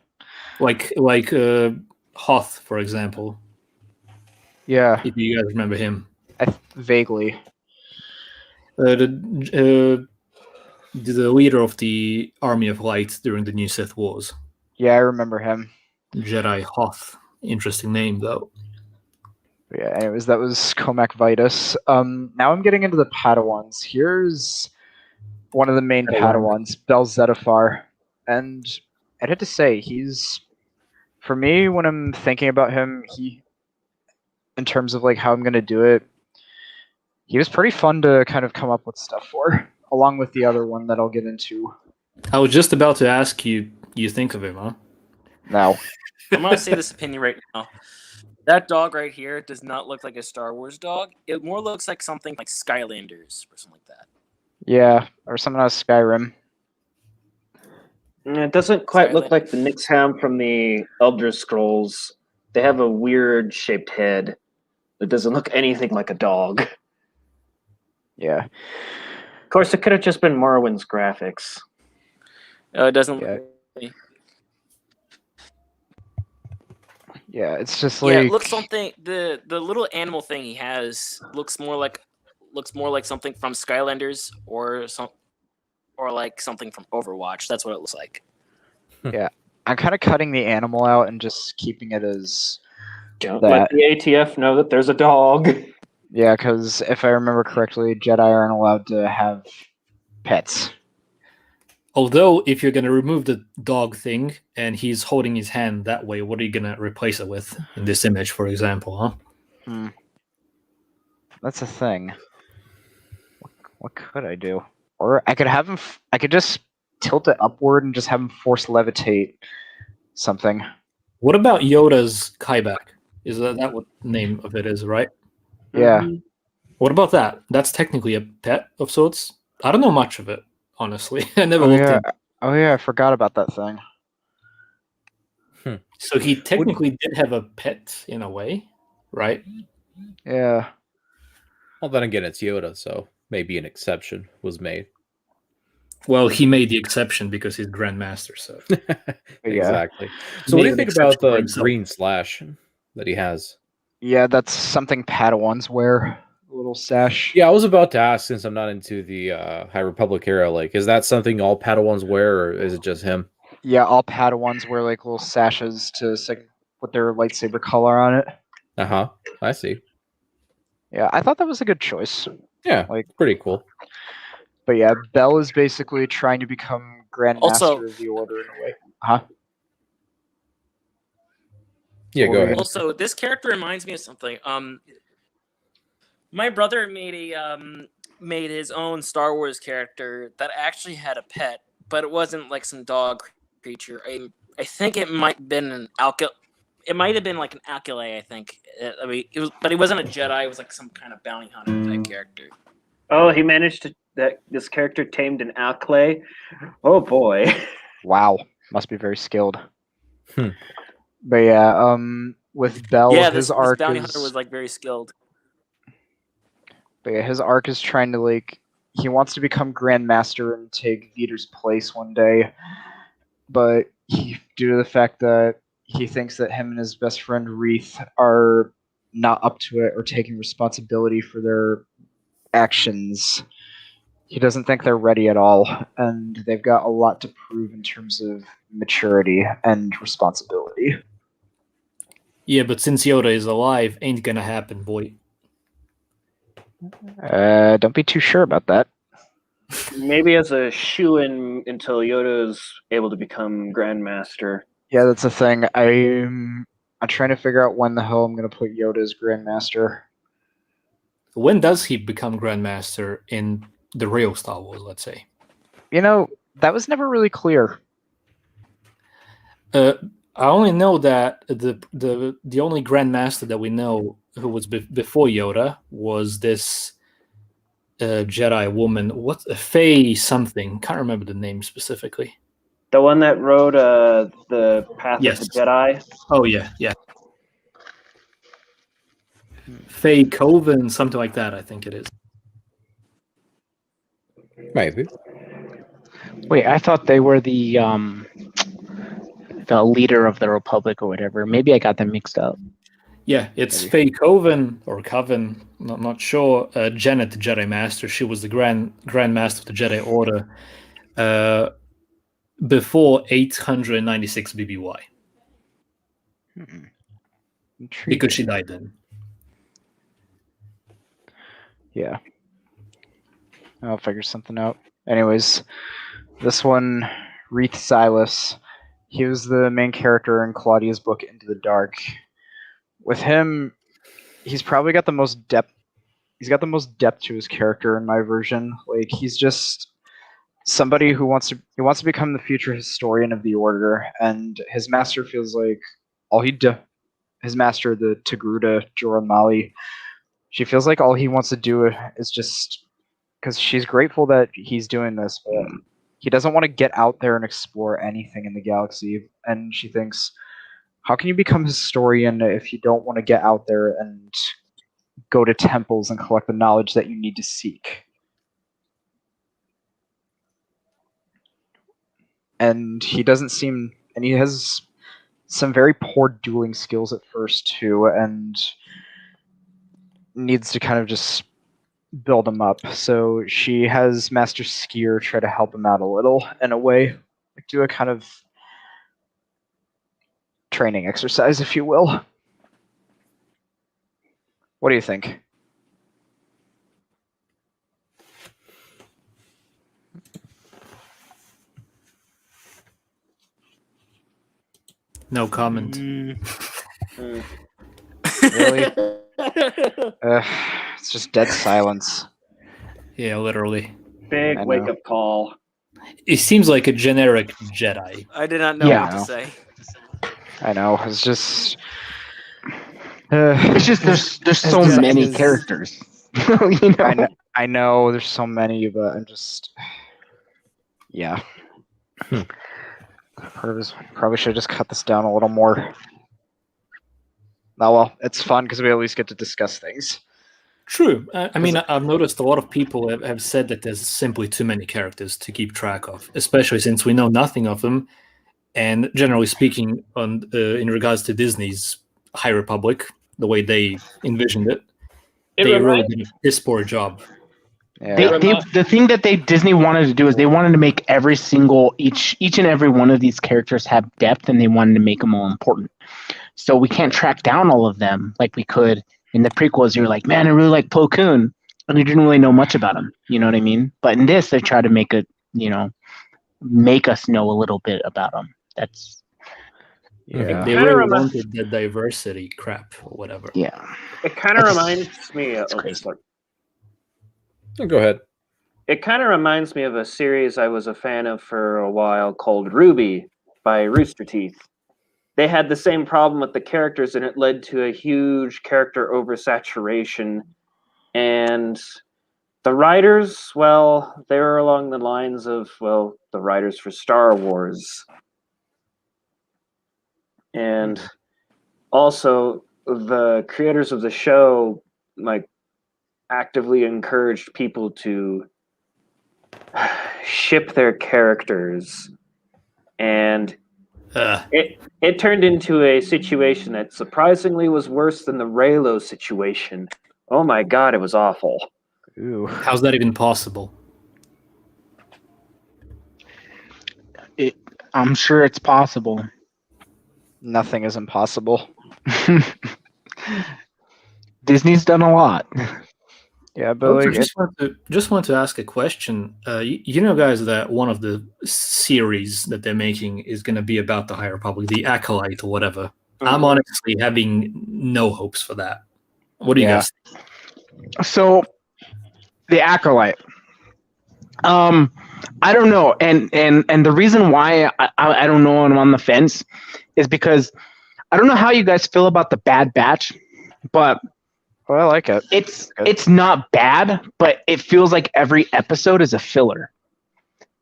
Like Hoth, for example, Yeah, if you guys remember him. vaguely. The leader of the Army of Light during the New Sith Wars. Yeah, I remember him. Jedi Hoth. Interesting name, though. But yeah, anyways, that was Comac Vitus. Now I'm getting into the Padawans. Here's one of the main Padawans, Bel Zettifar. And I'd have to say, for me, when I'm thinking about him, in terms of like how I'm going to do it, he was pretty fun to kind of come up with stuff for, along with the other one that I'll get into I was just about to ask you think of him, huh? now. I'm gonna say this opinion right now. That dog right here does not look like a Star Wars dog. It more looks like something like Skylanders or something like that. Yeah, or something out of Skyrim. It doesn't quite look Skylanders. like the Nixham from the Elder Scrolls. They have a weird shaped head. It doesn't look anything like a dog. Yeah. Of course, it could have just been Morrowind's graphics. It doesn't. Yeah. Look, Yeah, it's just yeah, like it looks something. The little animal thing he has looks more like something from Skylanders or like something from Overwatch. That's what it looks like. I'm kind of cutting the animal out and just keeping it as Don't that. let the ATF know that there's a dog. Yeah, because if I remember correctly, Jedi aren't allowed to have pets. Although, if you're going to remove the dog thing and he's holding his hand that way, what are you going to replace it with in this image, for example, huh? That's a thing. What could I do? Or I could have him. I could just tilt it upward and just have him force levitate something. What about Yoda's Kaibak? Is that what the name of it is, right? Yeah. What about that? That's technically a pet of sorts. I don't know much of it, honestly. I never Oh looked yeah. into. Oh yeah. I forgot about that thing. So he technically did have a pet in a way, right? Yeah. Well, then again, it's Yoda, so maybe an exception was made. Well, he made the exception because he's Grandmaster, so. Exactly. He So, what do made you an think about exception for the himself. green slash that he has? Yeah, that's something Padawans wear. A little sash. Yeah, I was about to ask, since I'm not into the High Republic era, like, is that something all Padawans wear, or is it just him? Yeah, all Padawans wear like little sashes to put their lightsaber color on it. Uh-huh. I see. Yeah, I thought that was a good choice. Yeah, Like, pretty cool. but yeah, Bell is basically trying to become Grand Also- Master of the Order in a way. Huh? Yeah, What go were ahead. you Also, this character reminds me of something. My brother made his own Star Wars character that actually had a pet, but it wasn't like some dog creature. I think it might have been an It might have been like an Alkali, I think. I mean, it was, but he wasn't a Jedi. It was like some kind of bounty hunter type character. Oh, he managed to. This character tamed an Alclay. Oh boy. Wow, must be very skilled. Hmm. But yeah, with Bell, Yeah, his this arc bounty is. hunter was like very skilled. But yeah, his arc is trying to he wants to become Grand Master and take Vader's place one day, but due to the fact that he thinks that him and his best friend Reith are not up to it or taking responsibility for their actions, He doesn't think they're ready at all, and they've got a lot to prove in terms of maturity and responsibility. Yeah, but since Yoda is alive, ain't gonna happen, boy. Don't be too sure about that. Maybe as a shoe-in until Yoda's able to become Grandmaster. Yeah, that's the thing. I'm trying to figure out when the hell I'm going to put Yoda as Grandmaster. When does he become Grandmaster in the real Star Wars, let's say? You know, that was never really clear. I only know that the only Grandmaster that we know who was before Yoda was this Jedi woman. What Faye something? Can't remember the name specifically. The one that rode the Path Yes. of the Jedi? Oh yeah. Faye Coven, something like that, I think it is. Maybe. Wait, I thought they were the leader of the Republic or whatever. Maybe I got them mixed up. Yeah, it's Maybe. Faye Coven or Coven, not sure. Janet, the Jedi Master, she was the Grand Master of the Jedi Order before 896 BBY because she died then. Yeah. I'll figure something out. Anyways, this one, Reith Silas, he was the main character in Claudia's book Into the Dark. With him, he's probably got the most depth. He's got the most depth to his character in my version. Like, he's just somebody who wants to become the future historian of the Order, and his master feels like his master, the Togruta Joran Mali, she feels like all he wants to do is just, because she's grateful that he's doing this, but he doesn't want to get out there and explore anything in the galaxy. And she thinks, how can you become a historian if you don't want to get out there and go to temples and collect the knowledge that you need to seek? And he has some very poor dueling skills at first too, and needs to kind of just build him up. So she has Master Skier try to help him out a little in a way, like do a kind of training exercise, if you will. What do you think? No comment. Really? It's just dead silence. Yeah, literally. Big I know. wake-up call. It seems like a generic Jedi. I did not know Yeah. what to say. I know. It's just. It's just there's so It's- many it's- characters. You know? I know there's so many, but I'm just. Yeah. Probably should have just cut this down a little more. Oh well, it's fun because we at least get to discuss things. True. I mean, I've noticed a lot of people have said that there's simply too many characters to keep track of, especially since we know nothing of them. And generally speaking, in regards to Disney's High Republic, the way they envisioned it, they really did a piss poor job. Yeah. The thing that Disney wanted to do is they wanted to make every single each and every one of these characters have depth, and they wanted to make them all important. So we can't track down all of them like we could in the prequels. You're like, man, I really like Plo Koon, and you didn't really know much about him. You know what I mean? But in this, they try to make us know a little bit about him. That's Yeah. They Kinda really reminds- wanted the diversity crap or whatever. yeah. It kind of It's- reminds me of. crazy. Sorry. Go ahead. It kind of reminds me of a series I was a fan of for a while called Ruby by Rooster Teeth. They had the same problem with the characters, and it led to a huge character oversaturation. And the writers, well, they were along the lines of, well, the writers for Star Wars. And also, the creators of the show, like, actively encouraged people to ship their characters, and it turned into a situation that surprisingly was worse than the Reylo situation. Oh my god, it was awful. Ooh. How's that even possible? I'm sure it's possible. Nothing is impossible. Disney's done a lot. Yeah, but like, just want to ask a question. You know, guys, that one of the series that they're making is going to be about the High Republic, the Acolyte or whatever. I'm honestly having no hopes for that. What do you guys think? So, the Acolyte. I don't know, and the reason why I don't know and I'm on the fence is because I don't know how you guys feel about the Bad Batch, but I like it. It's not bad, but it feels like every episode is a filler.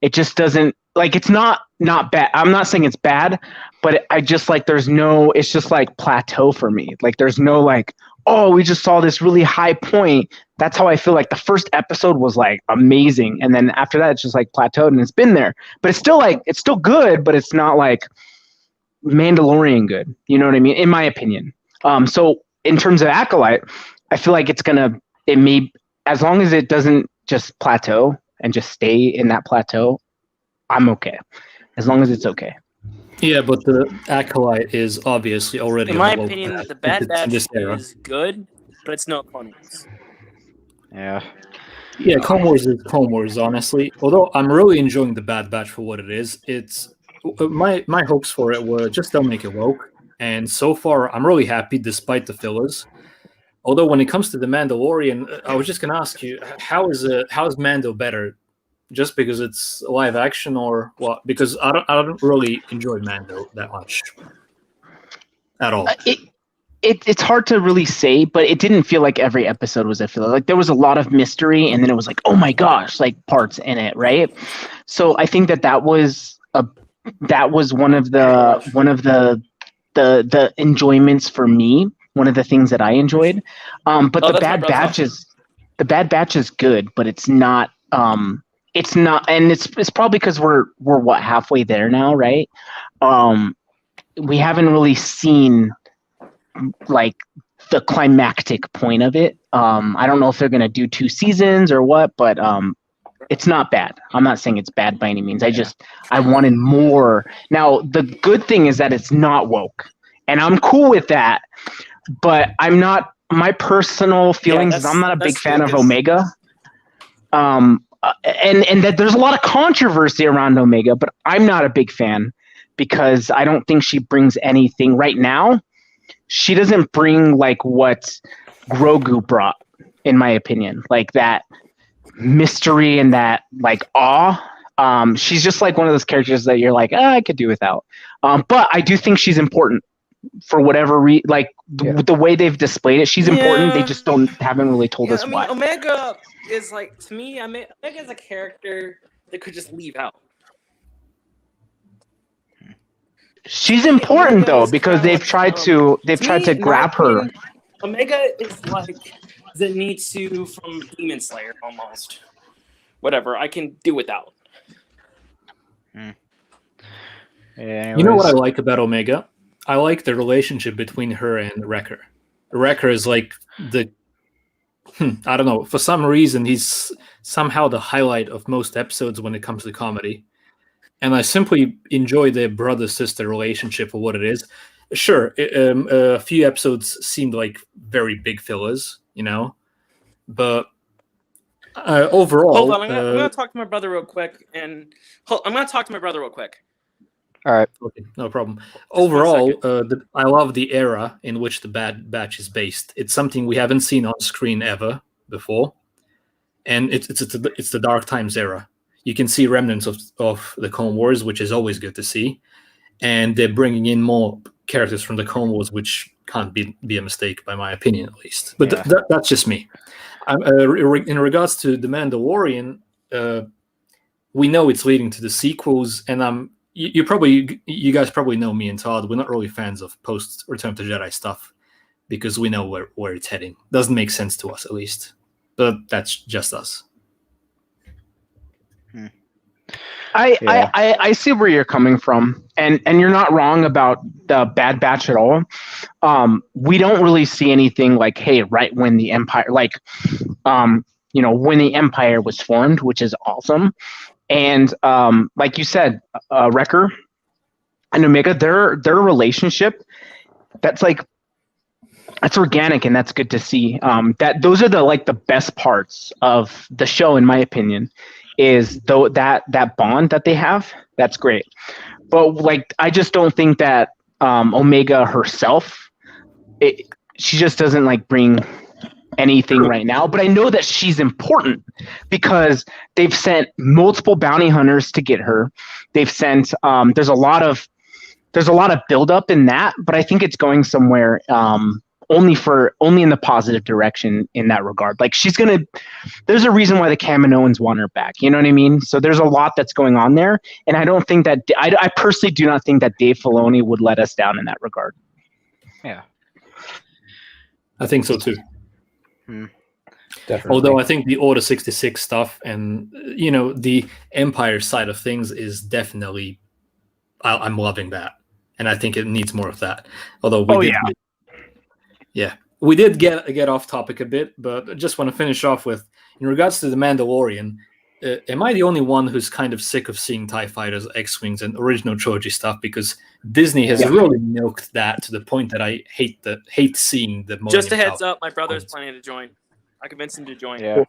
It just doesn't like it's not bad. I'm not saying it's bad, but I just like it's just like plateau for me. Like there's no like, oh, we just saw this really high point. That's how I feel like the first episode was like amazing. And then after that, it's just like plateaued and it's been there. But it's still good, but it's not like Mandalorian good. You know what I mean? In my opinion. So in terms of Acolyte, I feel like as long as it doesn't just plateau and just stay in that plateau, I'm okay. As long as it's okay. Yeah, but the Acolyte is obviously already. In my opinion, the Bad Batch is good, but it's not Clone Wars. Yeah. Yeah, Clone Wars is Clone Wars, honestly. Although I'm really enjoying the Bad Batch for what it is. It's my hopes for it were just don't make it woke, and so far I'm really happy despite the fillers. Although when it comes to the Mandalorian, I was just gonna ask you, how is Mando better? Just because it's live action or what? Because I don't really enjoy Mando that much at all. It's hard to really say, but it didn't feel like every episode was a filler. Like there was a lot of mystery, and then it was like, oh my gosh, like parts in it, right? So I think that was one of the enjoyments for me. One of the things that I enjoyed. But the Bad Batch is good, but it's not. It's not, and it's probably because we're what, halfway there now, right? We haven't really seen like the climactic point of it. I don't know if they're gonna do 2 seasons or what, but it's not bad. I'm not saying it's bad by any means. I wanted more. Now the good thing is that it's not woke, and I'm cool with that. But I'm not. My personal feelings is I'm not a big fan of Omega. And that there's a lot of controversy around Omega, but I'm not a big fan because I don't think she brings anything right now. She doesn't bring like what Grogu brought, in my opinion, like that mystery and that like awe. She's just like one of those characters that you're like, I could do without. But I do think she's important for whatever the way they've displayed it. She's important. They just haven't really told us why. Omega is like, to me, Omega is a character that could just leave out. She's important though because they've tried to grab her. Omega is like the Nitsu from Demon Slayer almost. Whatever, I can do without. Yeah, you know what I like about Omega? I like the relationship between her and Wrecker. Wrecker is like I don't know, for some reason he's somehow the highlight of most episodes when it comes to comedy. And I simply enjoy their brother-sister relationship for what it is. Sure, a few episodes seemed like very big fillers, you know? But overall... Hold on, I'm going to talk to my brother real quick. All right. Okay, no problem. Overall, I love the era in which the Bad Batch is based. It's something we haven't seen on screen ever before, and it's the Dark Times era. You can see remnants of the Clone Wars, which is always good to see, and they're bringing in more characters from the Clone Wars, which can't be a mistake, by my opinion, at least. But that's just me. In regards to the Mandalorian, we know it's leading to the sequels, and you guys probably know me and Todd. We're not really fans of post Return to Jedi stuff because we know where it's heading. Doesn't make sense to us, at least. But that's just us. I see where you're coming from, and you're not wrong about the Bad Batch at all. We don't really see anything like, hey, right when the Empire, when the Empire was formed, which is awesome. And like you said, Wrecker, and Omega, their relationship, that's organic, and that's good to see. That those are the best parts of the show, in my opinion, is though that bond that they have. That's great, but I just don't think that Omega herself, she just doesn't bring anything right now. But I know that she's important because they've sent multiple bounty hunters to get her. They've sent there's a lot of buildup in that, but I think it's going somewhere only in the positive direction in that regard. There's a reason why the Kaminoans want her back. You know what I mean? So there's a lot that's going on there, and I don't think that I personally do not think that Dave Filoni would let us down in that regard. Yeah, I think so too. Definitely. Although I think the Order 66 stuff and the Empire side of things is definitely, I'm loving that, and I think it needs more of that. Although we did get off topic a bit, but I just want to finish off with, in regards to the Mandalorian, am I the only one who's kind of sick of seeing TIE fighters, X-wings, and original trilogy stuff? Because Disney has really milked that to the point that I hate seeing the. Just a heads up, my brother's planning to join. I convinced him to join. Yeah.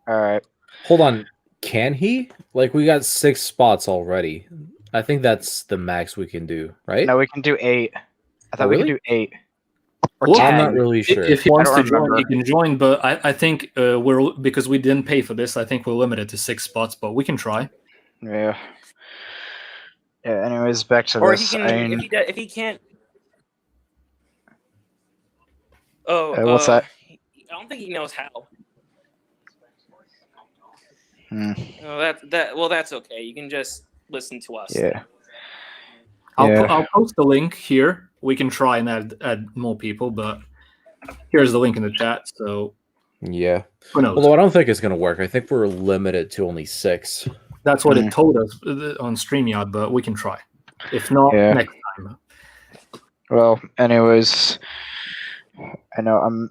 All right. Hold on. Can he? We got 6 spots already. I think that's the max we can do, right? No, we can do 8. I thought we could do 8. Or Well, 10. I'm not really sure. If he wants I to don't join, remember. he can join. But I think because we didn't pay for this, I think we're limited to 6 spots. But we can try. Yeah. Yeah. Anyways, back to Or this. he can, if he can't. Oh, what's that? I don't think he knows how. Hmm. Well, that's okay. You can just listen to us. Yeah. I'll post the link here. We can try and add more people, but here's the link in the chat. So Yeah. who knows? Although I don't think it's going to work. I think we're limited to only 6. That's what it told us on StreamYard, but we can try. If not, next time. Well, anyways, I know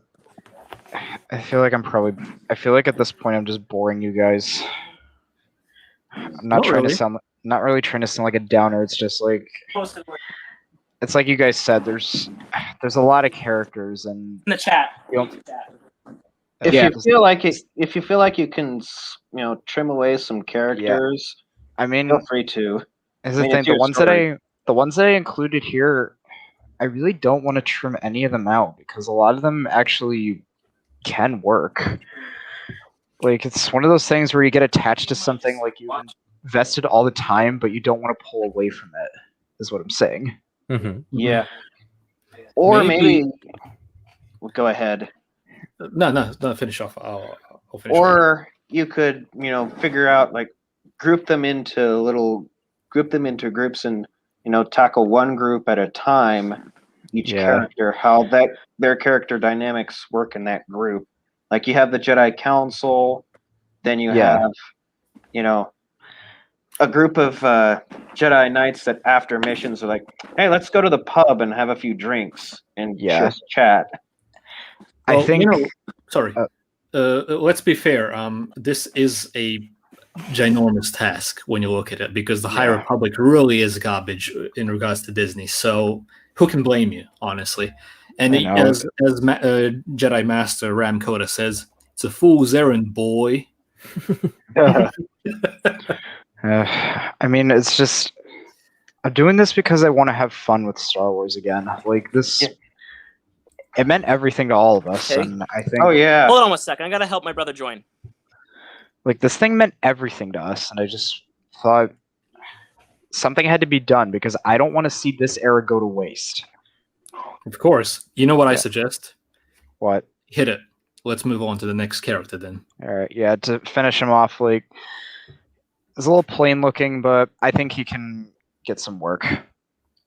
I feel like at this point I'm just boring you guys. I'm not really trying to sound like a downer. It's just it's like you guys said. There's a lot of characters, and In the chat. If you feel like you can, trim away some characters, I mean, feel free to. is the thing, the ones that I included here, I really don't want to trim any of them out because a lot of them actually can work. It's one of those things where you get attached to something, you invested all the time, but you don't want to pull away from it, is what I'm saying. Mm-hmm. Yeah. Or maybe well, go ahead. No, finish off. I'll finish. Or you could, figure out group them into groups and tackle one group at a time. Each character, how their character dynamics work in that group. You have the Jedi Council, then you have, a group of Jedi Knights that after missions are hey, let's go to the pub and have a few drinks and just chat. Well, I think. Sorry. Let's be fair. This is a ginormous task when you look at it because the High Republic really is garbage in regards to Disney. So who can blame you, honestly? And as Jedi Master Ram Koda says, it's a fool's errand, boy. I mean, it's just I'm doing this because I want to have fun with Star Wars again. This, it meant everything to all of us, and I think. Oh yeah. Hold on 1 second. I gotta help my brother join. This thing meant everything to us, and I just thought something had to be done because I don't want to see this era go to waste. Of course. You know what I suggest? What? Hit it. Let's move on to the next character then. All right. Yeah. To finish him off, it's a little plain looking, but I think he can get some work.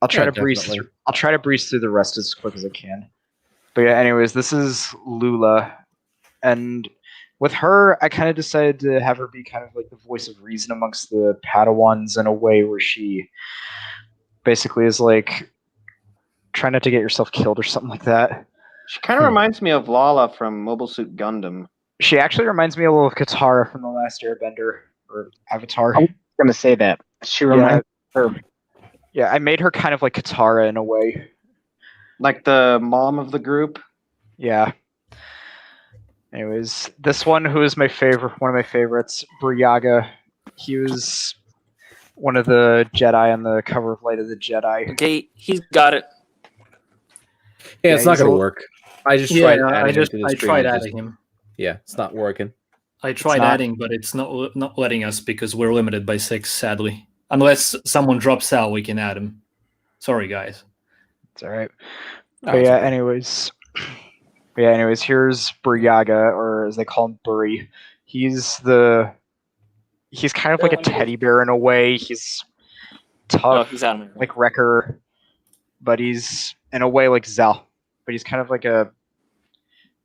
I'll try to breeze through. I'll try to breeze through the rest as quick as I can. But yeah. Anyways, this is Lula, and with her, I kind of decided to have her be kind of the voice of reason amongst the Padawans in a way where she basically is try not to get yourself killed or something like that. She kind of reminds me of Lala from Mobile Suit Gundam. She actually reminds me a little of Katara from The Last Airbender or Avatar. I was going to say that. She reminds her. Yeah, I made her kind of like Katara in a way. Like the mom of the group. Yeah. Anyways, this one, who is my favorite, one of my favorites, Briaga. He was one of the Jedi on the cover of Light of the Jedi. Okay, he's got it. Yeah, it's Yeah, not he's gonna a- work. I just Yeah, tried adding him to the I stream. tried and adding him. Yeah, it's not working. I tried not- adding, but it's not letting us because we're limited by 6, sadly. Unless someone drops out, we can add him. Sorry, guys. It's all right. No, But it's yeah, okay. anyways, here's Briaga, or as they call him, Buri. He's kind of like a teddy bear in a way. He's Oh, tough, he's out of my way. like Wrecker, but he's in a way like Zell. But he's kind of like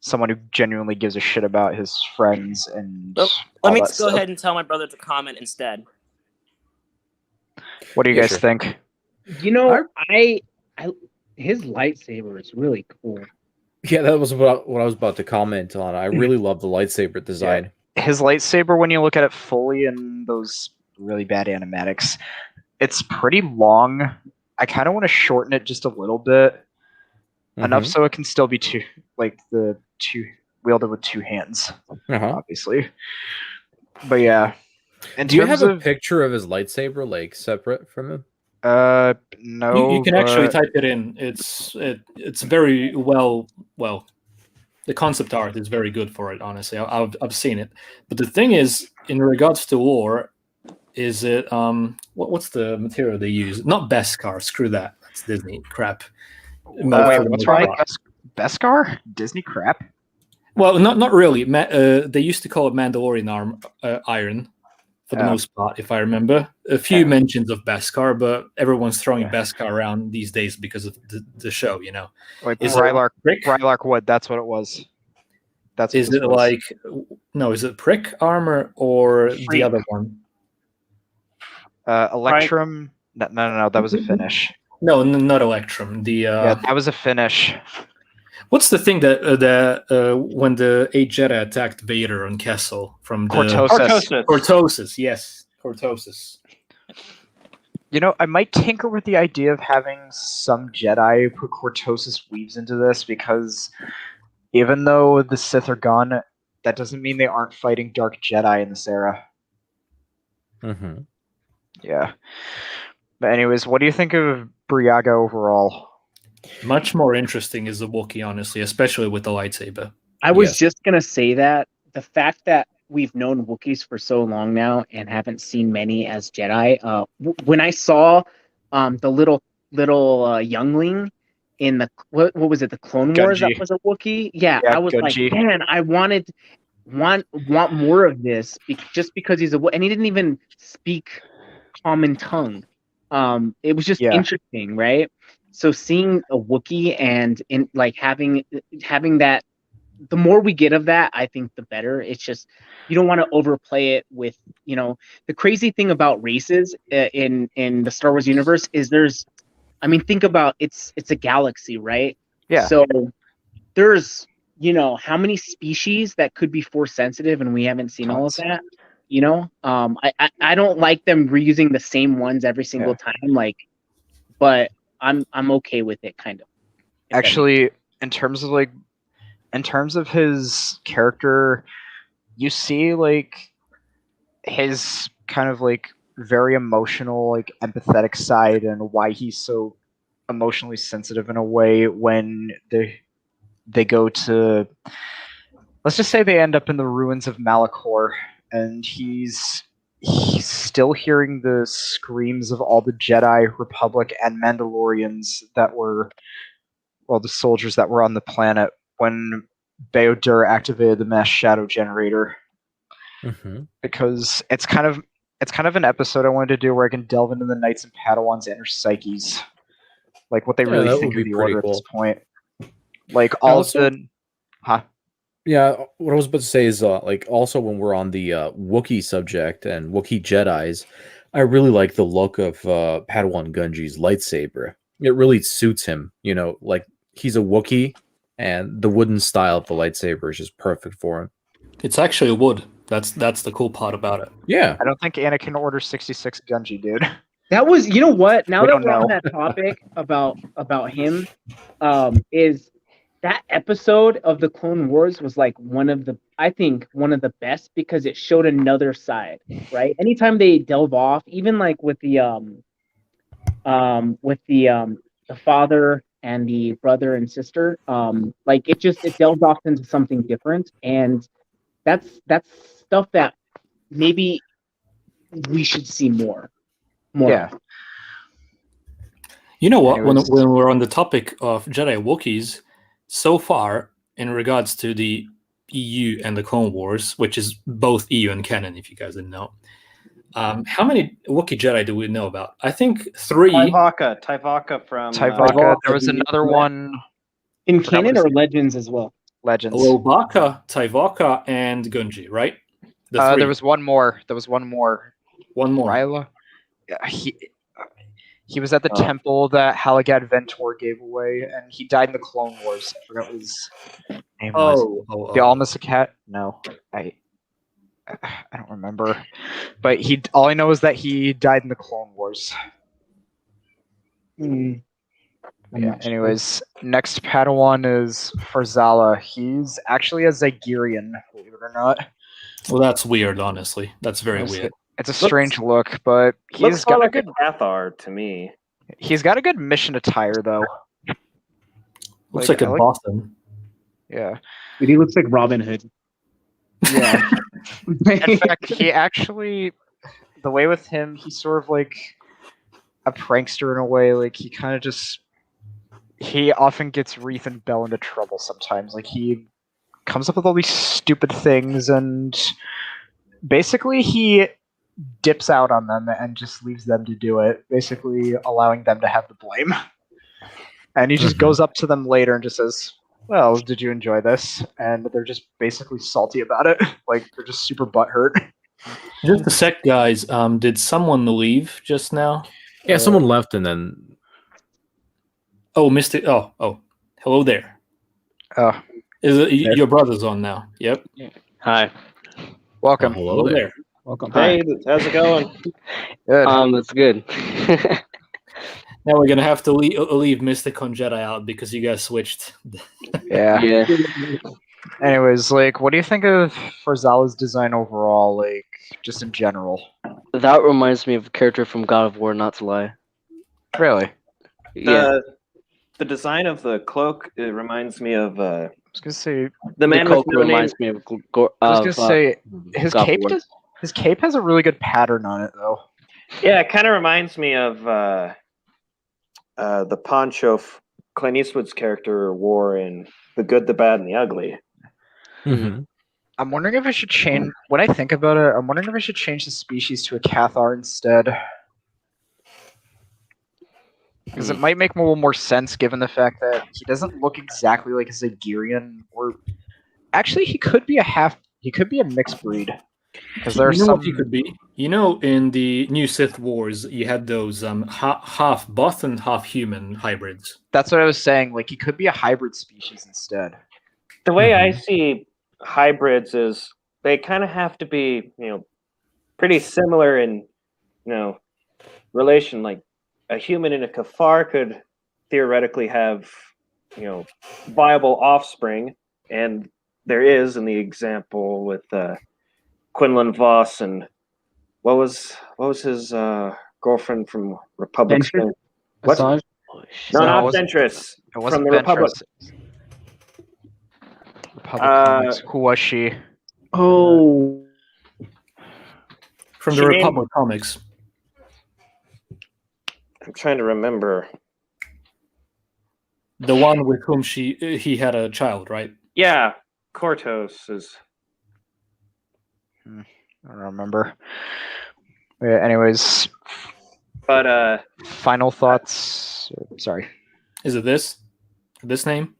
someone who genuinely gives a shit about his friends and Let all me that just go stuff. ahead and tell my brother to comment instead. What do you Yeah, guys sure. think? You know, his lightsaber is really cool. Yeah, that was what I was about to comment on. I really love the lightsaber design. His lightsaber, when you look at it fully in those really bad animatics, it's pretty long. I kind of want to shorten it just a little bit, enough so it can still be wielded with two hands, obviously. But yeah, Do you have a picture of his lightsaber, like separate from him? No. You can actually type it in. It's very well. The concept art is very good for it. Honestly, I've seen it. But the thing is, in regards to lore, is it what's the material they use? Not Beskar. Screw that. That's Disney crap. Wait, what's wrong with Beskar? Disney crap? Well, not really. They used to call it Mandalorian iron. For the most part, if I remember. A few mentions of Beskar, but everyone's throwing Beskar around these days because of the show, you know. Like Is Rylark Wood, that's what it was. Is it like... No, is it Prick armor or the other one? Electrum? No, that was a finish. No, not Electrum. Yeah, that was a finish. What's the thing that when the 8 Jedi attacked Vader on Kessel from the... Cortosis, yes. Cortosis. You know, I might tinker with the idea of having some Jedi put Cortosis weaves into this, because even though the Sith are gone, that doesn't mean they aren't fighting Dark Jedi in this era. Mm-hmm. Yeah. But anyways, what do you think of Briaga overall? Much more interesting is the Wookiee, honestly, especially with the lightsaber. I was just going to say that. The fact that we've known Wookiees for so long now and haven't seen many as Jedi. When I saw the little youngling in the... What was it? The Clone Wars that was a Wookiee? Yeah, I was Gunji. Like, man, I want more of this just because he's a... And he didn't even speak common tongue. It was just interesting, right? So seeing a Wookiee and in like having that, the more we get of that, I think the better. It's just, you don't want to overplay it with, you know, the crazy thing about races in the Star Wars universe is think about it's a galaxy, right? Yeah. So there's, you know, how many species that could be force sensitive, and we haven't seen all of that. You know, I don't like them reusing the same ones every single time, but I'm okay with it, kind of. Actually, in terms of his character, you see like his kind of like very emotional, like empathetic side, and why he's so emotionally sensitive in a way when they go to, let's just say they end up in the ruins of Malachor, and he's still hearing the screams of all the Jedi, Republic, and Mandalorians that were, well, the soldiers that were on the planet when Bao-Dur activated the mass shadow generator. Mm-hmm. Because it's kind of an episode I wanted to do where I can delve into the Knights and Padawans' inner psyches, like what they really think of the Order at this point. Like all of the, Yeah, what I was about to say is, like, also when we're on the Wookiee subject and Wookiee Jedis, I really like the look of Padawan Gunji's lightsaber. It really suits him, you know, like, he's a Wookiee, and the wooden style of the lightsaber is just perfect for him. It's actually wood. That's the cool part about it. Yeah. I don't think Anakin Order 66 Gunji, dude. That was, you know what? Now We that don't we're on know. that topic about him, is that episode of the Clone Wars was like I think one of the best because it showed another side, right? Anytime they delve off, even like with the father and the brother and sister, like it delves off into something different, and that's stuff that maybe we should see more. Yeah. You know what? When Anyways. we're on the topic of Jedi Wookiees, so far in regards to the EU and the Clone Wars, which is both EU and canon, if you guys didn't know, how many Wookiee Jedi do we know about? I think 3. Tyvaka from Tyvaka. There was the- another one. In Forgot canon what or his- Legends as well. Legends. Lobaka, Tyvaka, and Gunji, right? The 3. There was one more. one more. Ryla. Yeah, he was at the temple that Halagad Ventor gave away, and he died in the Clone Wars. I forgot what his name was. The Almasacat? No, I don't remember. But all I know is that he died in the Clone Wars. I'm Yeah. not sure. Anyways, next Padawan is Farzala. He's actually a Zygerian, believe it or not. Well, that's weird, honestly. That's very It's- weird. It's a strange look, but he's looks more got like a Cathar to me. he's got a good mission attire though. Looks like I a Boston. Yeah. He looks like Robin Hood. Yeah. In fact, he actually, the way with him, he's sort of like a prankster in a way. Like he kind of he often gets Reeth and Bell into trouble sometimes. Like he comes up with all these stupid things, and basically he dips out on them and just leaves them to do it, basically allowing them to have the blame. And he just goes up to them later and just says, "Well, did you enjoy this?" And they're just basically salty about it. Like they're just super butthurt. Just a sec, guys. Did someone leave just now? Yeah, someone left and then Oh, missed it. Oh. Hello there. Oh, Is it your brother's on now? Yep. Hi. welcome. hello there. Welcome. Hey, how's it going? Good. It's good. Now we're gonna have to leave Mystic on Jedi out because you guys switched. Yeah. Yeah. Anyways, like, what do you think of Farzala's design overall? Like, just in general. That reminds me of a character from God of War, not to lie. Really? Yeah. The design of the cloak, it reminds me of I was gonna say. the man with Coke no name. reminds me of I was gonna say his God of cape. War. His cape has a really good pattern on it, though. Yeah, it kind of reminds me of the poncho Clint Eastwood's character wore in The Good, the Bad, and the Ugly. Mhm. I'm wondering if I should change. When I think about it, I'm wondering if I should change the species to a Cathar instead. Because it might make a little more sense given the fact that he doesn't look exactly like a Zygerian, or actually he could be a mixed breed. Because there's You know some what he could be? You know, in the new Sith Wars, you had those half Boston, half human hybrids. that's what I was saying. Like he could be a hybrid species instead. The way I see hybrids is they kind of have to be, pretty similar in, relation. Like a human and a Kafar could theoretically have, viable offspring, and there is in the example with Quinlan Voss and what was his girlfriend from Republic? Ventress? What? Asajj? No, No, it not wasn't- Ventress. It wasn't From the Republic. Ventress. Republic Comics. Who was she? Oh, From She the named- Republic comics. I'm trying to remember. The one with whom he had a child, right? Yeah, Cortos is. I don't remember. Yeah, anyways, But final thoughts. Sorry. Is it this name?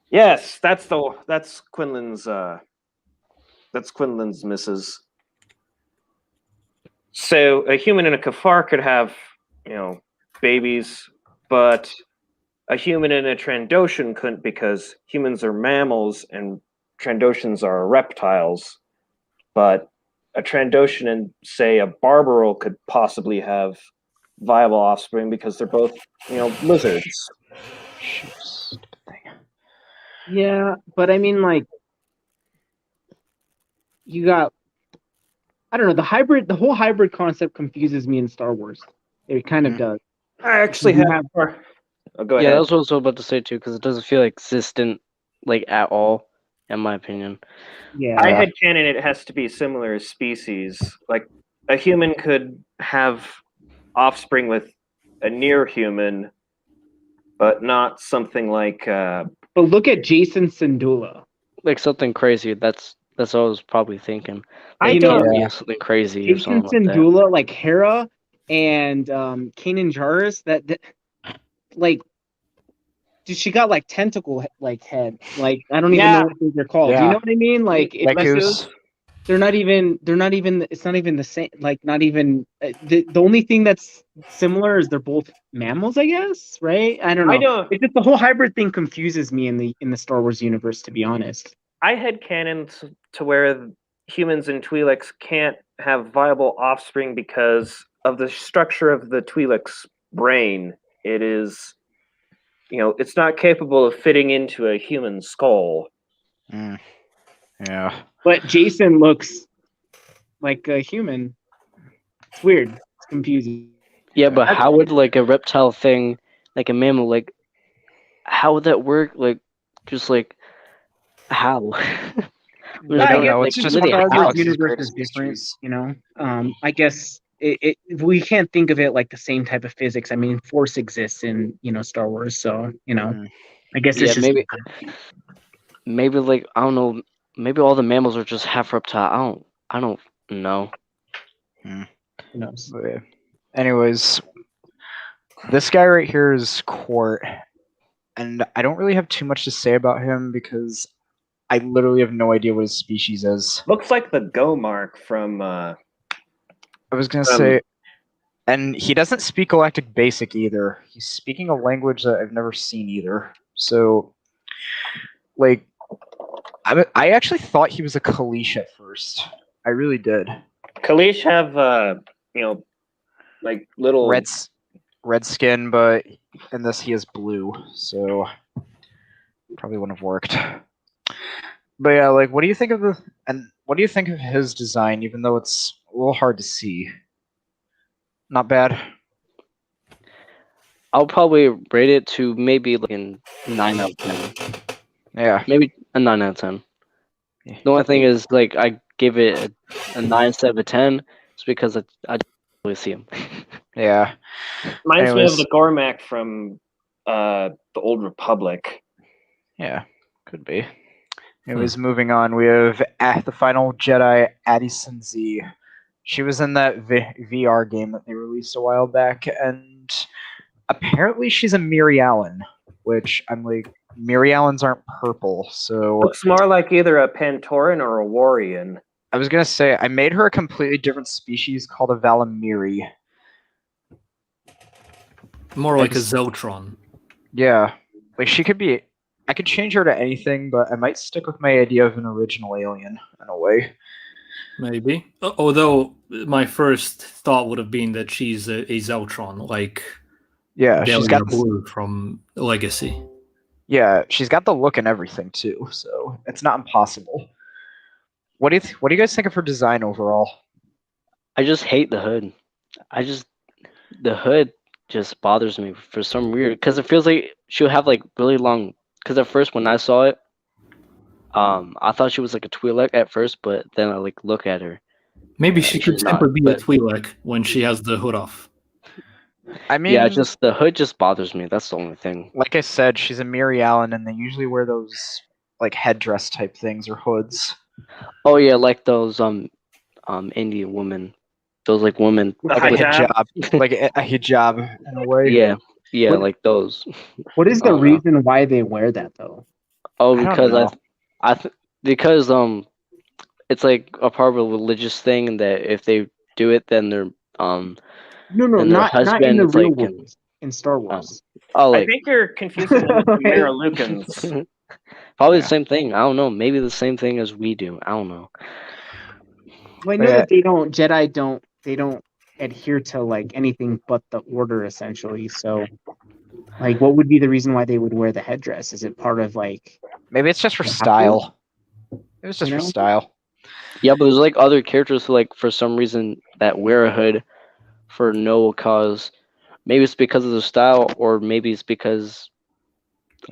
yes, that's Quinlan's. That's Quinlan's missus. So a human and a Kafar could have, babies, but a human and a Trandoshan couldn't because humans are mammals and Trandoshans are reptiles. But a Trandoshan and say a Barbaral could possibly have viable offspring because they're both, lizards. Yeah, but I mean, like, you got, I don't know, the whole hybrid concept confuses me in Star Wars. It kind of does. I actually You have. Oh, go Yeah, ahead. that's what I was about to say too, because it doesn't feel existent, like at all, in my opinion. Yeah. I had canon. It has to be similar species. Like a human could have offspring with a near human, but not something like. But look at Jason Syndulla. Like something crazy. That's what I was probably thinking. I Like, don't. yeah, something crazy or Jason something like that. Syndulla, like Hera and Kanan Jarrus, that like, dude, she got like tentacle like head. Like, I don't even Yeah. know what they're called. Do you Yeah. know what I mean? Like, Lekkus. they're not even. It's not even the same. Like, not even. The only thing that's similar is they're both mammals, I guess. Right? I don't know. I don't. It's just the whole hybrid thing confuses me in the Star Wars universe, to be honest. I had canon to where humans and Twi'leks can't have viable offspring because of the structure of the Twi'leks' brain. It is, it's not capable of fitting into a human skull. Yeah. But Jason looks like a human. It's weird. It's confusing. Yeah, but how would like a reptile thing, like a mammal, like how would that work? Like, just like how? I don't know. It's just one Star of the Wars galaxy's universe greatest is different, mysteries. I guess we can't think of it like the same type of physics. I mean, Force exists in Star Wars, so I guess Yeah, it's just maybe like I don't know. Maybe all the mammals are just half reptile. I don't know. who knows. But yeah. Anyways, this guy right here is Court, and I don't really have too much to say about him because I literally have no idea what his species is. Looks like the Go mark from. I was gonna say, and he doesn't speak Galactic Basic either. He's speaking a language that I've never seen either. So, like, I actually thought he was a Kalish at first. I really did. Kalish have, like little Red skin, but in this he is blue, so probably wouldn't have worked. But yeah, like, what do you think of his design? Even though it's a little hard to see, not bad. I'll probably rate it to maybe like a 9 out of 10. Yeah, Maybe a 9 out of 10. Yeah. The only thing is, like, I give it a 9 instead of a 10, just because I don't really see him. yeah. Reminds me Anyways. of the Gormak from the Old Republic. Yeah, could be. Anyways, moving on, we have the final Jedi, Addison Z. She was in that VR game that they released a while back, and apparently she's a Mirialan, which I'm like, Mirialans aren't purple, so Looks more like either a Pantoran or a Warian. I was gonna say I made her a completely different species called a Valamiri. More like a Zeltron. Yeah, like she could be. I could change her to anything, but I might stick with my idea of an original alien in a way. Maybe. Although my first thought would have been that she's a Zeltron, like Yeah, she's got Blue from Legacy. Yeah, she's got the look and everything too, so it's not impossible. What do you guys think of her design overall? I just hate the hood. The hood just bothers me for some weird, because it feels like she'll have like really long. Because at first when I saw it, I thought she was like a Twi'lek at first, but then I like look at her. Maybe she could she's not, simply be a but- Twi'lek when she has the hood off. I mean, Yeah, just the hood just bothers me. That's the only thing. like I said, she's a Mirialan, and they usually wear those like headdress type things or hoods. Oh yeah, like those Indian women. Those like women. The Like a hijab? hijab, like a hijab in a way. Yeah, What- like those. What is the I don't know. reason why they wear that though? Oh, I don't because know. because it's like a part of a religious thing, and that if they do it, then they're No, And their not in husband the is, real like, world. In Star Wars. oh I like think you're confusing them with the Marilukans. probably Yeah. the same thing. I don't know. Maybe the same thing as we do. I don't know. Well, I know that they don't adhere to like anything but the order essentially. So, like, what would be the reason why they would wear the headdress? Is it part of like? Maybe it's just for They have to? style. It was just You for know? style. Yeah, but there's like other characters who like for some reason that wear a hood for no cause. Maybe it's because of the style, or maybe it's because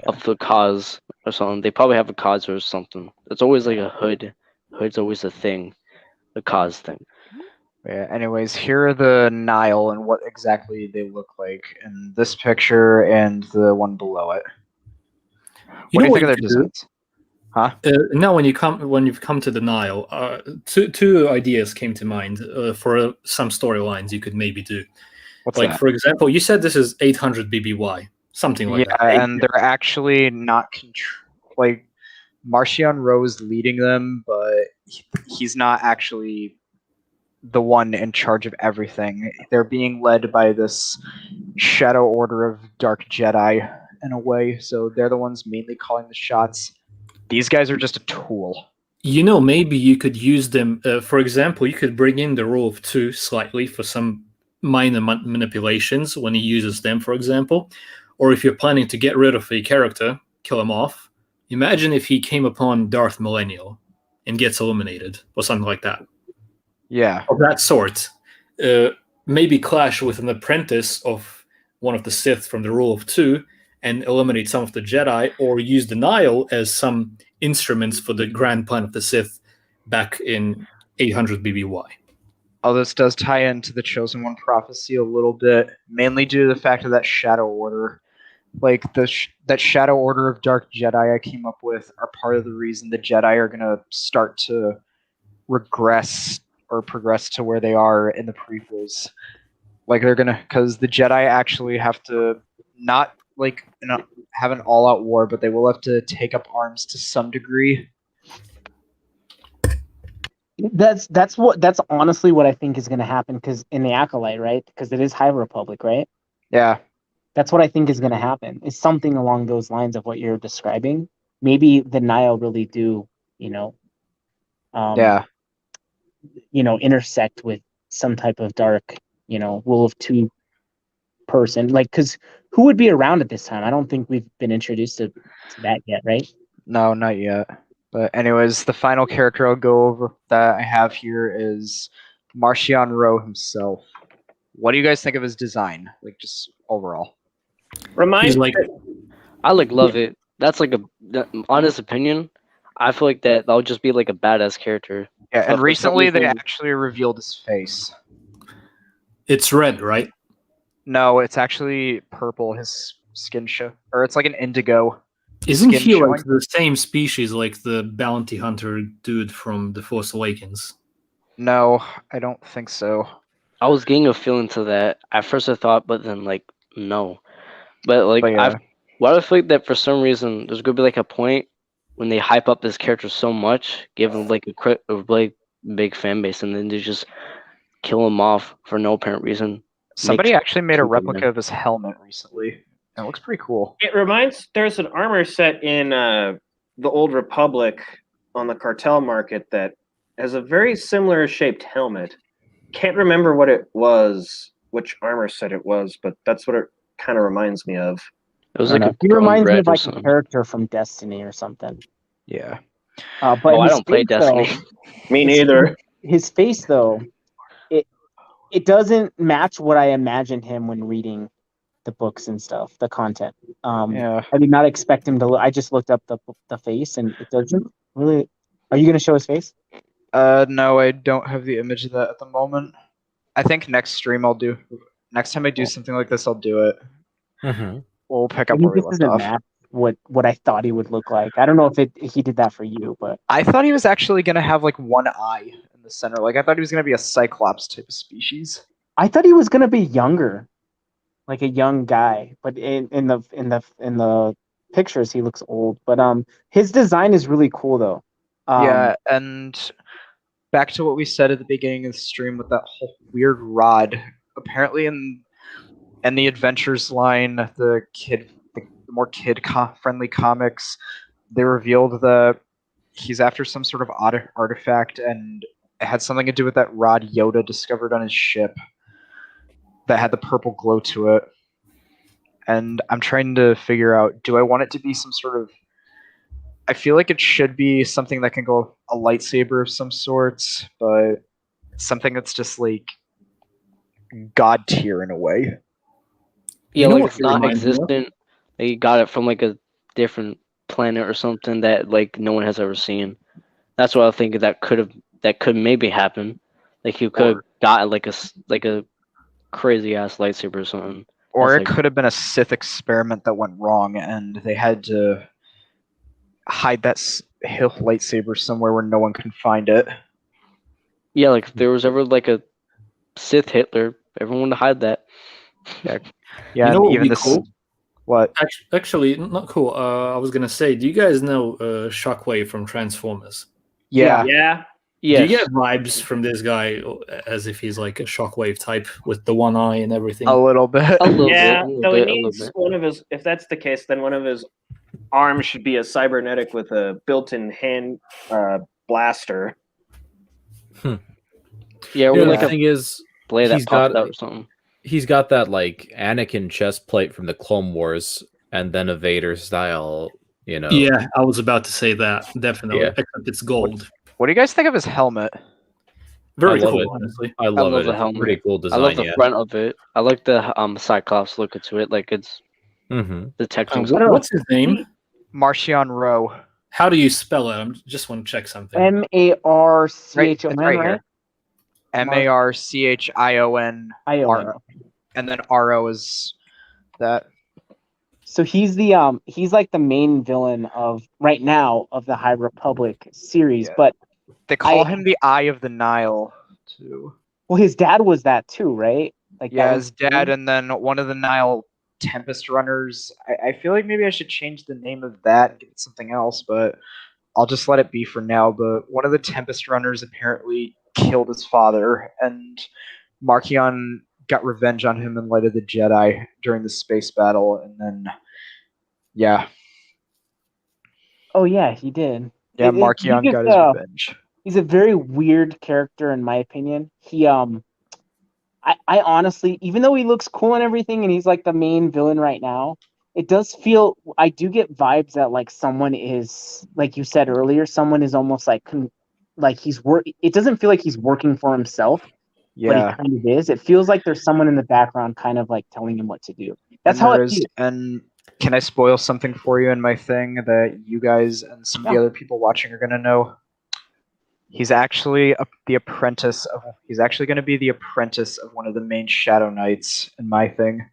of the cause or something. They probably have a cause or something. It's always like a hood. Hood's always a thing, the cause thing. Yeah, anyways, here are the Nile and what exactly they look like in this picture and the one below it. What do you think of their designs? Huh? Now, when you've come to the Nile, two ideas came to mind for some storylines you could maybe do. What's Like, that? for example, you said this is 800 BBY, something like Yeah, that. and they're actually not like Marcion Rose leading them, but he's not actually the one in charge of everything. They're being led by this Shadow Order of Dark Jedi in a way, so they're the ones mainly calling the shots. These guys are just a tool. You know, maybe you could use them. For example, you could bring in the rule of two slightly for some minor manipulations when he uses them, for example. Or if you're planning to get rid of a character, kill him off. Imagine if he came upon Darth Millennial and gets eliminated, or something like that. Yeah. Of that sort. Maybe clash with an apprentice of one of the Sith from the rule of two and eliminate some of the Jedi, or use the Nile as some instruments for the grand plan of the Sith back in 800 BBY. Oh, this does tie into the Chosen One prophecy a little bit, mainly due to the fact of that Shadow Order. Like, that Shadow Order of Dark Jedi I came up with are part of the reason the Jedi are going to start to regress or progress to where they are in the prequels. Like, they're going to, because the Jedi actually have to not, like, have an all-out war, but they will have to take up arms to some degree. That's honestly what I think is going to happen, because in the Acolyte, right? Because it is High Republic, right? Yeah. That's what I think is going to happen. It's something along those lines of what you're describing. Maybe the Nile really do, Yeah. Intersect with some type of dark, rule of two person. Like, because who would be around at this time? I don't think we've been introduced to that yet, right? No, not yet. But anyways, the final character I'll go over that I have here is Marcion Rowe himself. What do you guys think of his design? Like, just overall. Reminds like, I love it. That's like honest opinion. I feel like that'll just be like a badass character. Yeah, and recently they actually revealed his face. It's red, right? No, it's actually purple. His skin show, or it's like an indigo. Isn't he like the same species like the bounty hunter dude from The Force Awakens? No, I don't think so. I was getting a feeling to that. At first I thought, but then like no. But like I feel like that for some reason there's gonna be like a point when they hype up this character so much, give him like a like big fan base, and then they just kill him off for no apparent reason. Somebody actually made a replica of his helmet recently. It looks pretty cool. It reminds, there's an armor set in the Old Republic on the cartel market that has a very similar shaped helmet. Can't remember what it was, which armor set it was, but that's what it kind of reminds me of. It was like he reminds me of like a character from Destiny or something. Yeah. But I don't play Destiny. Me neither. His face, though, it doesn't match what I imagined him when reading the books and stuff, the content. Yeah. I did not expect him to. I just looked up the face, and it doesn't really. Are you going to show his face? No, I don't have the image of that at the moment. I think next stream I'll do. Next time I do something like this, I'll do it. Mm-hmm. We'll pick up where we left off. What I thought he would look like. I don't know if he did that for you, but I thought he was actually gonna have like one eye in the center. Like I thought he was gonna be a Cyclops type of species. I thought he was gonna be younger, like a young guy. But in the pictures, he looks old. But his design is really cool though. Yeah, and back to what we said at the beginning of the stream with that whole weird rod. Apparently, in the Adventures line, the more kid-friendly comics, they revealed that he's after some sort of artifact, and it had something to do with that rod Yoda discovered on his ship that had the purple glow to it. And I'm trying to figure out, do I want it to be some sort of... I feel like it should be something that can go a lightsaber of some sorts, but something that's just like god tier in a way. Yeah, You know like what it's it not reminds me of? existent. Like you got it from like a different planet or something that like no one has ever seen. That's what I think that could maybe happen. Like you could have got like a crazy ass lightsaber or something. Or That's it like could have been a Sith experiment that went wrong, and they had to hide that hill lightsaber somewhere where no one can find it. yeah, like if there was ever like a Sith Hitler, everyone would hide that. Yeah, You know and what would even be this. cool? What? Actually, not cool. I was gonna say, do you guys know Shockwave from Transformers? Yeah. Yeah. Do you Yes. get vibes from this guy as if he's like a Shockwave type with the one eye and everything? A little bit. A little Yeah, bit, so a it little needs bit. one of his. If that's the case, then one of his arms should be a cybernetic with a built-in hand blaster. Yeah, or Yeah, like the a thing is, blade that he's pops got- out or something. he's got that like Anakin chest plate from the Clone Wars, and then a Vader style. You know. Yeah, I was about to say that. Definitely, Yeah. except it's gold. What do you guys think of his helmet? Very I love cool, it. honestly. I love love it. the It's a helmet. pretty cool I design. love the yeah. front of it. I like the Cyclops look to it. Like it's Mm-hmm. detecting. What's his name? Marcion Rowe. How do you spell it? I just want to check something. Marchon, Right right? here. Marchion. Io. And then RO is that. So he's the he's like the main villain of right now of the High Republic series, Yeah. but They call him the Eye of the Nile, too. well, his dad was that too, right? Like Yeah, that his dad, and then one of the Nile Tempest Runners. I feel like maybe I should change the name of that and get something else, but I'll just let it be for now. But one of the Tempest Runners apparently killed his father, and Marcion got revenge on him in Light of the Jedi during the space battle, and then, yeah. Oh yeah, he did. Yeah, He Marcion just, got his revenge. He's a very weird character in my opinion. He I honestly, even though he looks cool and everything, and he's like the main villain right now, it does feel I do get vibes that like someone is, like you said earlier, someone is almost like he's It doesn't feel like he's working for himself, but he Yeah. kind of is. It feels like there's someone in the background, kind of like telling him what to do. That's how it feels. And can I spoil something for you in my thing that you guys and some of the other people watching are gonna know? He's actually the apprentice of. He's actually going to be the apprentice of one of the main Shadow Knights in my thing,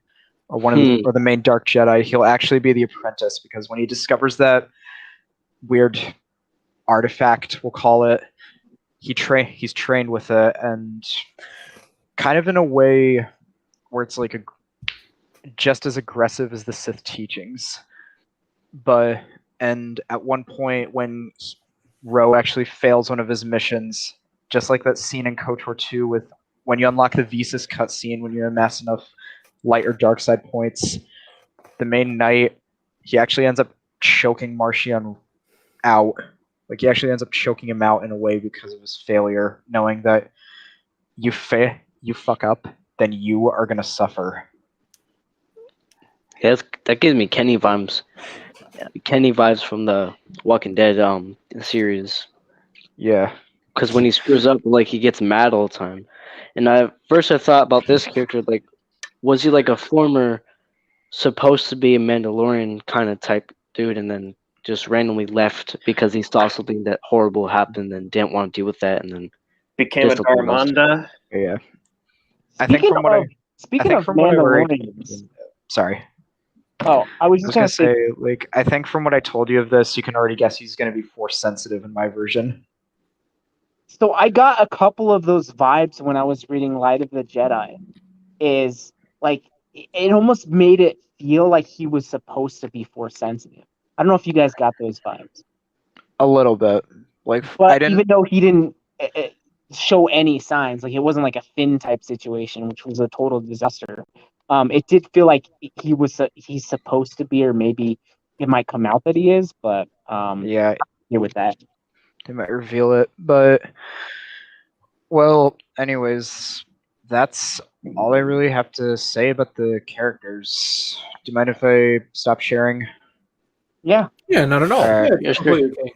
or one of or the main Dark Jedi. He'll actually be the apprentice because when he discovers that weird artifact, we'll call it, he's trained with it, and kind of in a way where it's like just as aggressive as the Sith teachings. And at one point when Roe actually fails one of his missions, just like that scene in KOTOR 2 with when you unlock the Visas cutscene, when you amass enough light or dark side points, the main knight, he actually ends up choking Marcion out. Like, he actually ends up choking him out in a way because of his failure, knowing that you fuck up, then you are going to suffer. Yeah, that gives me Kenny vibes. Kenny vibes from the Walking Dead series. Yeah. Because when he screws up, like he gets mad all the time. And I thought about this character, like, was he like a former supposed to be a Mandalorian kind of type dude, and then just randomly left because he saw something that horrible happened and didn't want to deal with that, and then Became a Darmanda. Yeah. I think from what I Mandalorians. Sorry. Oh, I was just gonna gonna say, like, I think from what I told you of this, you can already guess he's gonna be force sensitive in my version. so I got a couple of those vibes when I was reading Light of the Jedi. Is like it almost made it feel like he was supposed to be force sensitive. I don't know if you guys got those vibes. A little bit, like, but even though he didn't show any signs, like it wasn't like a Finn type situation, which was a total disaster. It did feel like he's supposed to be, or maybe it might come out that he is, but yeah, with that, they might reveal it. But Well, anyways, that's all I really have to say about the characters. Do you mind if I stop sharing? Yeah. Yeah, not at all. All right. Yeah, sure. completely okay.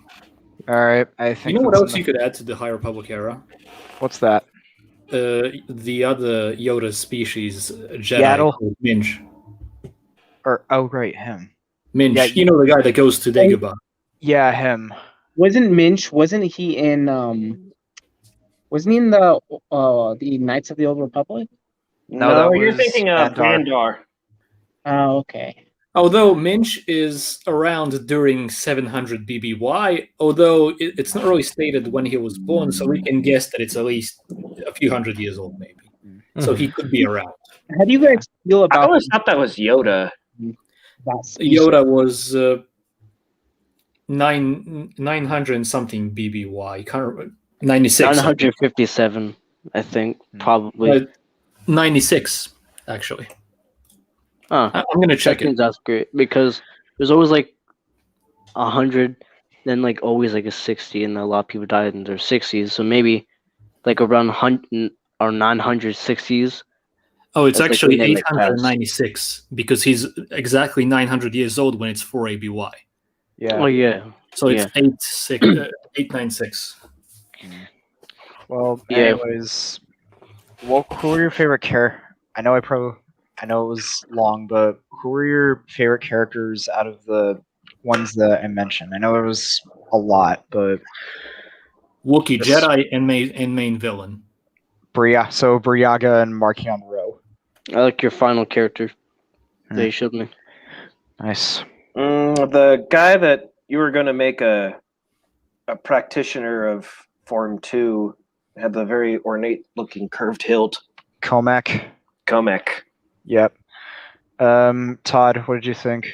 All right. I You think know what that's else you could add to the High Republic era? What's that? The other Yoda species, Jedi, Yaddle? called Minch. Or oh, right, him. Minch, Yeah, you know the guy that goes to Dagobah. Yeah, him. Wasn't Minch? Wasn't he in? Wasn't he in the Knights of the Old Republic? No, No, that you're was thinking of Bandar. Bandar. Oh, okay. Although Minch is around during 700 BBY, although it's not really stated when he was born, so we can guess that it's at least a few hundred years old, maybe. So he could be around. How do you guys feel I about always thought that was Yoda. that species? Yoda was 900 and something BBY. Can't remember. 96. 957, I think, probably. 96, actually. Huh. I'm going to check it. That's great because there's always like 100, then like always like a 60, and a lot of people died in their 60s. So maybe like around 100 or 960s. Oh, it's That's like actually when they, like, pass. 896 because he's exactly 900 years old when it's 4 ABY. Yeah. Oh yeah. So it's Yeah. 896. Well, Yeah. anyways, who were your favorite I know it was long, but who were your favorite characters out of the ones that I mentioned? I know it was a lot, but Wookiee, Yes. Jedi, and main villain. Briaga and Marcion Rowe. I like your final character that Hmm. you showed me. Nice. The guy that you were going to make a practitioner of Form 2 had the very ornate looking curved hilt. Comac. Comic. Yep. Todd, what did you think?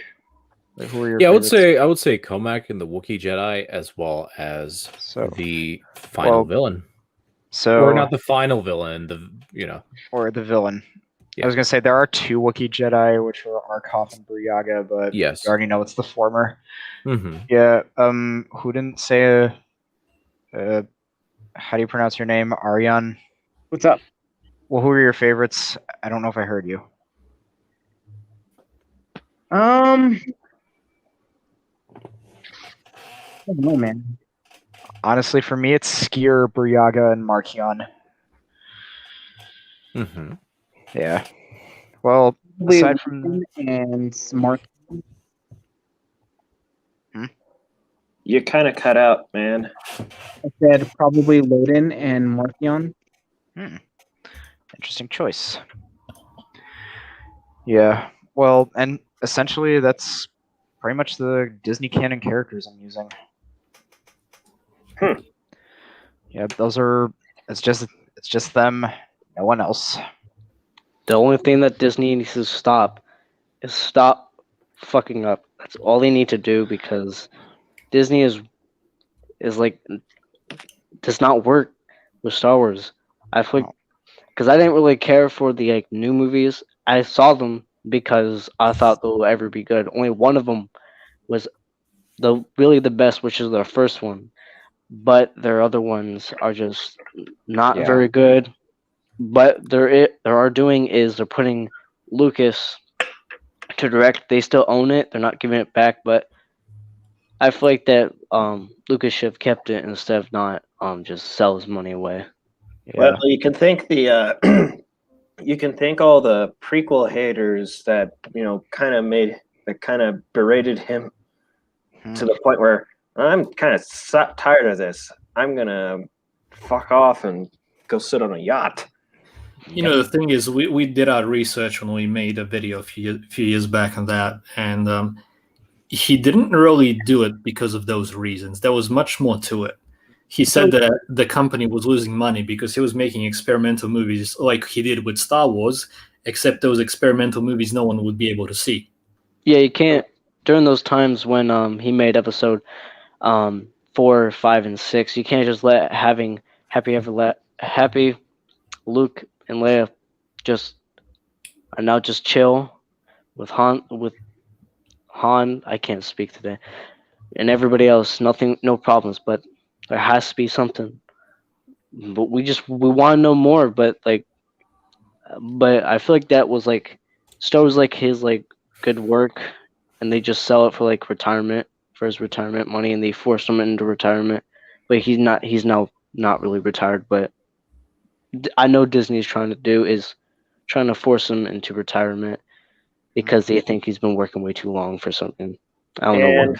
Like, who were your Yeah, favorites? I would say Comac and the Wookiee Jedi, as well as So- the final villain, So or not the final villain. or the villain. Yeah. I was gonna say there are two Wookiee Jedi, which are Arkoff and Briaga, but Yes. you already know it's the former. Mm-hmm. Yeah. Who didn't say how do you pronounce your name? Aryan? What's up? Well, who are your favorites? I don't know if I heard you. I don't know, man. Honestly, for me, it's Skier, Briaga, and Marcion. Mm-hmm. Yeah. Well, aside from and Mark. You kind of cut out, man. I said probably Loden and Marcion. interesting choice. Yeah. Well, and essentially that's pretty much the Disney canon characters I'm using. Yeah, those are. It's just them. No one else. The only thing that Disney needs to stop is stop fucking up. That's all they need to do because Disney is like does not work with Star Wars. I feel because I didn't really care for the like new movies. I saw them because I thought they'll ever be good. Only one of them was really the best, which is their first one. But their other ones are just not very good. But they're doing is they're putting Lucas to direct. They still own it. They're not giving it back. But I feel like that Lucas should have kept it instead of not just sell his money away. Yeah. Well, you can thank the you can thank all the prequel haters that kind of berated him to the point where I'm kind of tired of this. I'm gonna fuck off and go sit on a yacht. You know, the thing is, we did our research when we made a video a few years back on that, and he didn't really do it because of those reasons. There was much more to it. He said that the company was losing money because he was making experimental movies like he did with Star Wars, except those experimental movies no one would be able to see. Yeah, you can't during those times when he made episode 4, 5, and 6. You can't just let having happy Luke and Leia just chill with Han. I can't speak today, and everybody else. No problems, but there has to be something but we want to know more. But I feel like that was like Star Wars like his like good work, and they just sell it for like retirement for his retirement money, and they forced him into retirement. But he's not. He's now not really retired. But I know Disney's trying to force him into retirement because they think he's been working way too long for something. I don't know what.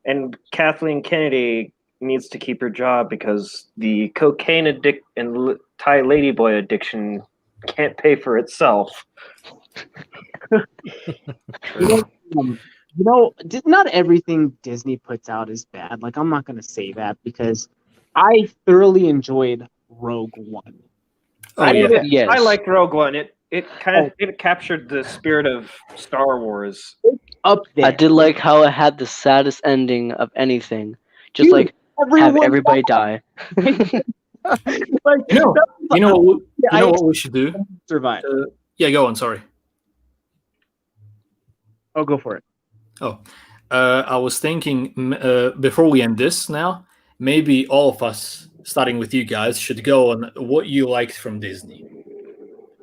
And Kathleen Kennedy needs to keep her job because the cocaine addict and Thai ladyboy addiction can't pay for itself. Not everything Disney puts out is bad. Like, I'm not going to say that because I thoroughly enjoyed Rogue One. Yes. I liked Rogue One. It captured the spirit of Star Wars. Up there. I did like how it had the saddest ending of anything. Just Dude, like have everybody die. You know what we should do? Survive. Yeah, go on. Sorry. I'll go for it. I was thinking before we end this now, maybe all of us, starting with you guys, should go on what you liked from Disney.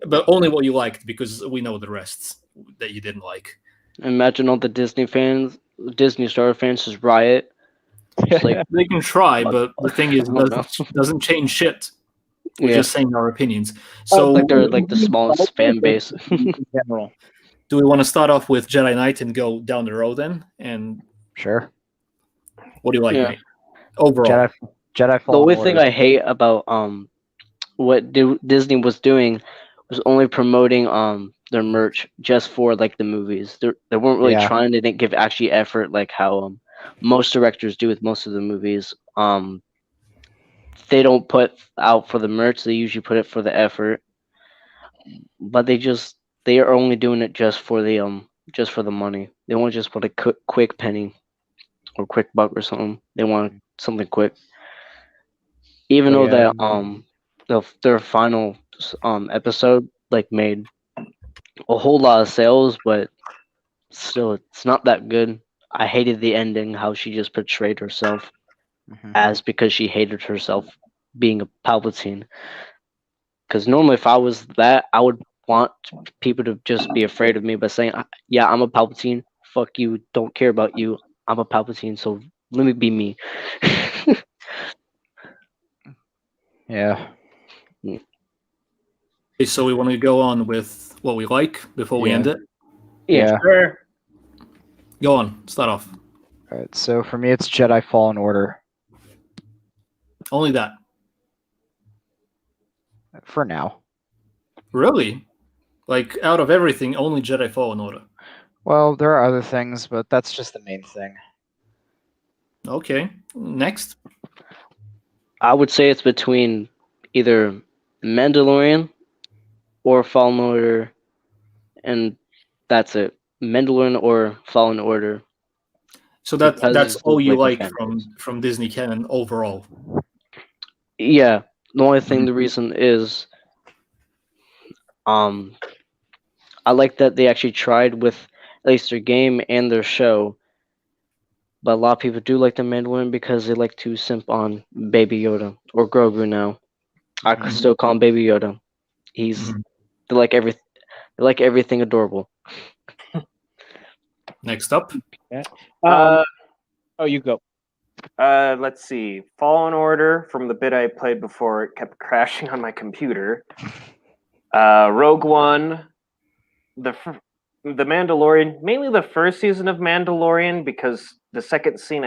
But only what you liked, because we know the rest that you didn't like. Imagine all the Disney Star fans just riot. Just like, they can try, but the thing is, doesn't change shit. We're just saying our opinions. So like they're like the smallest fan base in general. Do we want to start off with Jedi Knight and go down the road then? And Sure. what do you like, Yeah. mate? Overall, Jedi the Fallen only Order. thing I hate about what Disney was doing was only promoting their merch just for like the movies. They weren't really trying. They didn't give actually effort like how most directors do with most of the movies. They don't put out for the merch. They usually put it for the effort. But they are only doing it just for the money. They want just for a quick penny or quick buck or something. They want something quick. Even though that their final episode like made a whole lot of sales, but still it's not that good. I hated the ending, how she just portrayed herself as because she hated herself being a Palpatine. Because normally if I was that, I would want people to just be afraid of me by saying, yeah, I'm a Palpatine, fuck you, don't care about you, I'm a Palpatine, so let me be me. Yeah. Okay, so we want to go on with what we like before we end it. Yeah. Sure. Go on, start off. All right. So for me, it's Jedi Fallen Order Only that. for now. Really? Like, out of everything, only Jedi Fallen Order. Well, there are other things, but that's just the main thing. Okay, next. I would say it's between either Mandalorian or Fallen Order, and that's it. Mandalorian or Fallen Order. So that's Because all you like like the from Disney canon overall. Yeah, the only thing, the reason is, I like that they actually tried with at least their game and their show. But a lot of people do like the Mandalorian because they like to simp on Baby Yoda or Grogu now. I could still call him Baby Yoda. They like everything adorable. Next up. You go. Let's see. Fallen Order, from the bit I played before, it kept crashing on my computer. Rogue One, the Mandalorian, mainly the first season of Mandalorian, because the second season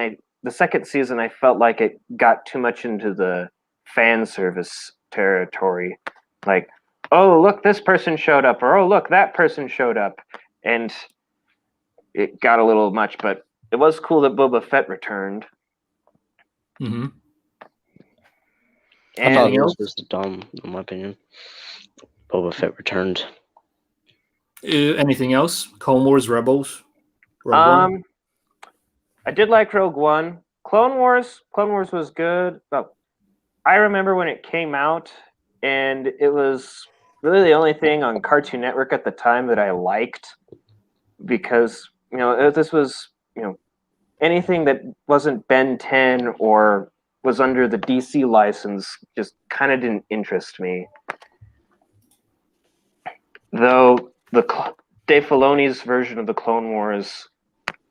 I felt like it got too much into the fan service territory. Like, oh look, this person showed up, or oh look, that person showed up, and it got a little much. But it was cool that Boba Fett returned. Mm-hmm. I thought And this was dumb, in my opinion. Boba Fett returned. Anything else? Clone Wars, Rebels? Rogue One? I did like Rogue One. Clone Wars was good. But I remember when it came out, and it was really the only thing on Cartoon Network at the time that I liked, because this was anything that wasn't Ben 10 or was under the DC license just kind of didn't interest me. Though Dave Filoni's version of the Clone Wars,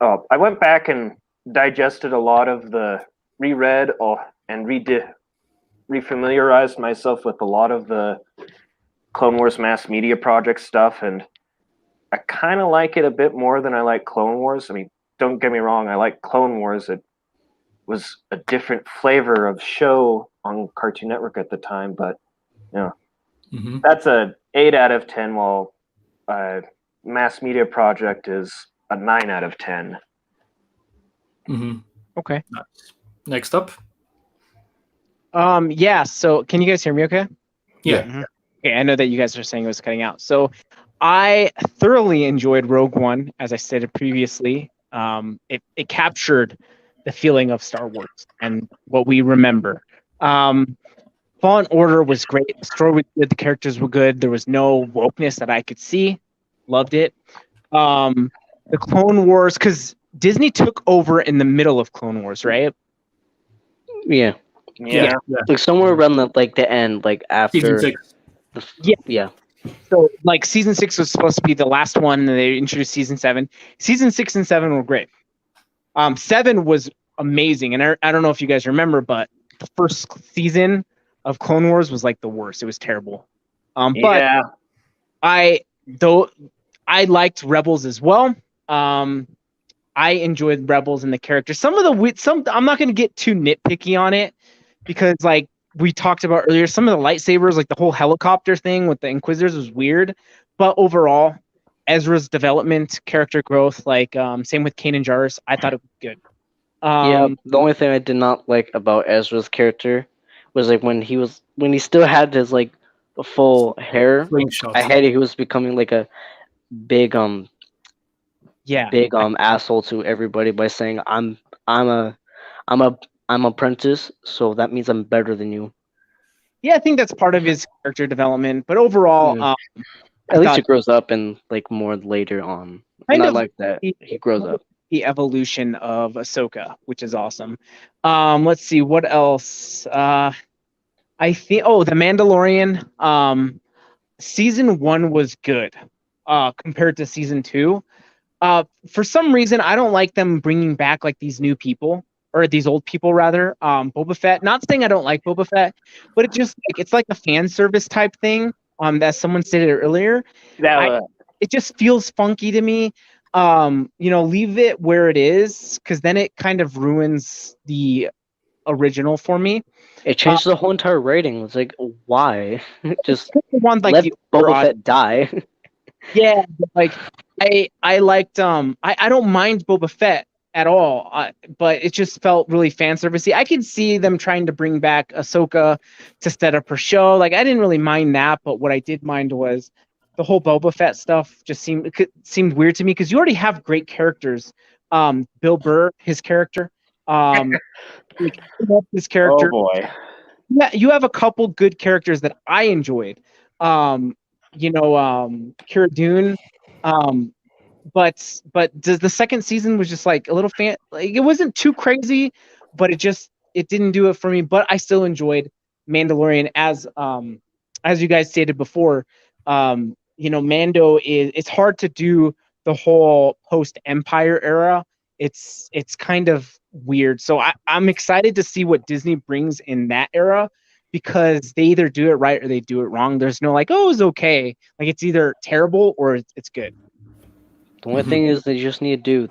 I went back and digested a lot of the reread and refamiliarized myself with a lot of the Clone Wars mass media project stuff, and I kind of like it a bit more than I like Clone Wars. I mean, don't get me wrong, I like Clone Wars. It was a different flavor of show on Cartoon Network at the time, but that's a 8 out of 10, while mass media project is a 9 out of 10. Okay. Nice. Next up. Yeah. So, can you guys hear me? Okay. Yeah. Okay. I know that you guys are saying it was cutting out. So, I thoroughly enjoyed Rogue One, as I stated previously. It captured the feeling of Star Wars and what we remember. Fallen Order was great. The story was good. The characters were good. There was no wokeness that I could see. Loved it. The Clone Wars, because Disney took over in the middle of Clone Wars, right? Yeah. Yeah. Like somewhere around the end, like after. Season 6. Yeah. So like season 6 was supposed to be the last one, and they introduced season 7. Season 6 and 7 were great. 7 was amazing, and I don't know if you guys remember, but the first season of Clone Wars was like the worst. It was terrible. But I liked Rebels as well. I enjoyed Rebels and the characters. I'm not going to get too nitpicky on it, because like we talked about earlier, some of the lightsabers, like the whole helicopter thing with the Inquisitors, was weird. But overall, Ezra's development, character growth, like same with Kanan Jarrus, I thought it was good. The only thing I did not like about Ezra's character was like when he still had his like full hair. I hated he was becoming like a big asshole to everybody by saying I'm apprentice, so that means I'm better than you. Yeah, I think that's part of his character development, but overall, at least he grows up and like more later on. And I like that he grows up. The evolution of Ahsoka, which is awesome. Let's see what else. I think The Mandalorian. Season 1 was good compared to season 2. For some reason, I don't like them bringing back like these new people, or these old people rather. Boba Fett. Not saying I don't like Boba Fett, but it's like a fan service type thing. That someone stated earlier. It just feels funky to me. Leave it where it is, because then it kind of ruins the original for me. It changed the whole entire rating. It's like, why? Just let Boba Fett die. Yeah, like I liked I don't mind Boba Fett at all, but it just felt really fan servicey. I could see them trying to bring back Ahsoka to set up her show. Like, I didn't really mind that, but what I did mind was the whole Boba Fett stuff just seemed weird to me, because you already have great characters. Bill Burr, his character, his character. Oh boy. Yeah, you have a couple good characters that I enjoyed. Cara Dune. But the second season was just like a little like it wasn't too crazy, but it didn't do it for me. But I still enjoyed Mandalorian, as you guys stated before. Mando it's hard to do the whole post Empire era. It's kind of weird. So I'm excited to see what Disney brings in that era, because they either do it right or they do it wrong. There's no like, oh, it's okay. Like, it's either terrible or it's good. The only thing is they just need to do.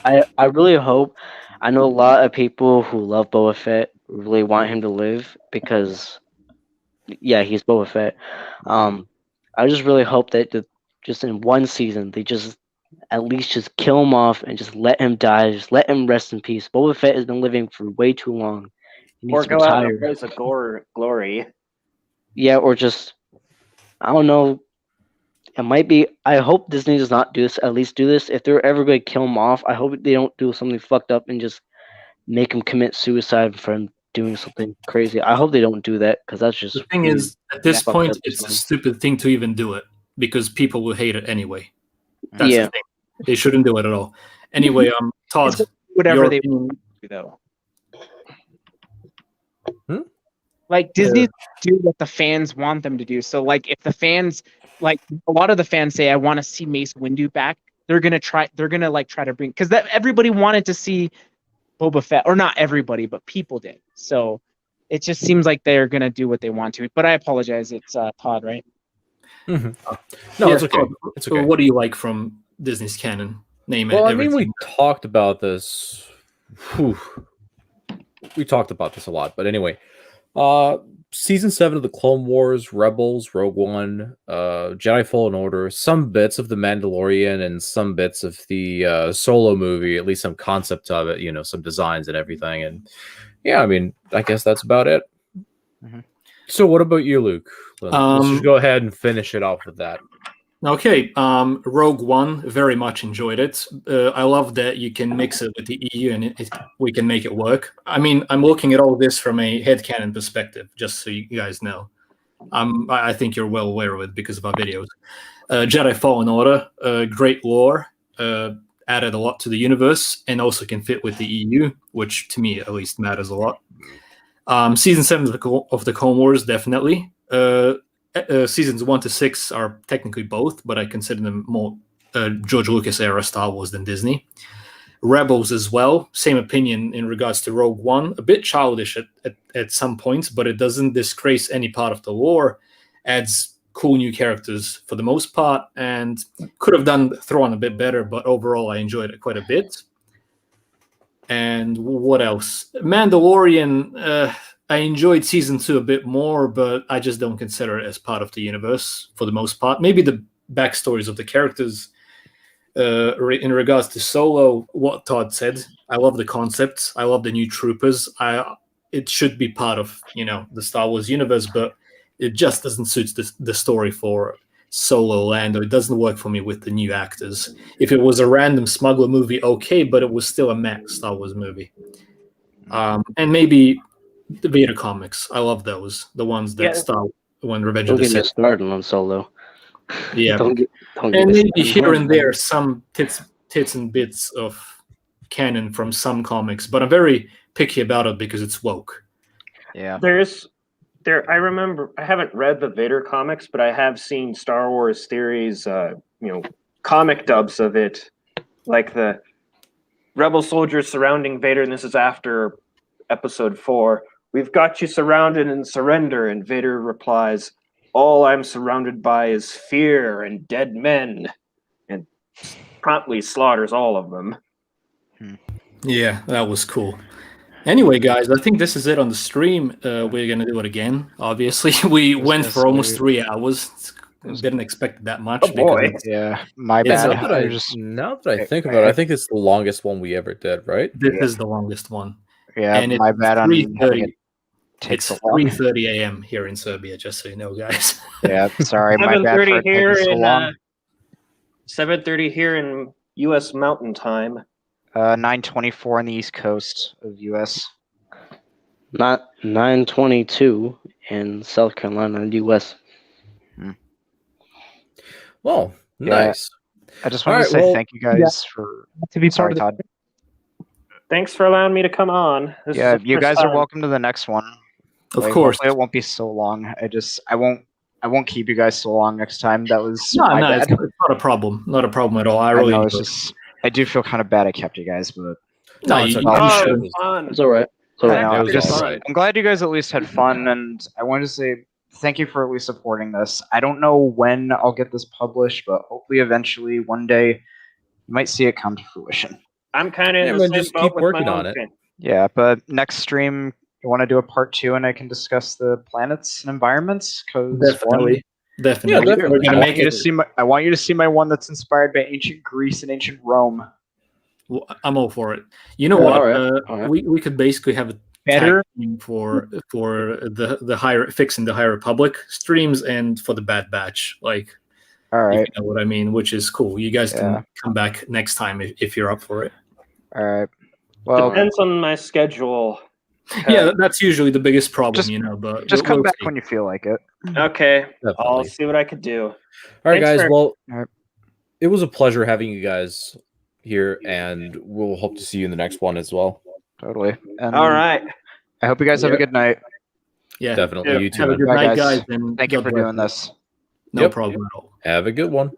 I really hope. I know a lot of people who love Boba Fett really want him to live, because, yeah, he's Boba Fett. I just really hope that just in one season they just at least just kill him off and just let him die. Just let him rest in peace. Boba Fett has been living for way too long. He needs Or to go out in a retire. blaze of glory. Yeah, or just, I don't know. It might be. I hope Disney does not do this. At least do this. If they're ever going to kill him off, I hope they don't do something fucked up and just make him commit suicide for him doing something crazy. I hope they don't do that, because that's just. The thing is, at this point, it's a stupid thing to even do it, because people will hate it anyway. That's the thing. They shouldn't do it at all. Anyway, Todd, whatever your they opinion. do, though. Like Disney do what the fans want them to do. So like if the fans like a lot of the fans say I want to see Mace Windu back, they're gonna try to bring because that everybody wanted to see Boba Fett, or not everybody, but people did. So it just seems like they're gonna do what they want to. But I apologize, it's Todd, right? No, Yeah, it's okay. Todd, It's so okay. what do you like from Disney's canon? Name it. Well, I mean, everything. we talked about this. Whew. We talked about this a lot, but anyway, season 7 of the Clone Wars, Rebels, Rogue One, Jedi Fallen Order, some bits of the Mandalorian, and some bits of the Solo movie. At least some concept of it, you know, some designs and everything. And yeah, I mean, I guess that's about it. Mhm. So, what about you, Luke? Let's just go ahead and finish it off with that. Okay, Rogue One, very much enjoyed it. I love that you can mix it with the EU and we can make it work. I mean, I'm looking at all this from a headcanon perspective, just so you guys know. I think you're well aware of it because of our videos. Jedi Fallen Order, great lore, added a lot to the universe, and also can fit with the EU, which to me at least matters a lot. Season 7 of the Clone Wars, definitely. Seasons 1 to 6 are technically both, but I consider them more George Lucas era Star Wars than Disney. Rebels as well, same opinion in regards to Rogue One. A bit childish at some points, but it doesn't disgrace any part of the lore. Adds cool new characters for the most part, and could have done Thrawn a bit better, but overall I enjoyed it quite a bit. And what else? Mandalorian, I enjoyed season 2 a bit more, but I just don't consider it as part of the universe for the most part. Maybe the backstories of the characters in regards to Solo, what Todd said. I love the concepts. I love the new troopers. It should be part of, you know, the Star Wars universe, but it just doesn't suit the story for Solo Lando. It doesn't work for me with the new actors. If it was a random smuggler movie, okay, but it was still a mech Star Wars movie. And maybe the Vader comics. I love those. The ones that start when Revenge Don't of the get me Sith. started on Solo. Yeah. Don't get And me maybe started here on and there some tits and bits of canon from some comics, but I'm very picky about it because it's woke. Yeah. I remember I haven't read the Vader comics, but I have seen Star Wars theories, comic dubs of it, like the rebel soldiers surrounding Vader, and this is after episode 4. We've got you surrounded and surrender, and Vader replies, "All I'm surrounded by is fear and dead men," and promptly slaughters all of them. Yeah, that was cool. Anyway, guys, I think this is it on the stream. We're going to do it again, obviously. We went for almost 3 hours. Didn't expect that much. Oh boy. Because Yeah, my It's bad. Now that I think about it, I think it's the longest one we ever did, right? this is the longest one. Yeah, And my it's bad on having 3:30. it take It's so long. 3:30 a.m. here in Serbia, just so you know, guys. Yeah, sorry, my bad for 7:30 it here taking so in long. 7:30 here in U.S. Mountain Time. 9:24 on the East Coast of U.S. Not 9:22 in South Carolina, U.S. Well, Yeah. nice. I just wanted to Alright, say well, thank you guys for. To be Sorry, part of Todd. Thanks for allowing me to come on. This Yeah, is the you first guys are time. welcome to the next one. Of course. Hopefully it won't be so long. I won't keep you guys so long next time. That was my No, bad. it's not a problem. Not a problem at all. I I really know it's enjoyed just I do feel kind of bad I kept you guys, but No, it's you okay. well, Oh, should. it was fun. It's all right. It's all I right. know. Yeah, I'm it was just alright. I'm glad you guys at least had fun, and I wanted to say thank you for at least supporting this. I don't know when I'll get this published, but hopefully eventually one day you might see it come to fruition. I'm kind of Yeah, in man, the same just boat keep with working my on own it. thing. Yeah, but next stream you want to do a part 2 and I can discuss the planets and environments because Definitely. Definitely. Yeah, We're definitely. going to make it. I want you to see my one that's inspired by ancient Greece and ancient Rome. I'm all for it. You know Yeah, what? all right. We could basically have a Better. tag team for the higher fixing the High Republic streams and for the Bad Batch, like All if right, you know what I mean, which is cool. You guys Yeah. can come back next time if you're up for it. all right. Well, Depends on my schedule. Yeah, that's usually the biggest problem, Just- you know. But just come we'll back see. when you feel like it. Okay, I'll Definitely. see what I could do. All right, Thanks guys. for- Well, Alright. it was a pleasure having you guys here, and we'll hope to see you in the next one as well. Totally. And All right. I hope you guys have a good night. Yeah, Definitely. Yeah, You too, have a man. good Bye, night, guys. guys. And Thank you God for bless doing this. No Yep. problem at all. Have a good one.